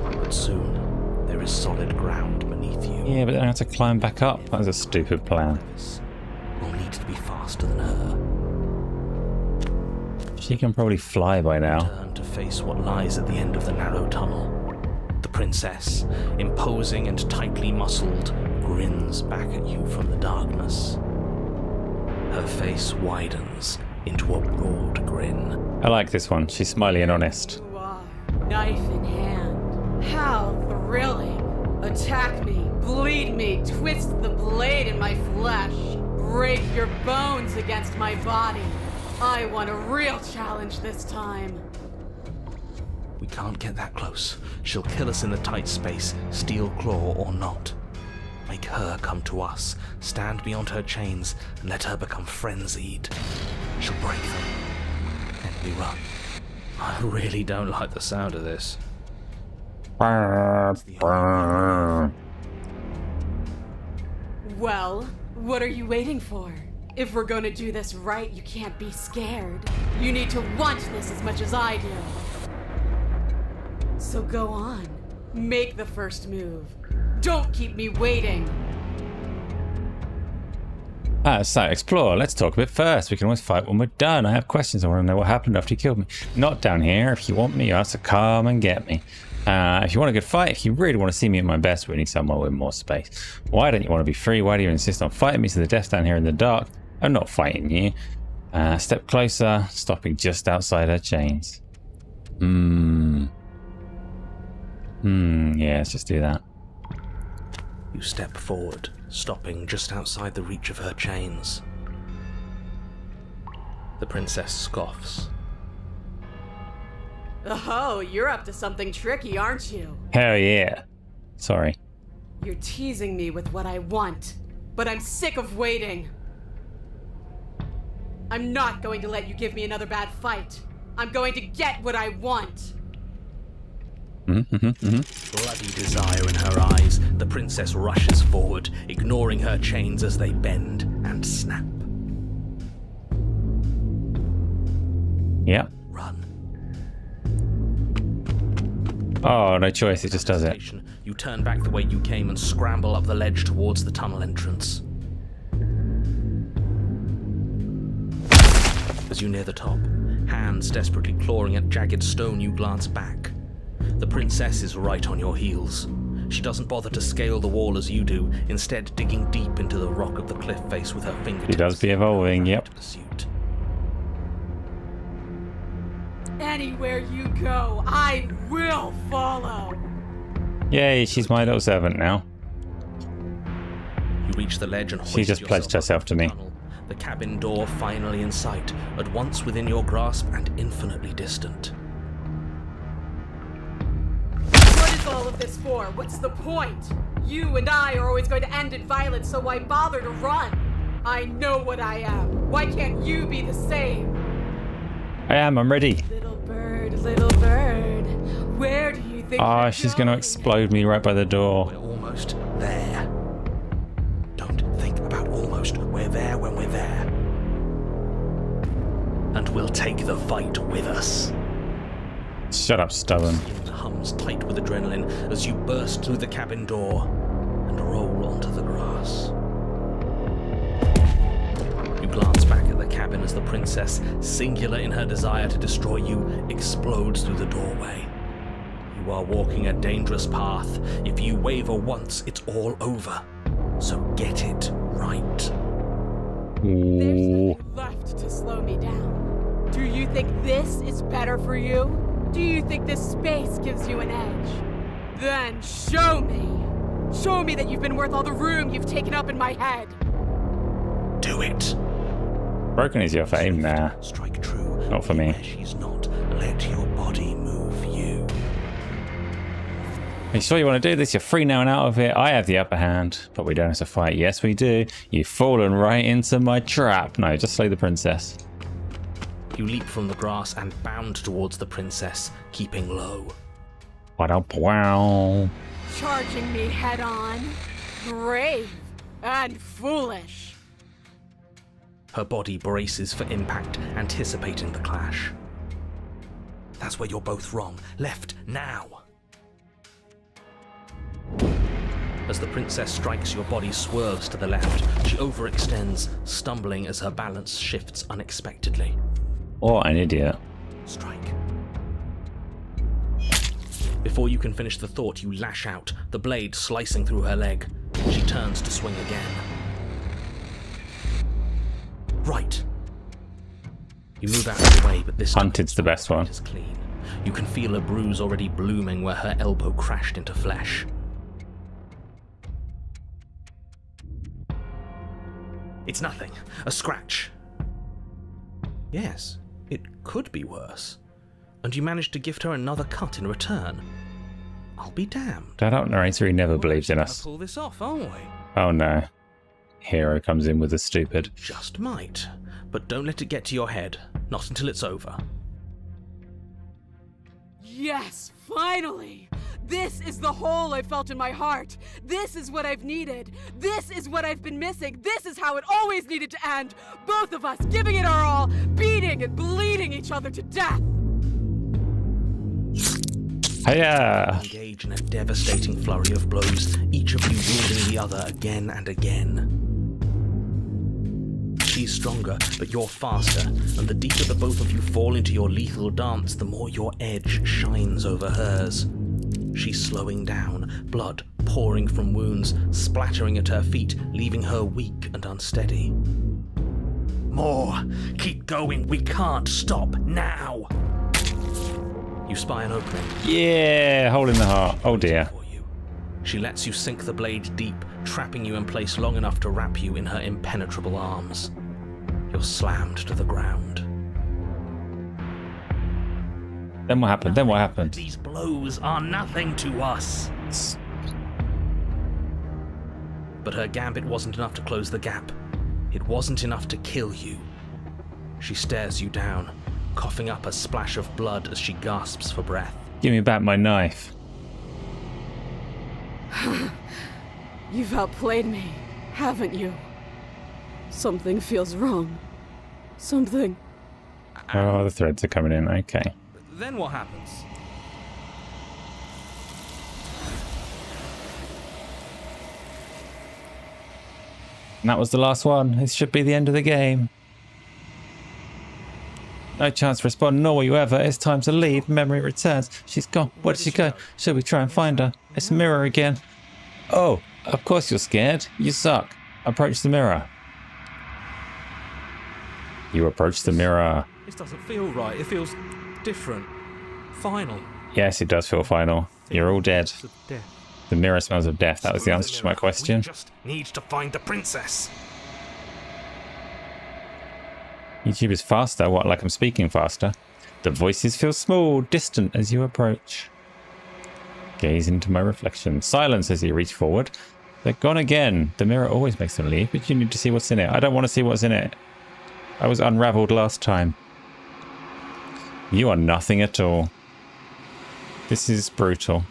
But soon, there is solid ground beneath you. Yeah, but then I have to climb back up. That was a stupid plan. You'll need to be faster than her. She can probably fly by now. Turn to face what lies at the end of the narrow tunnel. The princess, imposing and tightly muscled, grins back at you from the darkness. Her face widens into a broad grin. I like this one. She's smiley and honest. You are, knife in hand. How thrilling. Attack me, bleed me, twist the blade in my flesh. Break your bones against my body. I want a real challenge this time. We can't get that close. She'll kill us in the tight space, steel claw or not. Make her come to us, stand beyond her chains, and let her become frenzied. She'll break them, and we run. I really don't like the sound of this. Well, what are you waiting for? If we're gonna do this right, you can't be scared. You need to want this as much as I do. So go on. Make the first move. Don't keep me waiting. So explore. Let's talk a bit first. We can always fight when we're done. I have questions. I want to know what happened after you killed me. Not down here. If you want me, you have to come and get me. If you want a good fight, if you really want to see me at my best, we need somewhere with more space. Why don't you want to be free? Why do you insist on fighting me to the death down here in the dark? I'm not fighting you. Step closer, stopping just outside her chains. Yeah, let's just do that. You step forward, stopping just outside the reach of her chains. The princess scoffs. Oh, you're up to something tricky, aren't you? Hell yeah. Sorry. You're teasing me with what I want, but I'm sick of waiting. I'm not going to let you give me another bad fight. I'm going to get what I want. Bloody desire in her eyes, the princess rushes forward, ignoring her chains as they bend and snap. Yeah. Run. Oh, no choice. It just does it. You turn back the way you came and scramble up the ledge towards the tunnel entrance. As you near the top, hands desperately clawing at jagged stone, you glance back. The princess is right on your heels. She doesn't bother to scale the wall as you do, instead digging deep into the rock of the cliff face with her fingertips. She does be evolving, yep. Pursuit. Anywhere you go, I will follow. Yay, she's my little servant now. You reach the ledge and She just pledged herself to me. The cabin door finally in sight, at once within your grasp and infinitely distant. What is all of this for? What's the point? You and I are always going to end in violence, so why bother to run? I know what I am. Why can't you be the same? I'm ready. Little bird, where do you think Oh, you're she's gonna going? explode me right by the door. We're almost there. Don't think about almost. We're there when we're there. And we'll take the fight with us. Shut up, stubborn. It hums tight with adrenaline as you burst through the cabin door and roll onto the grass. You glance back at the cabin as the princess, singular in her desire to destroy you, explodes through the doorway. You are walking a dangerous path. If you waver once, it's all over. So get it right. There's nothing left to slow me down. Do you think this is better for you? Do you think this space gives you an edge? Then show me! Show me that you've been worth all the room you've taken up in my head! Do it. Broken is your fame now. Strike true. Not for me. Where she's not. Let your body move you. Are you sure you want to do this? You're free now and out of it. I have the upper hand, but we don't have to fight. Yes, we do. You've fallen right into my trap. No, just slay the princess. You leap from the grass and bound towards the princess, keeping low. Wow. Charging me head on? Brave and foolish. Her body braces for impact, anticipating the clash. That's where you're both wrong. Left, now! As the princess strikes, your body swerves to the left. She overextends, stumbling as her balance shifts unexpectedly. Or an idiot. Strike. Before you can finish the thought, you lash out, the blade slicing through her leg. She turns to swing again. Right. You move out of the way, but this Hunted's the best one. is clean. You can feel a bruise already blooming where her elbow crashed into flesh. It's nothing. A scratch. Yes, it could be worse. And you managed to gift her another cut in return. I'll be damned. Adult narrator, he never believes in We're us. gonna pull this off, aren't we? Oh no. Hero comes in with the stupid. Just might. But don't let it get to your head. Not until it's over. Yes, finally! This is the hole I felt in my heart. This is what I've needed. This is what I've been missing. This is how it always needed to end. Both of us giving it our all, beating and bleeding each other to death. Hiya! Engage in a devastating flurry of blows, each of you wounding the other again and again. She's stronger, but you're faster, and the deeper the both of you fall into your lethal dance, the more your edge shines over hers. She's slowing down, blood pouring from wounds, splattering at her feet, leaving her weak and unsteady. More! Keep going, we can't stop now! You spy an opening. Yeah, hole in the heart. Oh dear. For you. She lets you sink the blade deep, trapping you in place long enough to wrap you in her impenetrable arms. You're slammed to the ground. Then what happened? Then what happened? These blows are nothing to us. But her gambit wasn't enough to close the gap. It wasn't enough to kill you. She stares you down, coughing up a splash of blood as she gasps for breath. Give me back my knife. You've outplayed me, haven't you? Something feels wrong. Something. Oh, the threads are coming in. Okay. Then what happens? And that was the last one. This should be the end of the game. No chance to respond, nor will you ever. It's time to leave. Memory returns. She's gone. Where did she go? Shall we try and find her? It's Mirror again. Oh, of course you're scared. You suck. Approach the mirror. You approach the mirror. This doesn't feel right. It feels different. Final. Yes, it does feel final. You're all dead. Of death. The mirror smells of death. That was the answer to my question. We just need to find the princess. YouTube is faster. What, like I'm speaking faster? The voices feel small, distant as you approach. Gaze into my reflection. Silence as you reach forward. They're gone again. The mirror always makes them leave, but you need to see what's in it. I don't want to see what's in it. I was unraveled last time. You are nothing at all. This is brutal.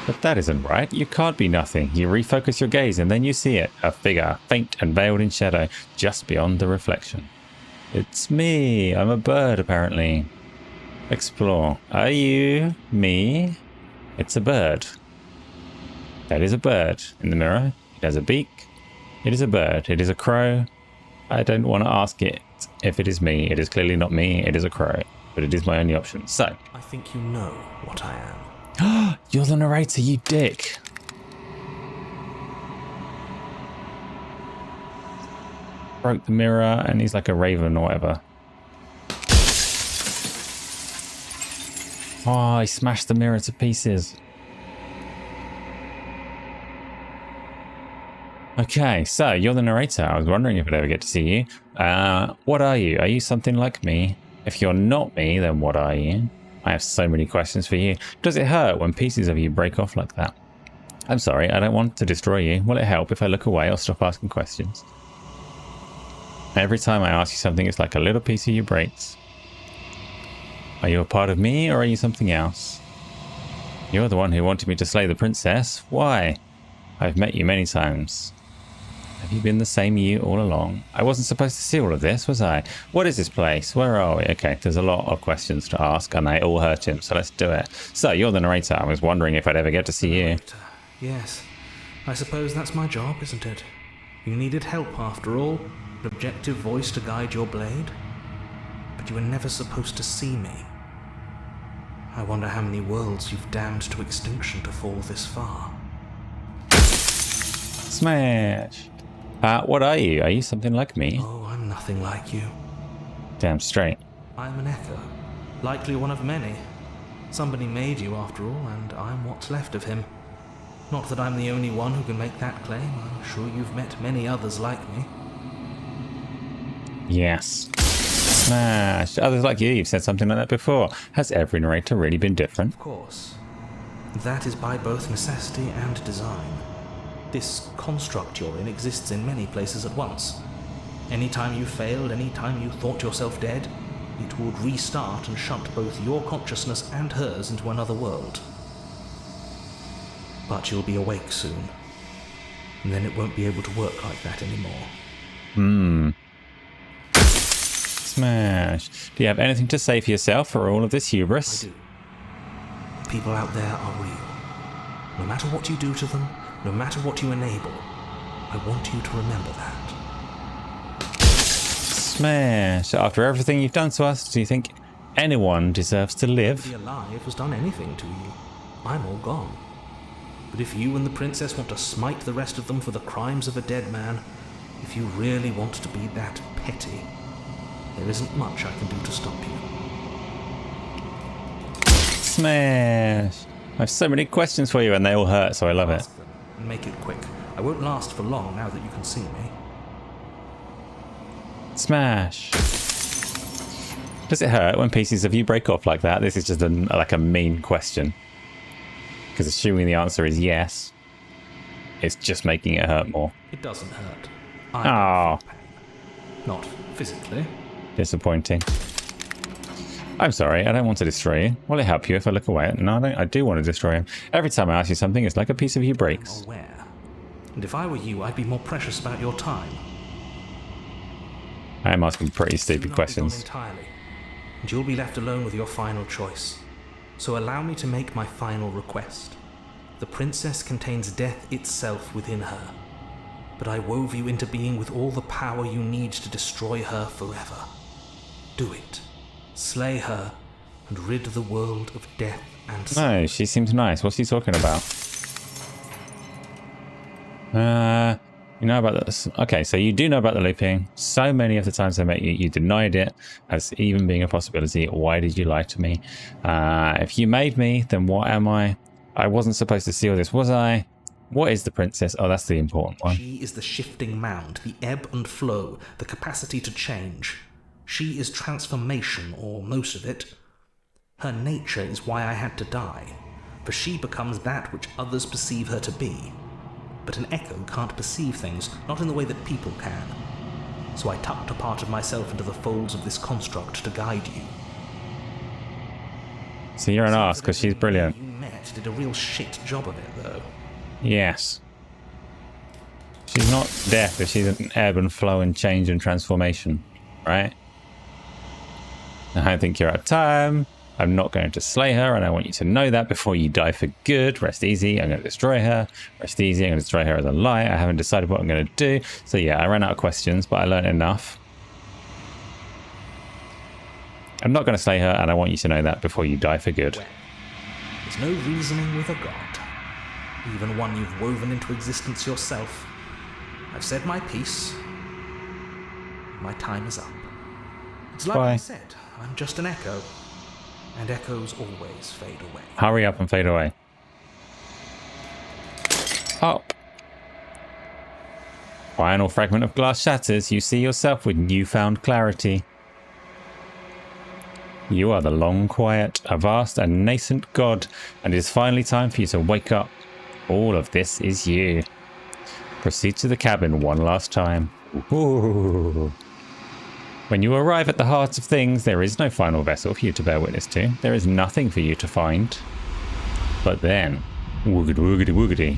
But that isn't right. You can't be nothing. You refocus your gaze and then you see it. A figure, faint and veiled in shadow, just beyond the reflection. It's me. I'm a bird, apparently. Explore. Are you me? It's a bird. That is a bird. In the mirror, it has a beak. It is a bird. It is a crow. I don't want to ask it if it is me. It is clearly not me. It is a crow. But it is my only option. So. I think you know what I am. You're the narrator, you dick. Broke the mirror and he's like a raven or whatever. Oh, he smashed the mirror to pieces. Okay, so you're the narrator. I was wondering if I'd ever get to see you. What are you? Are you something like me? If you're not me, then what are you? I have so many questions for you. Does it hurt when pieces of you break off like that? I'm sorry, I don't want to destroy you. Will it help if I look away or stop asking questions? Every time I ask you something, it's like a little piece of you breaks. Are you a part of me or are you something else? You're the one who wanted me to slay the princess. Why? I've met you many times. Have you been the same you all along? I wasn't supposed to see all of this, was I? What is this place? Where are we? Okay, there's a lot of questions to ask and they all hurt him, so let's do it. So, you're the narrator. I was wondering if I'd ever get to see you. Yes. I suppose that's my job, isn't it? You needed help after all. An objective voice to guide your blade. But you were never supposed to see me. I wonder how many worlds you've damned to extinction to fall this far. Smash! What are you? Are you something like me? Oh, I'm nothing like you. Damn straight. I'm an echo. Likely one of many. Somebody made you after all, and I'm what's left of him. Not that I'm the only one who can make that claim. I'm sure you've met many others like me. Yes. Smash! Others like you've said something like that before. Has every narrator really been different? Of course. That is by both necessity and design. This construct you're in exists in many places at once. Anytime you failed, anytime you thought yourself dead, it would restart and shunt both your consciousness and hers into another world. But you'll be awake soon, and then it won't be able to work like that anymore. Smash. Do you have anything to say for yourself for all of this hubris? I do. People out there are real. No matter what you do to them, no matter what you enable, I want you to remember that. Smash. After everything you've done to us, do you think anyone deserves to live? To be alive has done anything to you. I'm all gone. But if you and the princess want to smite the rest of them for the crimes of a dead man, if you really want to be that petty, there isn't much I can do to stop you. Smash. I have so many questions for you and they all hurt, so I love it. Ask them and make it quick. I won't last for long now that you can see me. Smash. Does it hurt when pieces of you break off like that? This is just like a mean question. Because assuming the answer is yes, it's just making it hurt more. It doesn't hurt. Oh. Not physically. Disappointing. I'm sorry, I don't want to destroy you. Will it help you if I look away? No, I do want to destroy him. Every time I ask you something, it's like a piece of you breaks. I'm aware. And if I were you, I'd be more precious about your time. I am asking pretty stupid questions. Entirely, and you'll be left alone with your final choice. So allow me to make my final request. The princess contains death itself within her, but I wove you into being with all the power you need to destroy her forever. Do it. Slay her and rid the world of death and sin. No, she seems nice. What's he talking about? You know about this. Okay, so you do know about the looping. So many of the times I met you, you denied it as even being a possibility. Why did you lie to me? If you made me, then what am I? I wasn't supposed to see all this, was I? What is the princess? Oh, that's the important one. She is the shifting mound, the ebb and flow, the capacity to change. She is transformation, or most of it. Her nature is why I had to die, for she becomes that which others perceive her to be. But an echo can't perceive things, not in the way that people can. So I tucked a part of myself into the folds of this construct to guide you. So you're an arse, because she's brilliant. You met did a real shit job of it, though. Yes. She's not death if she's an ebb and flow and change and transformation, right? I think you're out of time. I'm not going to slay her, and I want you to know that before you die for good. Rest easy, I'm going to destroy her. Rest easy, I'm going to destroy her as a lie. I haven't decided what I'm going to do. So yeah, I ran out of questions, but I learned enough. I'm not going to slay her, and I want you to know that before you die for good. There's no reasoning with a god, even one you've woven into existence yourself. I've said my piece. My time is up. It's like I said, I'm just an echo. And echoes always fade away. Hurry up and fade away. Up. Final fragment of glass shatters. You see yourself with newfound clarity. You are the long quiet, a vast and nascent god, and it is finally time for you to wake up. All of this is you. Proceed to the cabin one last time. Ooh. When you arrive at the heart of things, there is no final vessel for you to bear witness to. There is nothing for you to find. But then, woogity woogity woogity.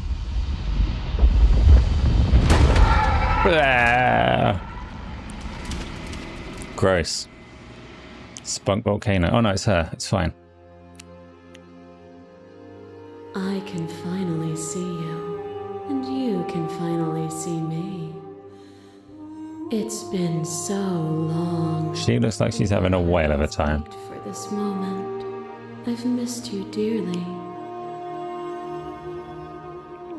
Blah. Gross. Spunk volcano. Oh no, it's her. It's fine. I can finally see you, and you can finally see me. It's been so long. She looks like she's having a whale of a time. For this moment, I've missed you dearly.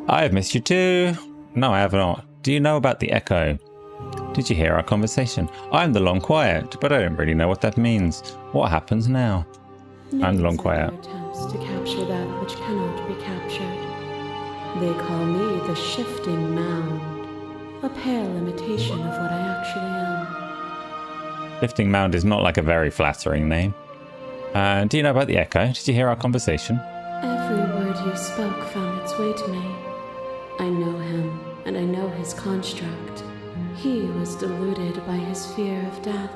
I have missed you too. No, I have not. Do you know about the echo? Did you hear our conversation? I'm the long quiet, but I don't really know what that means. What happens now? I'm the long quiet. Attempts to capture that which cannot be captured. They call me the shifting mound. A pale imitation of what I actually am. Lifting Mound is not like a very flattering name. Do you know about the echo? Did you hear our conversation? Every word you spoke found its way to me. I know him, and I know his construct. He was deluded by his fear of death.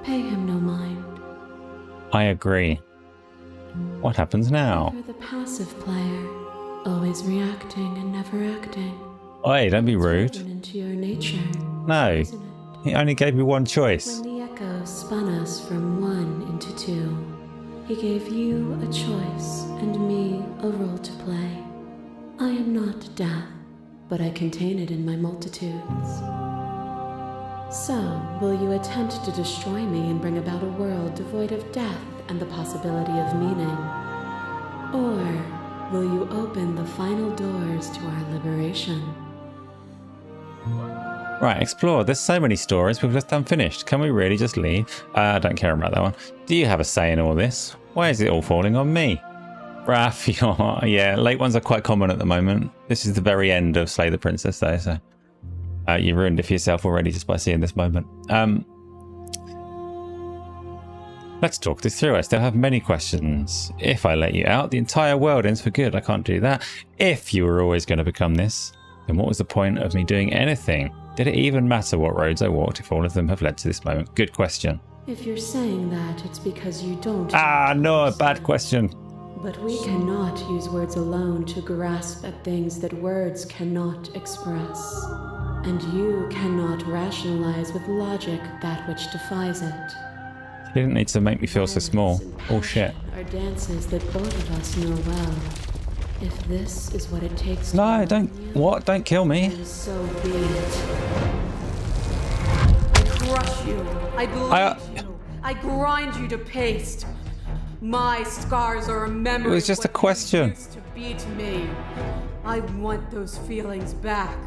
Pay him no mind. I agree. What happens now? You're the passive player, always reacting and never acting. Oi, don't be rude. Into your nature, no, he only gave me one choice. When the echo spun us from one into two, he gave you a choice and me a role to play. I am not death, but I contain it in my multitudes. So, will you attempt to destroy me and bring about a world devoid of death and the possibility of meaning? Or will you open the final doors to our liberation? Right, explore. There's so many stories we've just unfinished. Can we really just leave? I don't care about that one. Do you have a say in all this? Why is it all falling on me? Raph, yeah, late ones are quite common at the moment. This is the very end of Slay the Princess though, so you ruined it for yourself already just by seeing this moment. Let's talk this through. I still have many questions. If I let you out, the entire world ends for good. I can't do that. If you were always going to become this, then what was the point of me doing anything? Did it even matter what roads I walked if all of them have led to this moment? Good question. If you're saying that, it's because you don't... No, a bad question. But we cannot use words alone to grasp at things that words cannot express. And you cannot rationalize with logic that which defies it. You didn't need to make me feel so small. Oh shit. Are dances that both of us know well. If this is what it takes to don't... What? Don't kill me. So be it. I crush you. I bleed you. I grind you to paste. My scars are a memory. It was just a question. You used to beat me. I want those feelings back.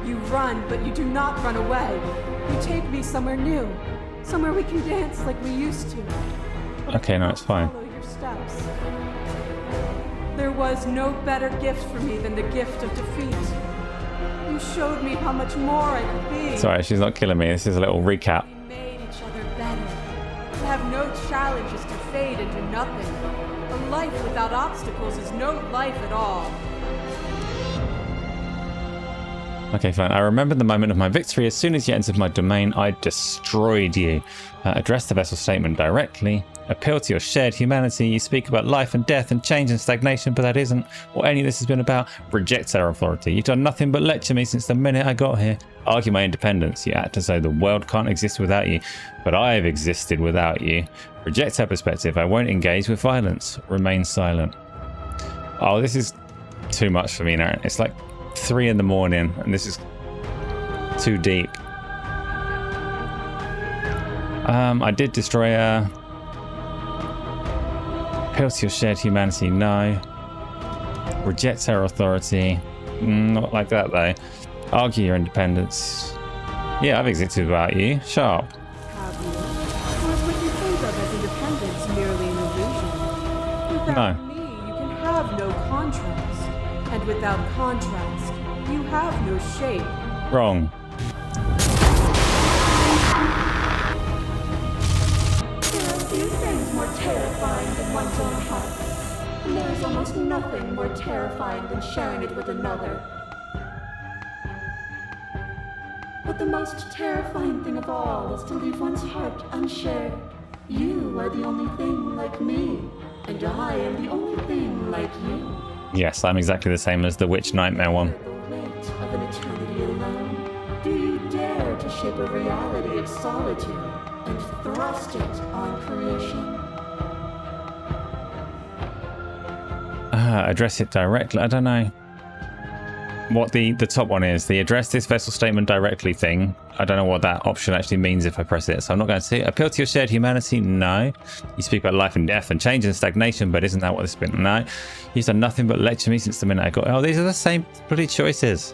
You run, but you do not run away. You take me somewhere new. Somewhere we can dance like we used to. Okay, no, it's fine. Follow your steps. There was no better gift for me than the gift of defeat. You showed me how much more I could be. Sorry, she's not killing me. This is a little recap. We made each other better. To have no challenges to fade into nothing. A life without obstacles is no life at all. Okay, fine. I remember the moment of my victory. As soon as you entered my domain, I destroyed you. Address the vessel statement directly. Appeal to your shared humanity. You speak about life and death and change and stagnation, but that isn't what any of this has been about. Reject our authority. You've done nothing but lecture me since the minute I got here. Argue my independence. You act as though the world can't exist without you, but I've existed without you. Reject our perspective. I won't engage with violence. Remain silent. Oh, this is too much for me now. It's like 3 in the morning and this is too deep. I did destroy her. Appeal to your shared humanity, no. Reject our authority, not like that though. Argue your independence. Yeah, I've existed without you. Sharp. Have you? Or is what you think of as independence merely an illusion? Without me, you can have no contrast. And without contrast, you have no shape. Wrong. There are few things more terrifying than one's own heart. And there is almost nothing more terrifying than sharing it with another. But the most terrifying thing of all is to leave one's heart unshared. You are the only thing like me, and I am the only thing like you. Yes, I'm exactly the same as the Witch Nightmare one. The weight of an eternity alone. Do you dare to shape a reality of solitude and thrust it on creation? Address it directly. I don't know what the top one is. The address this vessel statement directly thing. I don't know what that option actually means if I press it, so I'm not going to. Appeal to your shared humanity, no. You speak about life and death and change and stagnation, but isn't that what this has been? No. You've done nothing but lecture me since the minute I got. Oh, these are the same bloody choices.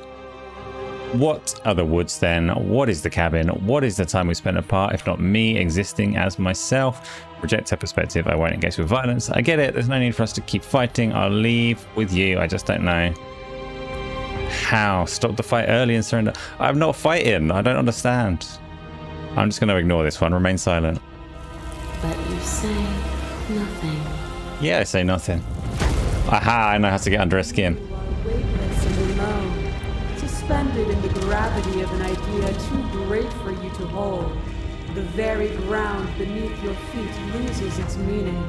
What are the woods then? What is the cabin? What is the time we spent apart, if not me existing as myself? Reject her perspective. I won't engage with violence. I get it. There's no need for us to keep fighting. I'll leave with you. I just don't know how. Stop the fight early and surrender. I'm not fighting. I don't understand. I'm just going to ignore this one. Remain silent. But you say nothing. Yeah, I say nothing. Aha, I know how to get under her skin. You are weightless and alone, suspended in the gravity of an idea too great for you to hold. The very ground beneath your feet loses its meaning.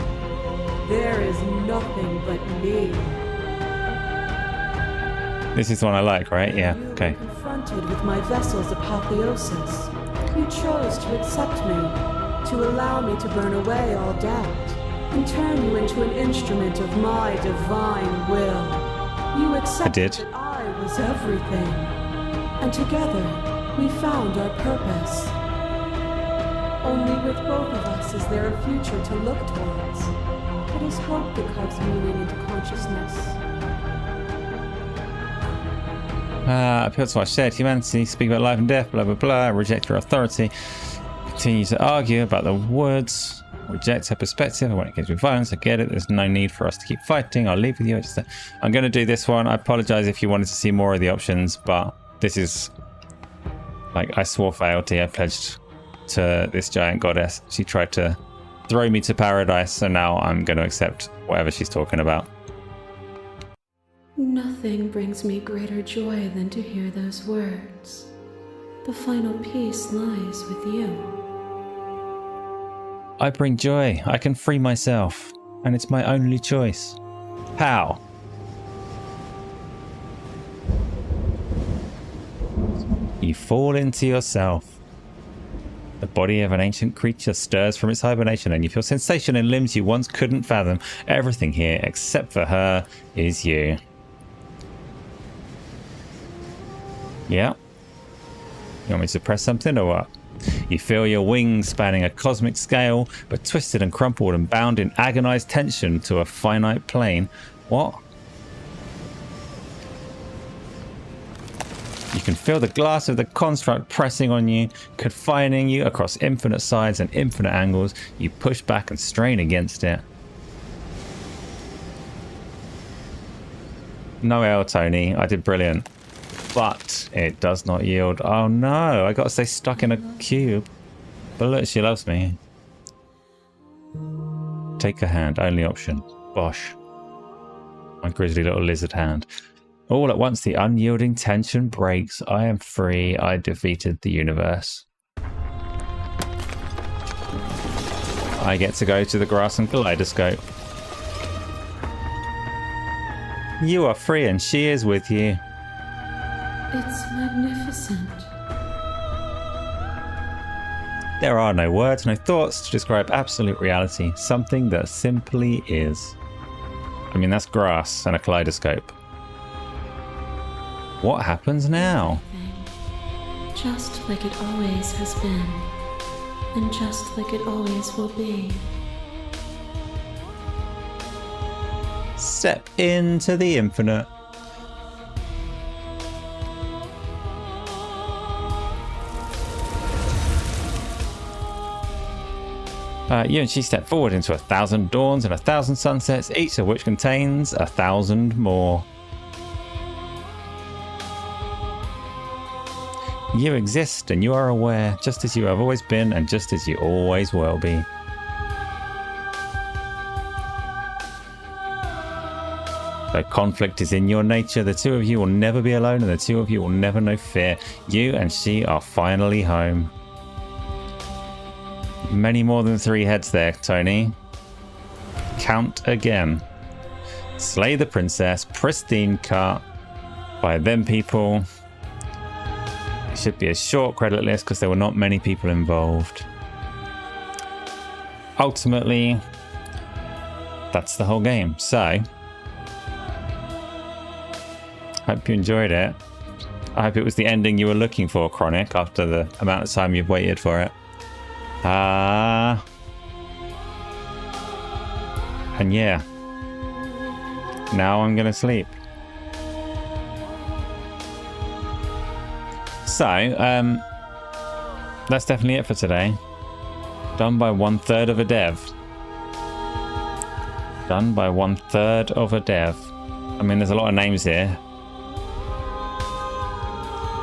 There is nothing but me. This is the one I like, right? Yeah, You okay. were confronted with my vessel's apotheosis. You chose to accept me, to allow me to burn away all doubt, and turn you into an instrument of my divine will. You accepted did. that I was everything, and together we found our purpose. Only with both of us is there a future to look towards. It is hope that carves meaning into consciousness. Appeal to our shared humanity, speak about life and death, blah, blah, blah, reject your authority, continue to argue about the woods, reject her perspective, I won't engage with violence, I get it, there's no need for us to keep fighting, I'll leave with you. I'm going to do this one. I apologize if you wanted to see more of the options, but this is, like, I swore fealty, I pledged to this giant goddess. She tried to throw me to paradise, so now I'm going to accept whatever she's talking about. Nothing brings me greater joy than to hear those words. The final peace lies with you. I bring joy. I can free myself. And it's my only choice. How? You fall into yourself. The body of an ancient creature stirs from its hibernation and you feel sensation in limbs you once couldn't fathom. Everything here, except for her, is you. Yeah. You want me to press something or what? You feel your wings spanning a cosmic scale, but twisted and crumpled and bound in agonized tension to a finite plane. What? You can feel the glass of the construct pressing on you, confining you across infinite sides and infinite angles. You push back and strain against it. No L, Tony. I did brilliant. But it does not yield. Oh no, I got to stay stuck in a cube. But look, she loves me. Take a hand, only option. Bosh. My grisly little lizard hand. All at once, the unyielding tension breaks. I am free. I defeated the universe. I get to go to the grass and kaleidoscope. You are free and she is with you. It's magnificent. There are no words, no thoughts to describe absolute reality. Something that simply is. I mean, that's grass and a kaleidoscope. What happens now? Just like it always has been. And just like it always will be. Step into the infinite. You and she step forward into 1,000 dawns and 1,000 sunsets, each of which contains 1,000 more. You exist and you are aware, just as you have always been and just as you always will be. So conflict is in your nature. The two of you will never be alone and the two of you will never know fear. You and she are finally home. Many more than 3 heads there, Tony. Count again. Slay the princess, pristine cut by them people. It should be a short credit list because there were not many people involved. Ultimately, that's the whole game. So, hope you enjoyed it. I hope it was the ending you were looking for, Chronic, after the amount of time you've waited for it. And yeah, now I'm gonna sleep. So, that's definitely it for today. Done by 1/3 of a dev. Done by 1/3 of a dev. I mean, there's a lot of names here.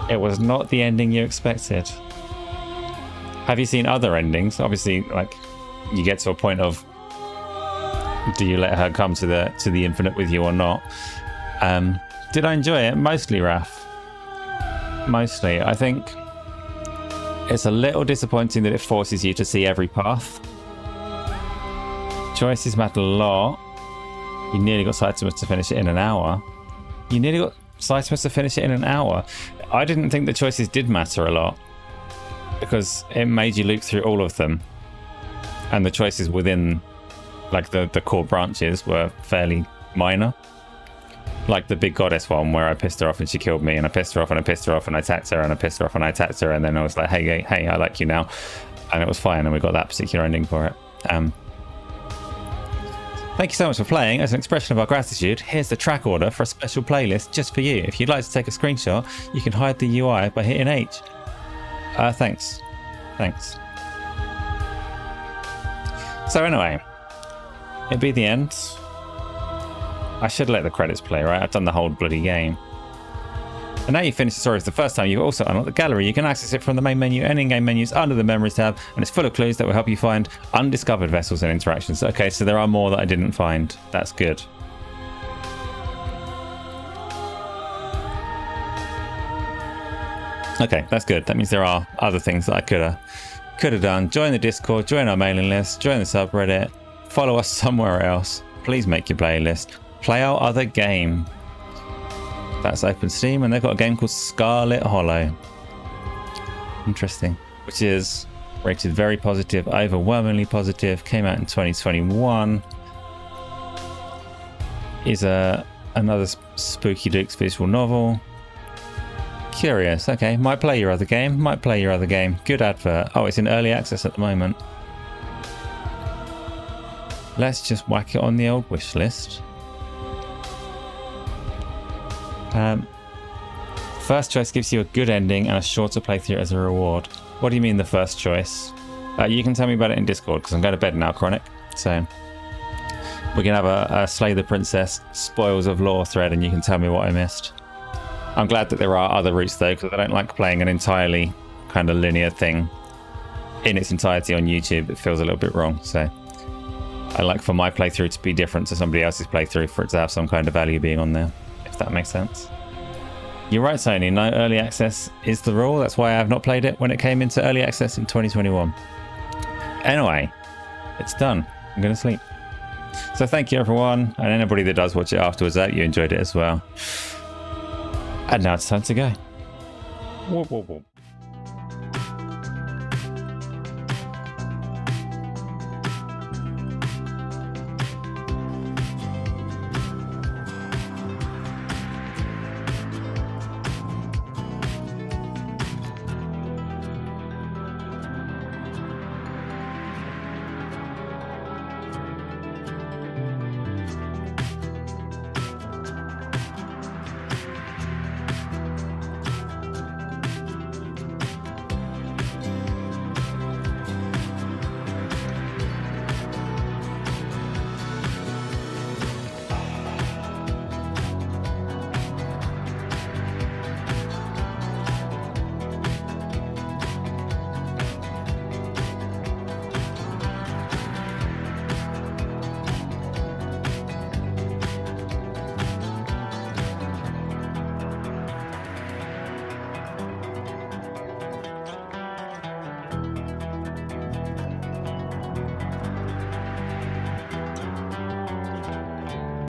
It was not the ending you expected. Have you seen other endings? Obviously, like, you get to a point of, do you let her come to the infinite with you or not? Did I enjoy it? Mostly, Raf. Mostly. I think it's a little disappointing that it forces you to see every path. Choices matter a lot. You nearly got Saitama to finish it in an hour. You nearly got Saitama to finish it in an hour. I didn't think the choices did matter a lot, because it made you loop through all of them. And the choices within, like, the core branches were fairly minor. Like the big goddess one where I pissed her off and she killed me, and I pissed her off and I pissed her off and I attacked her and I pissed her off and I attacked her, and then I was like, hey, I like you now. And it was fine, and we got that particular ending for it. Thank you so much for playing. As an expression of our gratitude, here's the track order for a special playlist just for you. If you'd like to take a screenshot, you can hide the UI by hitting H. Thanks. So anyway, it'd be the end. I should let the credits play, right? I've done the whole bloody game. And now you've finished the story for the first time, you've also unlocked the gallery. You can access it from the main menu and in-game menus under the Memories tab, and it's full of clues that will help you find undiscovered vessels and interactions. Okay, so there are more that I didn't find. That's good. Okay, that's good. That means there are other things that I could have done. Join the Discord, join our mailing list, join the subreddit, follow us somewhere else. Please make your playlist. Play our other game. That's open Steam, and they've got a game called Scarlet Hollow. Interesting. Which is rated very positive, overwhelmingly positive. Came out in 2021. Is another Spooky Dukes visual novel. Curious. Okay, might play your other game. Good advert. Oh, it's in early access at the moment. Let's just whack it on the old wish list. First choice gives you a good ending and a shorter playthrough as a reward. What do you mean the first choice? You can tell me about it in Discord, because I'm going to bed now, Chronic. So, We can have a Slay the Princess spoils of lore thread and you can tell me what I missed. I'm glad that there are other routes though, because I don't like playing an entirely kind of linear thing in its entirety on YouTube. It feels a little bit wrong. So I like for my playthrough to be different to somebody else's playthrough, for it to have some kind of value being on there, if that makes sense. You're right, Tony. No early access is the rule. That's why I have not played it when it came into early access in 2021. Anyway, it's done. I'm going to sleep. So thank you, everyone. And anybody that does watch it afterwards, that you enjoyed it as well. And now it's time to go. Whoop, whoop, whoop.